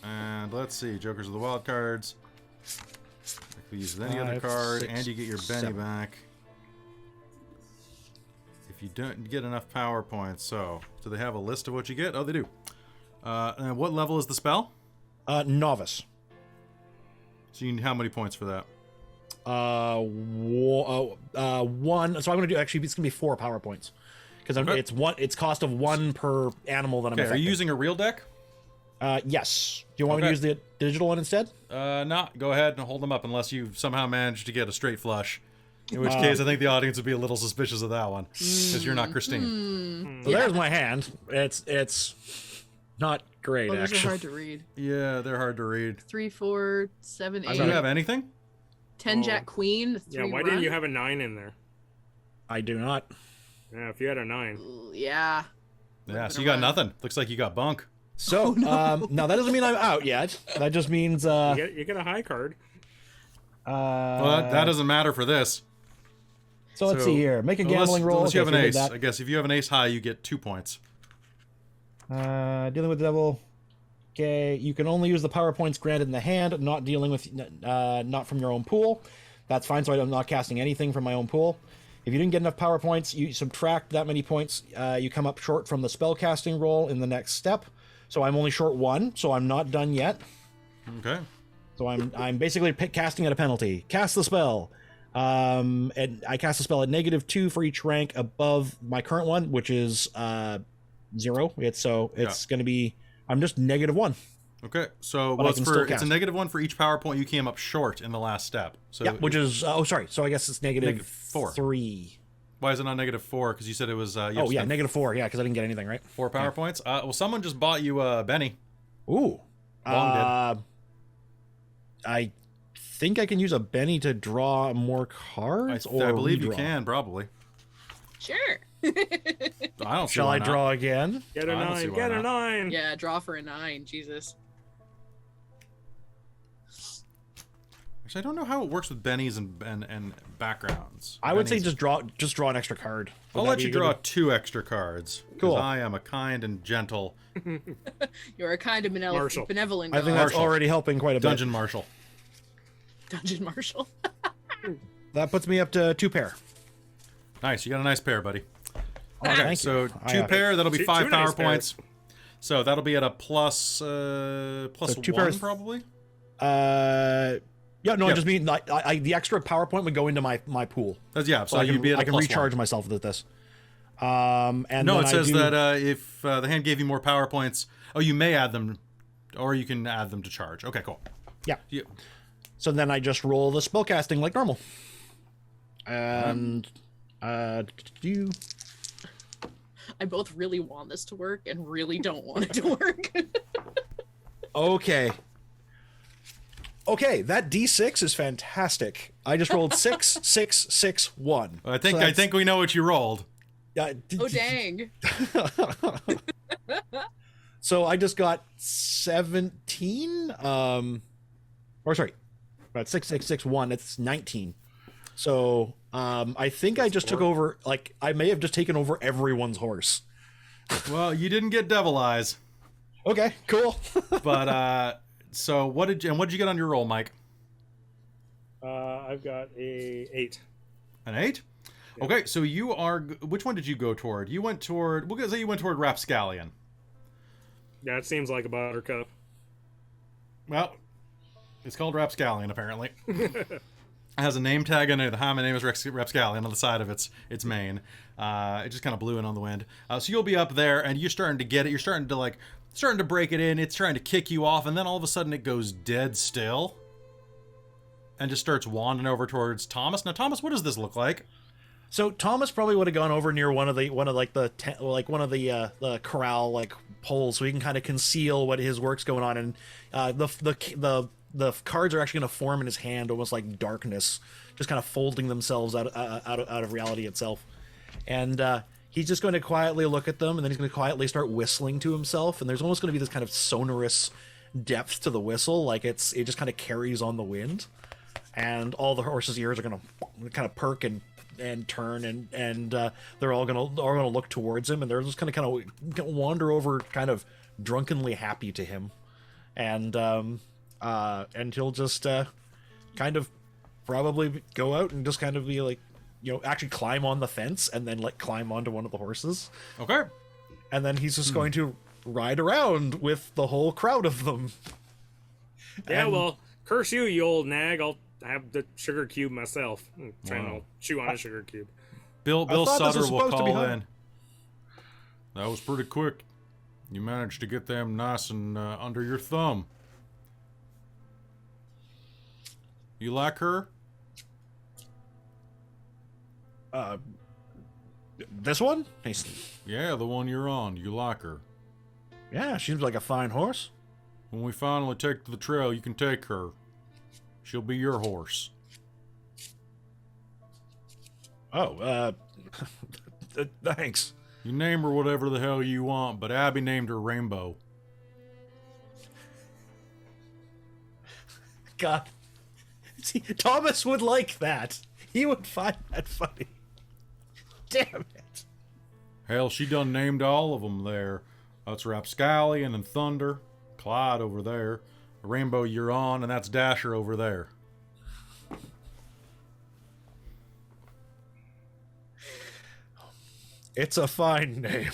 A: And let's see. Jokers are the wild cards. You can use any other
B: 5,
A: card,
B: 6,
A: and you get your Benny
B: 7.
A: back. If you don't get enough power points, so do they have a list of what you get? Oh, they do. And what level is the spell?
B: Novice.
A: So you need how many points for that?
B: 1. So I'm gonna do, actually, it's gonna be 4 power points because it's one. It's cost of 1 per animal that I'm
A: Okay, are
B: affecting.
A: you using a real deck?
B: Yes. Do you want me to use the digital one instead?
A: No, go ahead and hold them up unless you somehow manage to get a straight flush. In which case, I think the audience would be a little suspicious of that one because you're not Christine.
B: So there's my hand. It's not great,
C: Those are
B: actually.
C: hard to read.
A: Yeah, they're hard to read.
C: 3, 4, 7, 8.
A: Do you have anything?
C: 10 Jack Queen. 3
D: Yeah, why didn't you have a 9 in there?
B: I do not.
D: Yeah, if you had a 9.
C: Yeah.
A: Yeah, so you got nothing. Looks like you got bunk.
B: So, now that doesn't mean I'm out yet. That just means,
D: You get a high card.
A: Well, that doesn't matter for this.
B: So let's see here. Make a gambling roll.
A: Unless you have
B: Okay,
A: an
B: so we
A: ace.
B: did that.
A: I guess if you have an ace high, you get 2 points.
B: Dealing with the devil. Okay, you can only use the power points granted in the hand, not dealing with, not from your own pool. That's fine, so I'm not casting anything from my own pool. If you didn't get enough power points, you subtract that many points. You come up short from the spell casting roll in the next step. So I'm only short 1, so I'm not done yet.
A: Okay.
B: So I'm basically casting at a penalty. Cast the spell. And I cast the spell at -2 for each rank above my current one, which is 0. It's going to be, I'm just -1.
A: Okay, so
B: But I
A: it's
B: can still
A: it's a
B: cast.
A: -1 for each power point you came up short in the last step. So
B: Yeah, which is sorry. So I guess it's
A: -4.
B: -3.
A: Why is it not -4? Because you said it was. You have
B: Oh
A: to
B: yeah,
A: spend
B: -4. Yeah, because I didn't get anything right.
A: 4 power points. Well, someone just bought you Benny.
B: Ooh.
A: Long
B: I think I can use a Benny to draw more cards.
A: I believe you
B: redraw?
A: can probably.
C: Sure.
A: I don't. See
B: Shall
A: why
B: I
A: not.
B: draw again?
D: Get a
A: I don't see
D: 9.
A: why
D: Get a
A: not.
D: 9.
C: Yeah, draw for a 9. Jesus.
A: Actually, I don't know how it works with bennies and backgrounds.
B: I would say
A: Bennies.
B: just draw an extra card. Would
A: I'll
B: that
A: let
B: be
A: you
B: a good-
A: draw 2 extra cards. 'Cause
B: Cool.
A: I am a kind and gentle
C: You're a kind of
D: Marshal.
C: benevolent
B: I think
C: god.
B: that's
A: Marshal.
B: already helping quite a bit.
A: dungeon marshal.
C: Dungeon Marshal.
B: That puts me up to 2 pair.
A: Nice, you got a nice pair, buddy.
B: Oh, thank
A: So
B: you.
A: 2 pair, that'll be
D: Two
A: 5
D: nice
A: power
D: pairs.
A: points. So that'll be at a plus
B: So 2
A: 1
B: pairs-
A: probably.
B: Yeah, no,
A: Yeah.
B: I just mean like, the extra PowerPoint would go into my pool.
A: That's, yeah, so
B: I
A: you'd
B: can,
A: be at a
B: I can
A: plus
B: recharge
A: 1.
B: myself with this. And
A: No,
B: then
A: it says
B: I do,
A: that if the hand gave you more power points, you may add them, or you can add them to charge. Okay, cool.
B: Yeah.
A: Yeah.
B: So then I just roll the spellcasting like normal. And do
C: I both really want this to work and really don't want it to work.
B: okay. Okay, that D6 is fantastic. I just rolled 6, 6, 6, 1.
A: I think we know what you rolled.
B: Yeah.
C: Oh, dang.
B: So I just got 17. Or sorry, about 6, 6, 6, 1. It's 19. So I think I just took over. Like I may have just taken over everyone's horse.
A: Well, you didn't get devil eyes,
B: Okay, cool.
A: but so what did you get on your roll, Mike?
D: I've got a 8.
A: An 8? Okay, so you are. Which one did you go toward? You went toward. We'll say you went toward Rapscallion.
D: Yeah, it seems like a buttercup.
A: Well, it's called Rapscallion apparently. It has a name tag on it. Hi, my name is Rapscallion on the side of its mane. It just kind of blew in on the wind. So you'll be up there, and you're starting to get it. You're starting to break it in. It's trying to kick you off, and then all of a sudden it goes dead still, and just starts wandering over towards Thomas. Now, Thomas, what does this look like?
B: So Thomas probably would have gone over near one of the corral like poles, so he can kind of conceal what his work's going on, and the cards are actually going to form in his hand, almost like darkness, just kind of folding themselves out of reality itself, and he's just going to quietly look at them, and then he's going to quietly start whistling to himself, and there's almost going to be this kind of sonorous depth to the whistle, like it just kind of carries on the wind, and all the horses' ears are going to kind of perk and turn, and they're all gonna look towards him, and they're just gonna kind of wander over, kind of drunkenly happy to him, and he'll just kind of probably go out and just kind of be like, actually climb on the fence and then like climb onto one of the horses.
A: Okay.
B: And then he's just going to ride around with the whole crowd of them.
D: Yeah,
B: And-
D: well, curse you, you old nag. I'll have the sugar cube myself. I'm trying to chew on a sugar cube.
A: Bill
B: thought this
A: Sutter
B: was
A: will
B: supposed to be
A: call
B: hard.
A: in. That was pretty quick. You managed to get them nice and under your thumb. You like her?
B: This one?
A: Yeah, the one you're on. You like her.
B: Yeah, she's like a fine horse.
A: When we finally take to the trail, you can take her. She'll be your horse.
B: Oh, thanks.
A: You name her whatever the hell you want, but Abby named her Rainbow.
B: God. See, Thomas would like that. He would find that funny. Damn it.
A: Hell, she done named all of them there. That's Rapscallion and Thunder. Clyde over there. Rainbow you're on, and that's Dasher over there.
B: It's a fine name.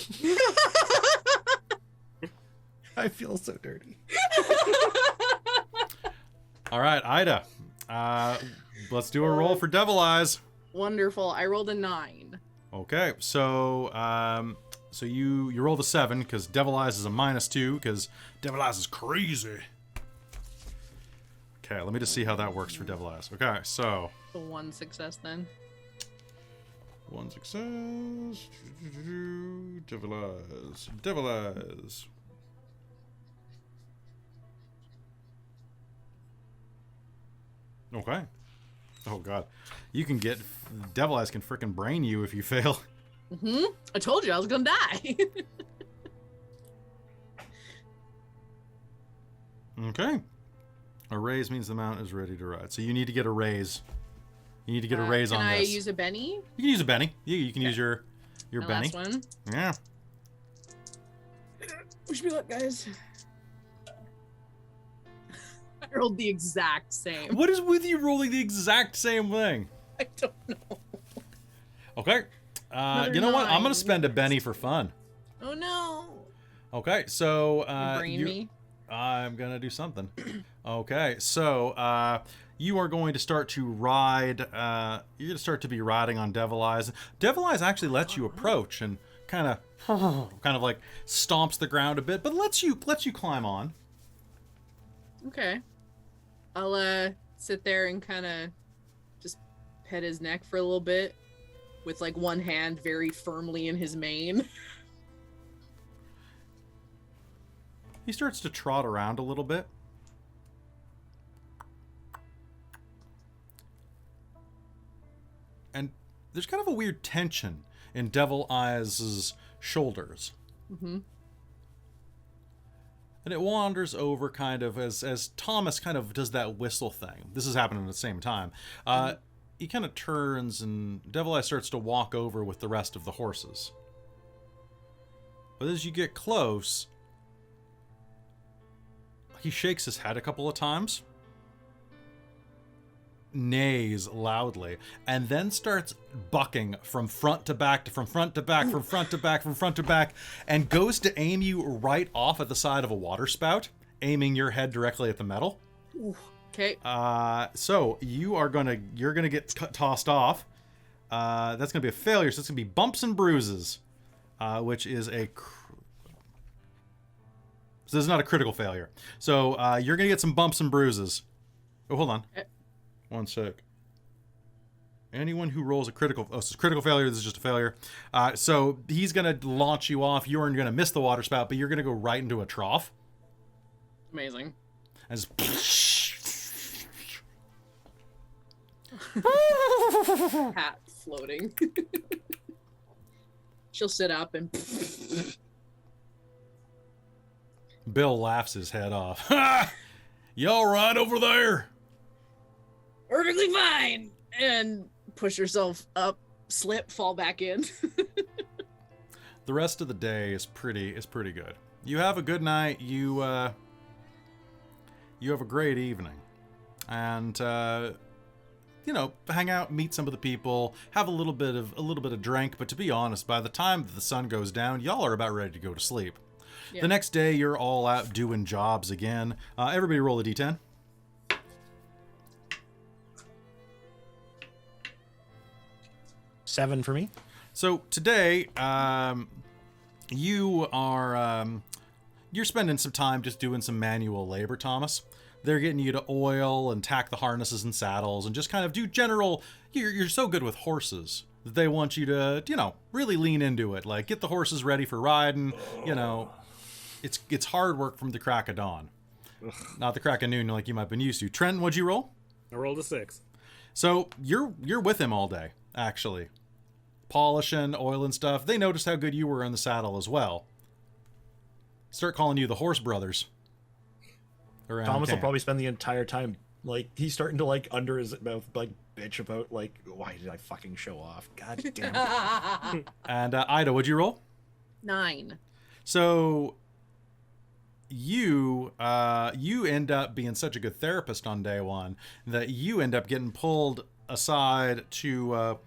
B: I feel so dirty.
A: All right, Ida. Let's do a roll for Devil Eyes.
C: Wonderful. I rolled a 9.
A: Okay, so you rolled a 7 because Devil Eyes is a -2 because Devil Eyes is crazy. Okay, let me just see how that works for Devil Eyes. Okay, so
C: So 1 success then.
A: 1 success. Devil Eyes. Devil Eyes. Okay. Oh god, you can get Devil Eyes can frickin' brain you if you fail.
C: I told you I was gonna die.
A: Okay. A raise means the mount is ready to ride. So you need to get a raise. You need to get a raise on
C: Can I
A: this.
C: use a Benny?
A: You can use a Benny. You can use your
C: My
A: Benny.
C: last one.
A: Yeah.
C: Wish me luck, guys. I rolled the exact same.
A: What is with you rolling the exact same thing?
C: I don't know.
A: Okay.
C: Another
A: You know what? I'm
C: 9.
A: gonna spend a Benny for fun.
C: Oh no.
A: Okay. So
C: Brain me.
A: I'm gonna do something. Okay. So you are going to start to ride. You're gonna start to be riding on Devil Eyes. Devil Eyes actually lets you approach and kind of like stomps the ground a bit, but lets you climb on.
C: Okay. I'll sit there and kind of just pet his neck for a little bit with like one hand very firmly in his mane.
A: He starts to trot around a little bit. And there's kind of a weird tension in Devil Eyes' shoulders.
C: Mm-hmm.
A: And it wanders over kind of as Thomas kind of does that whistle thing. This is happening at the same time. He kind of turns and Devil Eyes starts to walk over with the rest of the horses. But as you get close, he shakes his head a couple of times, neighs loudly, and then starts bucking from front to back, from front to back, from front to back, from front to back, and goes to aim you right off at the side of a water spout, aiming your head directly at the metal.
C: Okay.
A: So you're gonna get tossed off. That's gonna be a failure. So it's gonna be bumps and bruises, which is a. So this is not a critical failure. So you're gonna get some bumps and bruises. Oh, hold on. One sec. Anyone who rolls a critical... Oh, so critical failure, this is just a failure. So he's going to launch you off. You're going to miss the water spout, but you're going to go right into a trough.
C: Amazing.
A: And just...
C: Hat floating. She'll sit up and...
A: Bill laughs his head off. Ha! You all right over there?
C: Perfectly fine! And push yourself up, slip, fall back in.
A: The rest of the day is pretty good. You have a good night. You have a great evening. And hang out, meet some of the people, have a little bit of drink. But to be honest, by the time that the sun goes down, y'all are about ready to go to sleep.
C: Yeah.
A: The next day, you're all out doing jobs again. Everybody roll a d10.
B: 7 for me.
A: So today, you are you're spending some time just doing some manual labor, Thomas. They're getting you to oil and tack the harnesses and saddles and just kind of do general. You're so good with horses that they want you to, really lean into it. Like, get the horses ready for riding. It's hard work from the crack of dawn, not the crack of noon like you might have been used to. Trenton, what'd you roll?
D: I rolled a 6.
A: So you're with him all day, actually. Polishing, oiling stuff. They noticed how good you were in the saddle as well. Start calling you the Horse Brothers.
B: Thomas will probably spend the entire time, like, he's starting to, like, under his mouth, like, bitch about, like, why did I fucking show off? God damn it.
A: And Ida, what'd you roll?
C: 9.
A: So you end up being such a good therapist on day one that you end up getting pulled aside to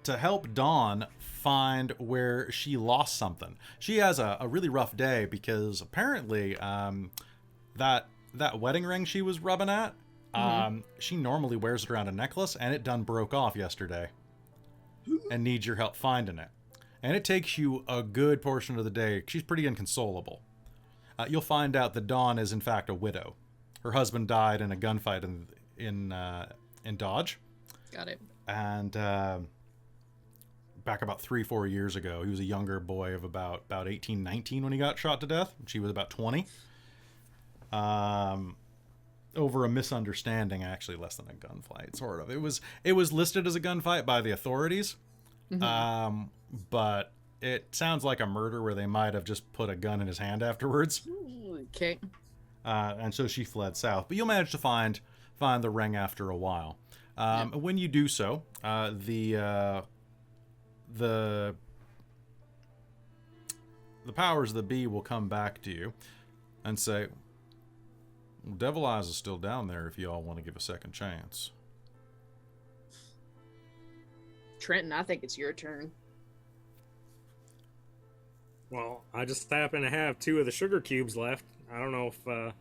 A: help Dawn find where she lost something. She has a really rough day because apparently that wedding ring she was rubbing at, she normally wears it around a necklace, and it done broke off yesterday and needs your help finding it. And it takes you a good portion of the day. She's pretty inconsolable. You'll find out that Dawn is in fact a widow. Her husband died in a gunfight in Dodge.
C: Got it.
A: And back about 3-4 years ago, he was a younger boy of about 18, 19 when he got shot to death. She was about 20. Over a misunderstanding, actually less than a gunfight, sort of. It was listed as a gunfight by the authorities. But it sounds like a murder where they might have just put a gun in his hand afterwards.
C: Okay.
A: And so she fled south. But you'll manage to find the ring after a while. When you do so, the powers that be will come back to you and say, well, Devil Eyes is still down there if you all want to give a second chance.
C: Trenton, I think it's your turn.
D: Well, I just happen to have 2 of the sugar cubes left. I don't know if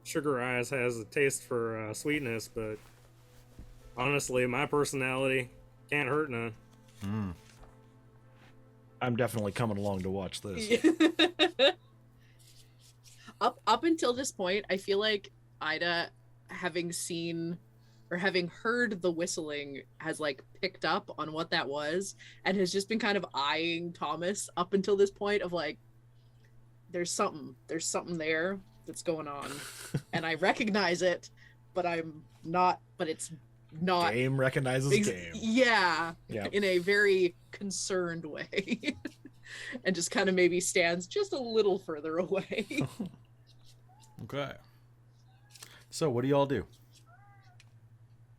D: Sugar Eyes has a taste for sweetness, but honestly, my personality can't hurt none.
B: I'm definitely coming along to watch this.
C: Up until this point, I feel like Ida, having seen or having heard the whistling, has like picked up on what that was and has just been kind of eyeing Thomas up until this point of like, there's something there that's going on, and I recognize it, but it's not.
B: Game recognizes game.
C: Yeah, in a very concerned way. And just kind of maybe stands just a little further away.
A: Okay. So what do y'all do?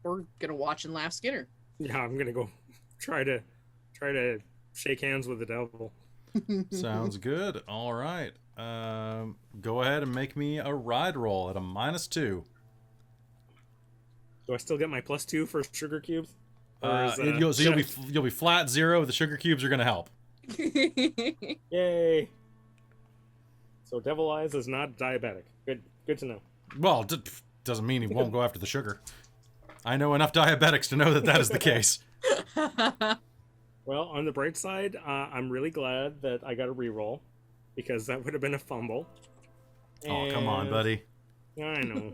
C: We're gonna watch and laugh Skinner.
D: Yeah, I'm gonna go try to shake hands with the devil.
A: Sounds good. All right. Go ahead and make me a ride roll at a -2.
D: Do I still get my +2 for sugar cubes?
A: You'll be flat 0. The sugar cubes are gonna help.
D: Yay! So Devil Eyes is not diabetic. Good to know.
A: Well, doesn't mean he won't go after the sugar. I know enough diabetics to know that is the case.
D: Well, on the bright side, I'm really glad that I got a reroll, because that would have been a fumble.
A: Oh, come on, buddy.
D: I know.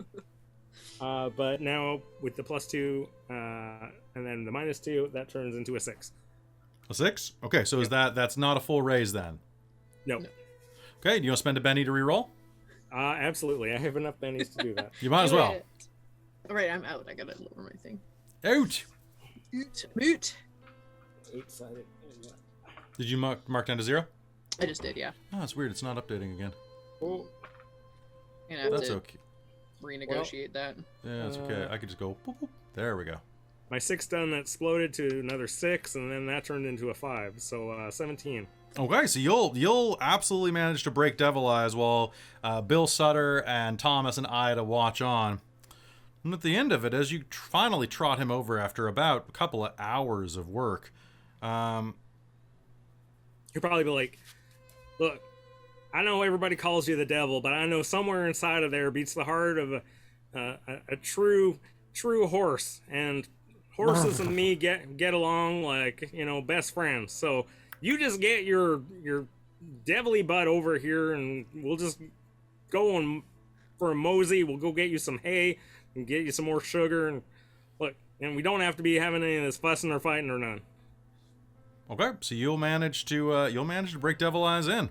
D: But now with the +2 and then the -2, that turns into a 6.
A: A 6? Okay, so that's not a full raise then?
D: No.
A: Okay, do you want to spend a Benny to reroll?
D: Absolutely. I have enough bennies to do that.
A: You might as well.
C: All right, I'm out. I gotta lower my thing.
A: Out!
C: Moot.
D: 8-sided.
A: Did you mark down to 0?
C: I just did, yeah.
A: Oh, it's weird. It's not updating again.
D: Oh.
A: That's okay.
C: Renegotiate that.
A: Yeah, it's okay. I could just go boop, boop. There we go.
D: My 6 done exploded to another 6, and then that turned into a 5, so 17.
A: Okay, so you'll absolutely manage to break Devil Eyes while Bill Sutter and Thomas and Ida watch on. And at the end of it, as you finally trot him over after about a couple of hours of work,
D: He'll probably be like, look, I know everybody calls you the devil, but I know somewhere inside of there beats the heart of a true horse, and horses and me get along like, you know, best friends. So you just get your devilly butt over here, and we'll just go on for a mosey. We'll go get you some hay and get you some more sugar, and look, and we don't have to be having any of this fussing or fighting or none.
A: okay, so you'll manage to break Devil Eyes in.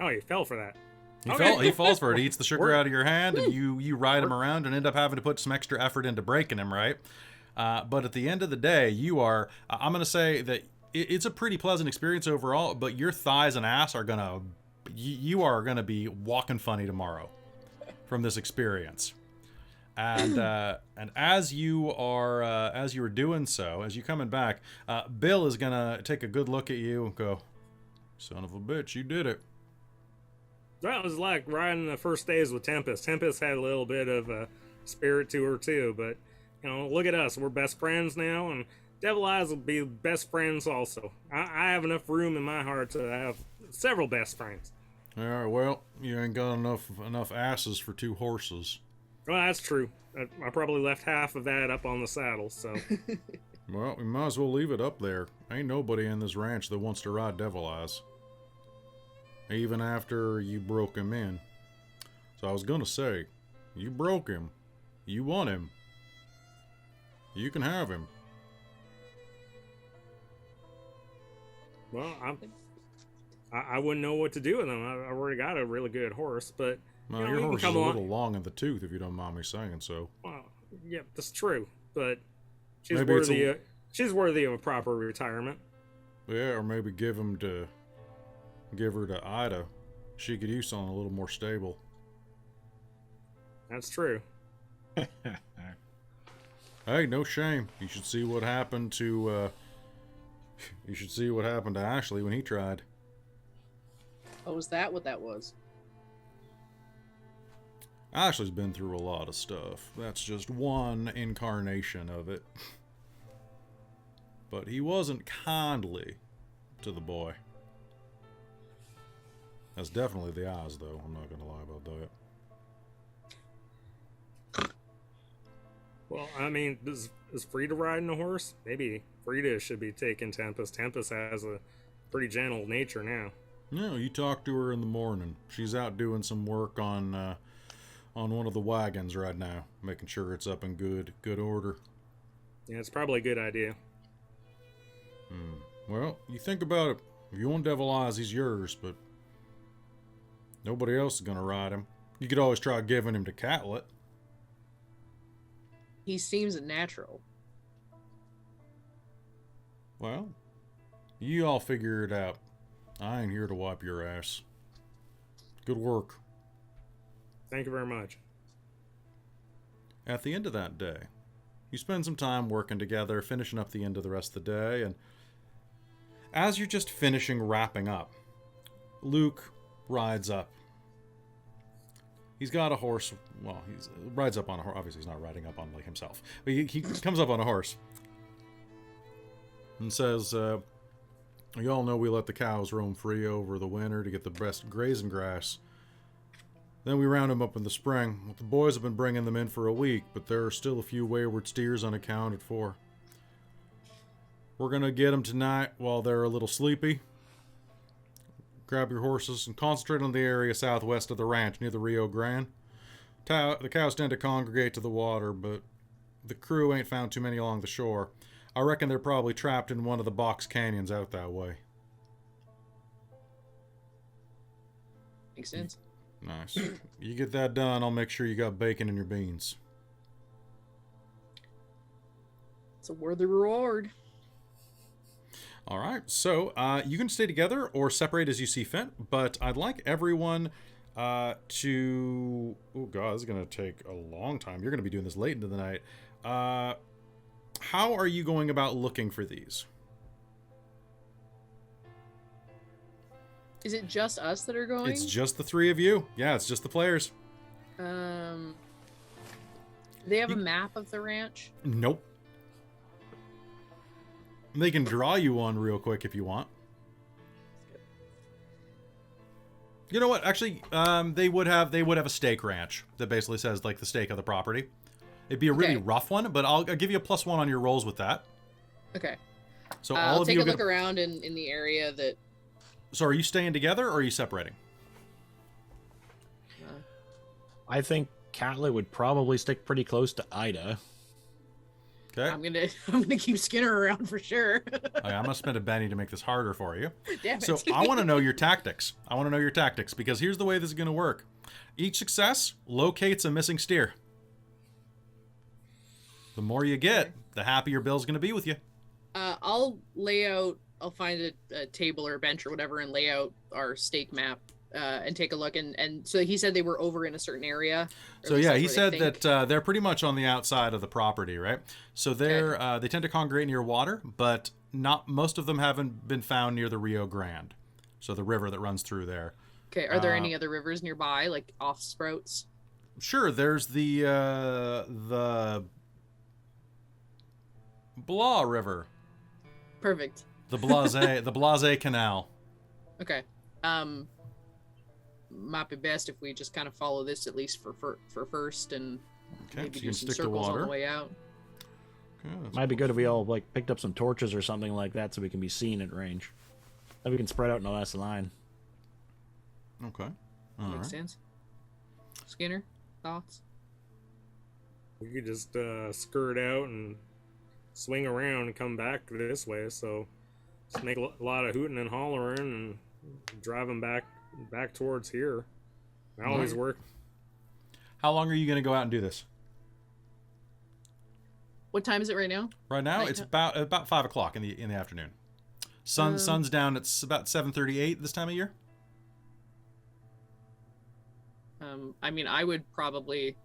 D: Oh, you fell for that.
A: He falls for it. He eats the sugar out of your hand, and you ride him around and end up having to put some extra effort into breaking him, right? But at the end of the day, I'm going to say that it's a pretty pleasant experience overall, but your thighs and ass are you are going to be walking funny tomorrow from this experience. And as you are doing so, as you're coming back, Bill is going to take a good look at you and go, son of a bitch, you did it.
D: That was like riding the first days with Tempest. Tempest had a little bit of a spirit to her too, but you know, look at us. We're best friends now, and Devil Eyes will be best friends also. I have enough room in my heart to have several best friends.
A: All right, well, you ain't got enough asses for 2 horses.
D: Well, that's true. I probably left half of that up on the saddle, so.
A: Well, we might as well leave it up there. Ain't nobody in this ranch that wants to ride Devil Eyes. Even after you broke him in. So I was gonna say, you broke him. You won him. You can have him.
D: Well, I wouldn't know what to do with him. I already got a really good horse, but
A: Well,
D: you know,
A: your
D: he can
A: horse is
D: come
A: a
D: along.
A: little long in the tooth, if you don't mind me saying so.
D: Well, yeah, that's true, but she's
A: Maybe it's
D: she's worthy of a proper retirement.
A: Yeah, or maybe give her to Ida. She could use something a little more stable.
D: That's true.
A: Hey, no shame. You should see what happened to Ashley when he tried.
C: Oh, was that what that was?
A: Ashley's been through a lot of stuff. That's just one incarnation of it. But he wasn't kindly to the boy. That's definitely the eyes, though. I'm not gonna lie about that.
D: Well, I mean, is Frida riding a horse? Maybe Frida should be taking Tempest. Tempest has a pretty gentle nature now.
A: No, you talk to her in the morning. She's out doing some work on one of the wagons right now, making sure it's up in good order.
D: Yeah, it's probably a good idea.
A: Well, you think about it. If you want Devil Eyes, he's yours, but nobody else is gonna ride him. You could always try giving him to Catlett.
C: He seems natural.
A: Well, you all figure it out. I ain't here to wipe your ass. Good work.
D: Thank you very much.
A: At the end of that day, you spend some time working together, finishing up the end of the rest of the day, and as you're just wrapping up, Luke rides up. He's got a horse. Well, he rides up on a horse. Obviously, he's not riding up on like himself. But he comes up on a horse and says, you all know we let the cows roam free over the winter to get the best grazing grass. Then we round them up in the spring. Well, the boys have been bringing them in for a week, but there are still a few wayward steers unaccounted for. We're going to get them tonight while they're a little sleepy. Grab your horses and concentrate on the area southwest of the ranch near the Rio Grande. The cows tend to congregate to the water, but the crew ain't found too many along the shore. I reckon they're probably trapped in one of the box canyons out that way.
C: Makes sense.
A: Nice. You get that done, I'll make sure you got bacon in your beans.
C: It's a worthy reward.
A: All right, so you can stay together or separate as you see fit, but I'd like everyone to... Oh, God, this is going to take a long time. You're going to be doing this late into the night. How are you going about looking for these?
C: Is it just us that are going?
A: It's just the 3 of you. Yeah, it's just the players.
C: Do they have a map of the ranch?
A: Nope. They can draw you one real quick if you want. You know what? Actually, they would have a stake ranch that basically says like the stake of the property. It'd be a really rough one, but I'll give you a +1 on your rolls with that.
C: Okay.
A: So all
C: I'll
A: of
C: take
A: you
C: a look around in the area that.
A: So are you staying together or are you separating?
B: I think Catlett would probably stick pretty close to Ida.
A: Okay.
C: I'm gonna keep Skinner around for sure.
A: Okay, I'm gonna spend a Benny to make this harder for you.
C: Damn it.
A: So I want to know your tactics. Because here's the way this is gonna work. Each success locates a missing steer. The more you get, the happier Bill's gonna be with you.
C: I'll find a table or a bench or whatever and lay out our stake map and take a look. And so he said they were over in a certain area.
A: So yeah, he said that they're pretty much on the outside of the property, right? So they tend to congregate near water, but not most of them haven't been found near the Rio Grande, so the river that runs through there.
C: Okay, are there any other rivers nearby, like off Sprouts?
A: Sure, there's the Blah River.
C: Perfect.
A: The Blase Canal.
C: Okay. Might be best if we just kind of follow this at least for first and maybe
A: so
C: do some circles on the way out.
A: Okay,
B: Might be good if we all like picked up some torches or something like that so we can be seen at range. Then we can spread out in a nice line.
A: Okay.
C: Makes sense. Skinner, thoughts?
D: We could just skirt out and swing around and come back this way. So just make a lot of hooting and hollering and drive them back towards here. That always work.
A: How long are you going to go out and do this?
C: What time is it right now?
A: Right now, it's about 5 o'clock in the afternoon. Sun's down. It's about 7:38 this time of year.
C: I mean, I would probably,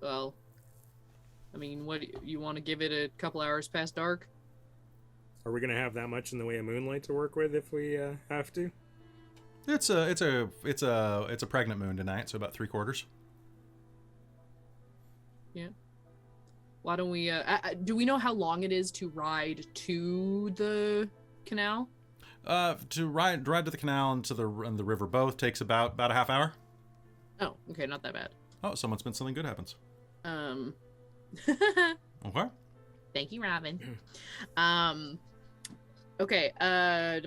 C: well, I mean, what you want to give it a couple hours past dark?
D: Are we gonna have that much in the way of moonlight to work with if we have to?
A: It's a pregnant moon tonight, so about 3/4.
C: Yeah. Why don't we? Do we know how long it is to ride to the canal?
A: To ride to the canal and to the river both takes about a half hour.
C: Oh, okay, not that bad.
A: Oh, someone spent something good happens. Okay.
C: Thank you, Robin. Okay.
A: All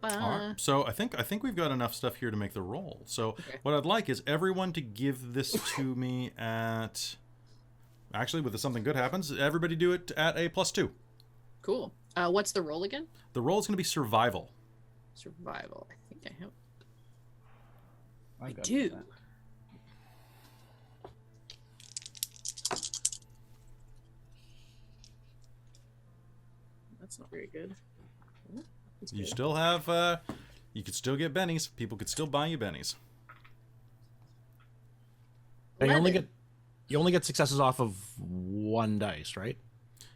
A: right. So I think we've got enough stuff here to make the roll. So what I'd like is everyone to give this to me at. Actually, with something good happens, everybody do it at a +2.
C: Cool. What's the roll again?
A: The roll is going to be survival.
C: Survival. I think I have.
B: I
C: do.
B: That.
C: That's not very good.
A: You still have. You could still get bennies. People could still buy you bennies.
B: And you only get successes off of one dice, right?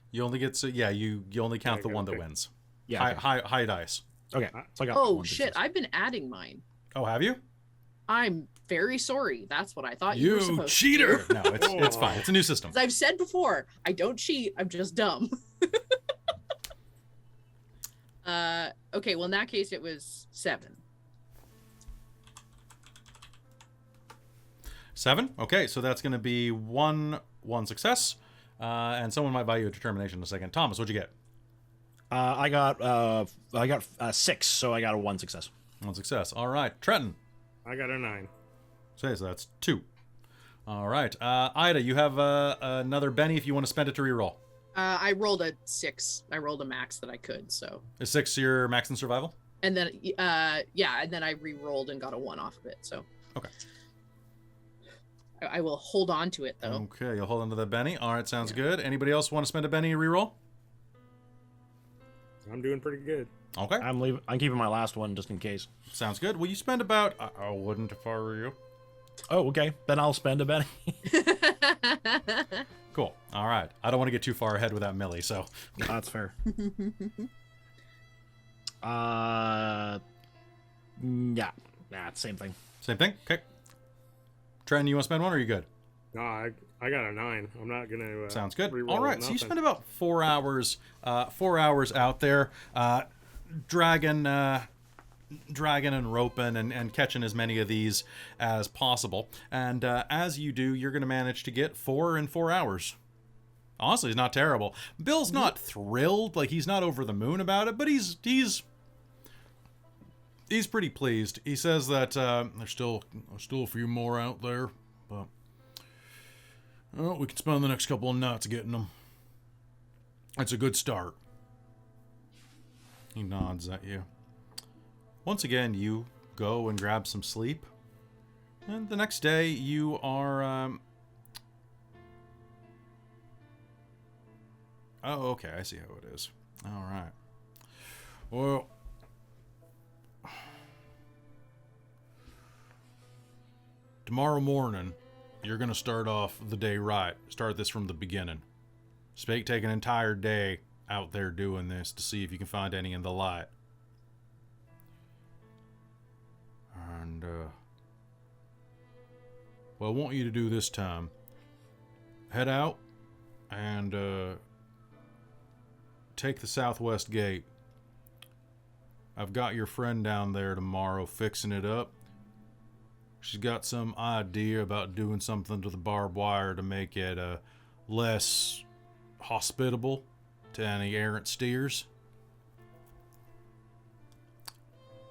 A: You only get you only count the one that wins.
B: Yeah. Okay.
A: High dice.
B: Okay. So I got
C: Oh
B: one
C: shit!
B: success.
C: I've been adding mine.
A: Oh, have you?
C: I'm very sorry. That's what I thought you were supposed
A: cheater!
C: to do.
A: No, it's fine. It's a new system.
C: As I've said before, I don't cheat. I'm just dumb. Okay. Well, in that case, it was 7.
A: 7. Okay, so that's going to be one success, and someone might buy you a determination in a second. Thomas, what'd you get?
B: I got 6, so I got a 1 success.
A: 1 success. All right, Trenton.
D: I got a 9.
A: So that's 2. All right, Ida, you have another Benny if you want to spend it to reroll.
C: I rolled a 6. I rolled a max that I could. So.
A: Is 6 your max in survival?
C: And then, and then I re-rolled and got a 1 off of it. So.
A: Okay.
C: I will hold on to it though.
A: Okay, you'll hold on to the Benny. All right, sounds good. Anybody else want to spend a Benny and reroll?
D: I'm doing pretty good.
A: Okay.
B: I'm keeping my last one just in case.
A: Sounds good. Will you spend about? I wouldn't if I were you.
B: Oh, okay. Then I'll spend a Benny.
A: Cool. All right. I don't want to get too far ahead without Millie, so.
B: That's fair. Yeah, same thing.
A: Same thing. Okay. Trent, you want to spend one, or are you good?
D: No, I I got a 9. I'm not gonna.
A: Sounds good.
D: Reroll
A: All right, so you
D: nothing.
A: spend about 4 hours, out there, dragging and roping and catching as many of these as possible. And as you do, you're going to manage to get 4 in 4 hours. Honestly, it's not terrible. Bill's not thrilled, like he's not over the moon about it, but he's pretty pleased. He says that there's still a few more out there, but well, we can spend the next couple of nights getting them. It's a good start. He nods at you. Once again, you go and grab some sleep, and the next day you are. Oh, okay, I see how it is. All right. Well, tomorrow morning, you're going to start off the day right. Start this from the beginning. Take an entire day out there doing this to see if you can find any in the light. And, what I want you to do this time, head out and, take the southwest gate. I've got your friend down there tomorrow fixing it up. She's got some idea about doing something to the barbed wire to make it less hospitable to any errant steers.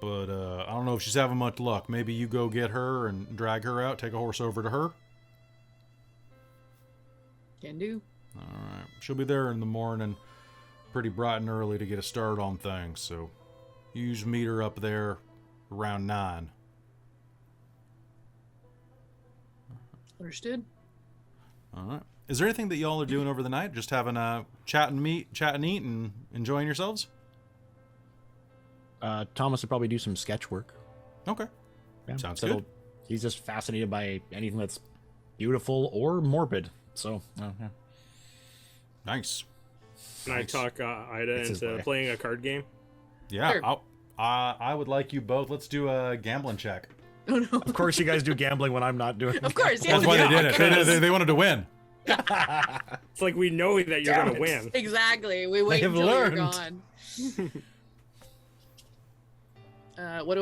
A: But I don't know if she's having much luck. Maybe you go get her and drag her out, take a horse over to her.
C: Can do.
A: Alright. She'll be there in the morning pretty bright and early to get a start on things, so you usually meet her up there around 9.
C: Understood.
A: Alright. Is there anything that y'all are doing over the night? Just having a chat and eat and enjoying yourselves?
B: Thomas would probably do some sketch work.
A: Okay.
B: Yeah,
A: Sounds
B: so
A: good.
B: He's just fascinated by anything that's beautiful or morbid. So, yeah.
A: Nice.
D: Can I talk Ida
B: It's his
D: into
B: way.
D: playing a card game?
A: Yeah,
C: Sure.
A: I would like you both. Let's do a gambling check.
C: Oh no.
B: Of course, you guys do gambling when I'm not doing.
C: Of course, yeah.
A: That's why they did it.
D: because-
A: They wanted to win.
D: It's like we know that you're
B: Damn
D: gonna
B: it.
D: win.
C: Exactly. We wait
B: have
C: until you're
B: learned.
C: gone. What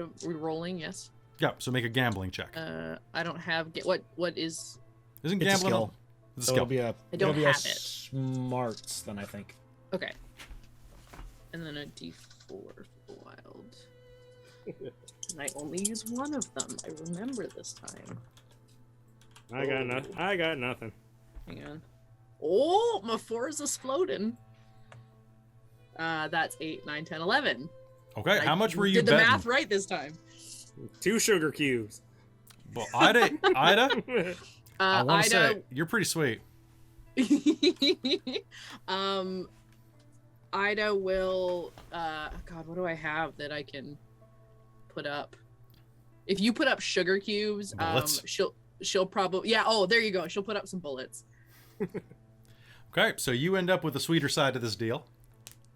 C: are we rolling? Yes.
A: Yeah, so make a gambling check.
C: I don't have what is.
A: Isn't
B: It's a
A: gambling
B: skill.
A: It's a
B: So
A: skill.
B: it'll be a.
C: I don't
B: it'll be a
C: have it.
B: Smarts, then I think.
C: Okay. And then a D4 for the wild. And I only use one of them. I remember this time.
D: I got nothing. I got nothing.
C: Hang on. Oh, my 4 is exploding. That's 8, 9, 10, 11.
A: Okay, how much were you
C: did the
A: betting?
C: math right this time.
D: 2 sugar cubes.
A: Well, Ida, I want to say
C: Ida,
A: you're pretty sweet.
C: Ida will. God, what do I have that I can put up? If you put up sugar cubes,
A: Bullets?
C: she'll probably yeah. Oh, there you go. She'll put up some bullets.
A: Okay, so you end up with the sweeter side of this deal.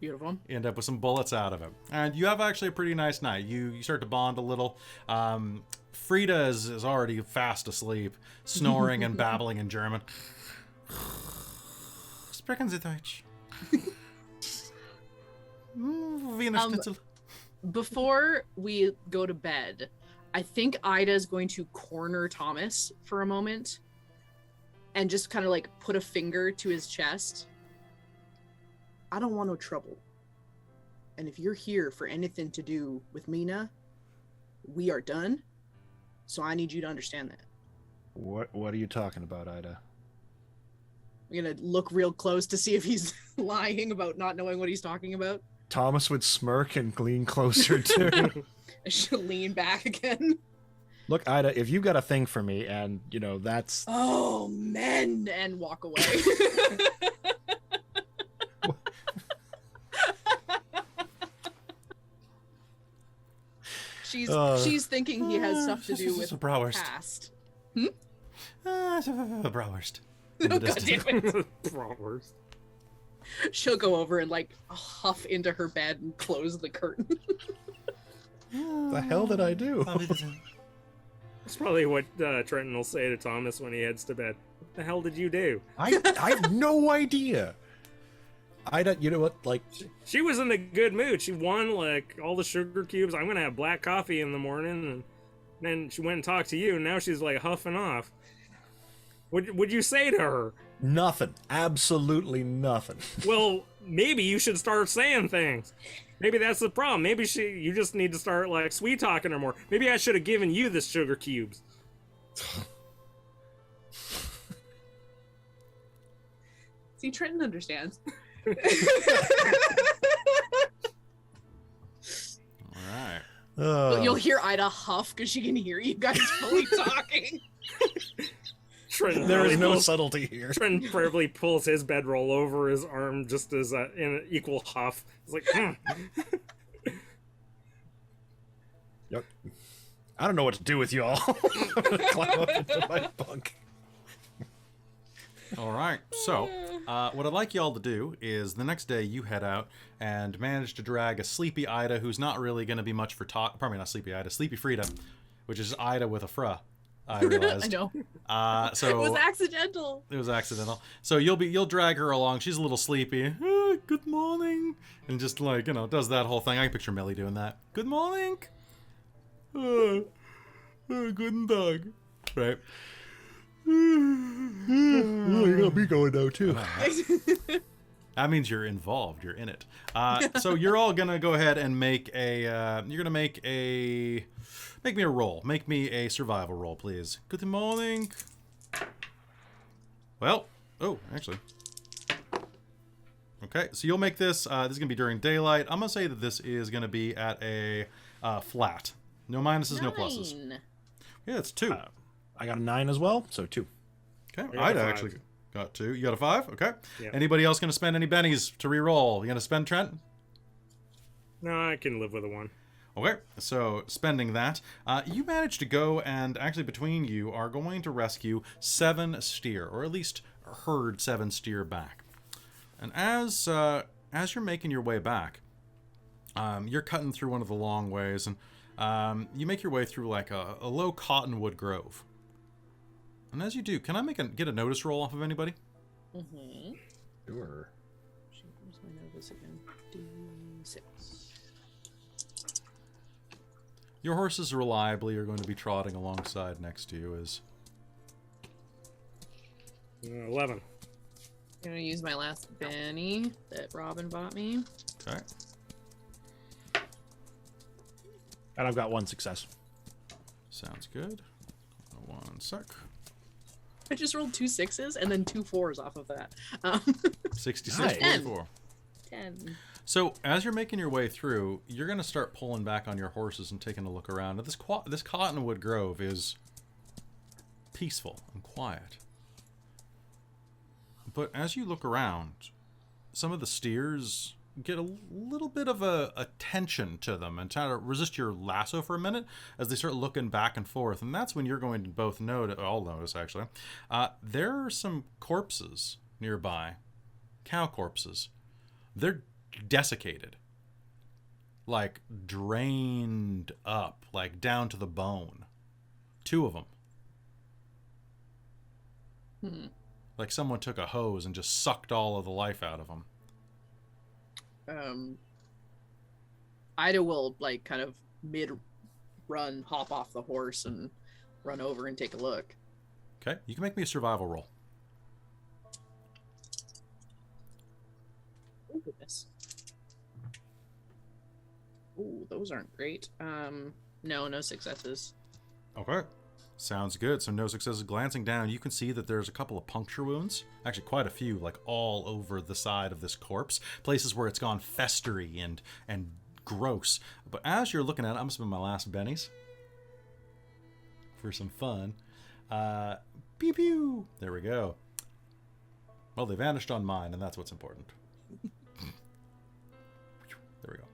C: Beautiful.
A: You end up with some bullets out of it. And you have actually a pretty nice night. You start to bond a little. Frida is already fast asleep, snoring and babbling in German. Sprechen Sie Deutsch? Wiener Schnitzel.
C: Before we go to bed, I think Ida's going to corner Thomas for a moment and just kind of like put a finger to his chest. I don't want no trouble. And if you're here for anything to do with Mina, we are done. So I need you to understand that.
B: What are you talking about, Ida?
C: I'm going to look real close to see if he's lying about not knowing what he's talking about.
B: Thomas would smirk and lean closer to.
C: I should lean back again.
B: Look, Ida, if you got a thing for me, and that's
C: Oh, men! And walk away. She's thinking he has stuff to do with
A: Bratwurst.
C: past.
A: Bratwurst.
C: Oh, God damn it.
D: Bratwurst.
C: She'll go over and like huff into her bed and close the curtain.
B: the hell did I do?
D: That's probably what Trenton will say to Thomas when he heads to bed. What the hell did you do?
B: I have no idea. I don't. You know what? Like,
D: She was in a good mood. She won like all the sugar cubes. I'm gonna have black coffee in the morning, and then she went and talked to you. And now she's like huffing off. What'd you say to her?
B: nothing. Absolutely nothing.
D: Well, maybe you should start saying things. Maybe that's the problem. Maybe you just need to start like sweet talking her more. Maybe I should have given you the sugar cubes.
C: See, Trenton understands.
A: All right.
C: You'll hear Ida huff because she can hear you guys fully talking.
B: There is no subtlety here.
D: Trenton probably pulls his bedroll over his arm just as in an equal huff. It's like,
B: Yep. I don't know what to do with you all. I'm gonna climb up into my bunk.
A: All right. So, what I'd like y'all to do is the next day you head out and manage to drag a sleepy Ida who's not really going to be much for talk. Probably not sleepy Ida, sleepy Frida, which is Ida with a fra. I realized.
C: I know.
A: So
C: It was accidental.
A: It was accidental. So you'll drag her along. She's a little sleepy. Good morning, and just like does that whole thing. I can picture Millie doing that. Good morning. Guten Tag. Right.
B: Oh, you got me going now too.
A: That means you're involved. You're in it. So you're all gonna go ahead and make a. You're gonna make me a roll. Make me a survival roll, please. Good morning. Well, actually. Okay, so you'll make this. This is gonna be during daylight. I'm gonna say that this is gonna be at a flat. No minuses, no pluses.
C: 9.
A: Yeah, it's 2.
B: I got a 9 as well, so 2.
A: Okay,
D: I got a
A: Ida
D: 5.
A: actually got 2. You got a 5? Okay.
D: Yeah.
A: Anybody else gonna spend any bennies to re-roll? You gonna spend, Trent?
D: no, I can live with a 1.
A: Okay, so spending that, you manage to go and actually between you are going to rescue 7 steer, or at least herd 7 steer back. And as you're making your way back, you're cutting through one of the long ways, and you make your way through like a low cottonwood grove. And as you do, can I get a notice roll off of anybody?
C: Mm-hmm.
B: Sure.
C: Where's my notice again? D6.
A: Your horses reliably are going to be trotting alongside next to you as...
D: 11.
C: I'm gonna use my last Benny that Robin bought me.
A: Okay.
B: And I've got 1 success.
A: Sounds good. 1 sec.
C: I just rolled 2 6s and then 2 4s off of that.
A: 66,
B: Nice.
A: 44.
C: 10.
A: So, as you're making your way through, you're going to start pulling back on your horses and taking a look around. Now, this cottonwood grove is peaceful and quiet. But as you look around, some of the steers get a little bit of a tension to them and try to resist your lasso for a minute as they start looking back and forth. And that's when you're going to both all notice, actually. There are some corpses nearby, cow corpses. They're desiccated, like drained up, like down to the bone. 2 of them. Like someone took a hose and just sucked all of the life out of them.
C: Ida will like kind of mid-run hop off the horse and run over and take a look.
A: Okay, you can make me a survival roll.
C: Oh goodness. Ooh, those aren't great. No successes.
A: Okay. Sounds good. So no successes. Glancing down, you can see that there's a couple of puncture wounds. Actually, quite a few, like all over the side of this corpse. Places where it's gone festery and gross. But as you're looking at it, I'm going to spend my last bennies for some fun. Pew pew. There we go. Well, they vanished on mine, and that's what's important. There we go.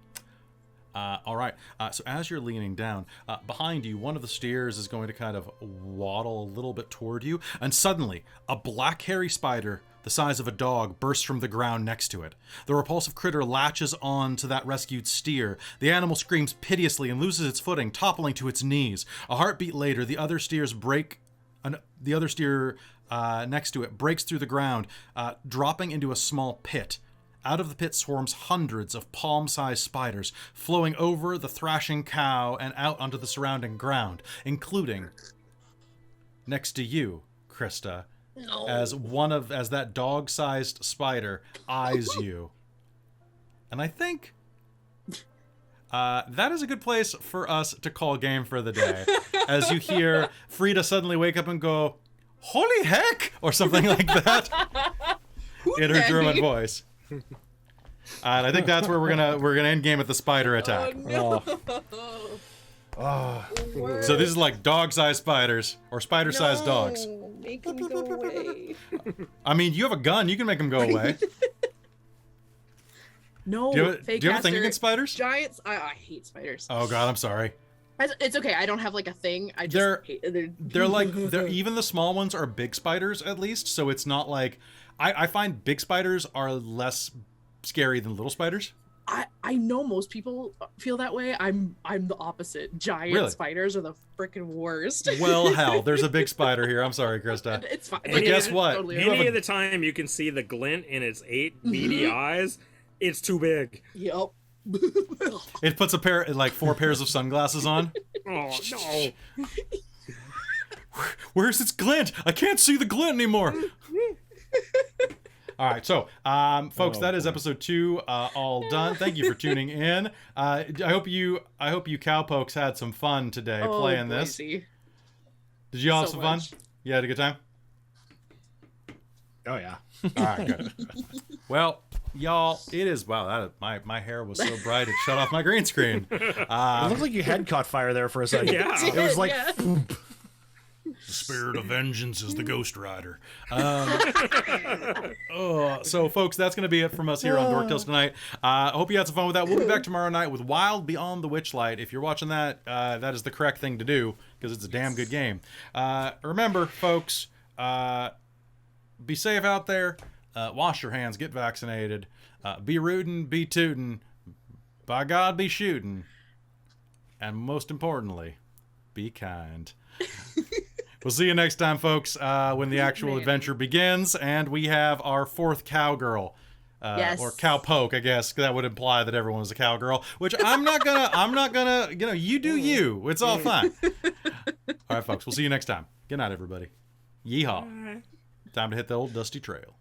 A: All right, so as you're leaning down, behind you, one of the steers is going to kind of waddle a little bit toward you, and suddenly, a black hairy spider the size of a dog, bursts from the ground next to it. The repulsive critter latches on to that rescued steer. The animal screams piteously and loses its footing, toppling to its knees. A heartbeat later, the other steer next to it breaks through the ground, dropping into a small pit. Out of the pit swarms hundreds of palm-sized spiders, flowing over the thrashing cow and out onto the surrounding ground, including next to you, Christa, as that dog-sized spider eyes you. And I think that is a good place for us to call game for the day. As you hear Frida suddenly wake up and go, "Holy heck!" or something like that in her German voice. And I think that's where we're gonna end game with the spider attack.
C: Oh, no.
A: Oh. So this is like dog-sized spiders or spider-sized dogs.
C: Make them go away.
A: I mean, you have a gun. You can make them go away.
C: No,
A: do you have a thing against spiders?
C: Giants. I hate spiders.
A: Oh God, I'm sorry.
C: It's okay. I don't have like a thing. I just hate.
A: They're even the small ones are big spiders at least, so it's not like I find big spiders are less scary than little spiders.
C: I know most people feel that way. I'm the opposite. Giant spiders are the freaking worst.
A: Well, hell, there's a big spider here. I'm sorry, Krista.
C: It's fine.
A: But guess what?
C: Totally
D: Any of the time you can see the glint in its 8 beady eyes, it's too big.
C: Yep.
A: It puts 4 pairs of sunglasses on.
D: Oh no!
A: Where's its glint? I can't see the glint anymore. All right, so folks, that is episode 2 all done. Thank you for tuning in. I hope you cowpokes had some fun today playing this.
C: Did
A: you all have some fun? You had a good time?
B: Oh yeah.
A: All right, good. Well, y'all, it is my hair was so bright it shut off my green screen.
B: It looked like you had caught fire there for a second.
D: Yeah.
B: It was like
A: The spirit of vengeance is the Ghost Rider. So, folks, that's going to be it from us here on Dork Tales tonight. I hope you had some fun with that. We'll be back tomorrow night with Wild Beyond the Witchlight. If you're watching that, that is the correct thing to do because it's a damn good game. Remember, folks, be safe out there. Wash your hands. Get vaccinated. Be rootin', be tootin'. By God, be shootin'. And most importantly, be kind. We'll see you next time, folks, when the actual adventure begins, and we have our 4th cowgirl, or cowpoke, I guess. That would imply that everyone was a cowgirl, which I'm not gonna, you do you. It's all fine. All right, folks, we'll see you next time. Good night, everybody. Yeehaw. Time to hit the old dusty trail.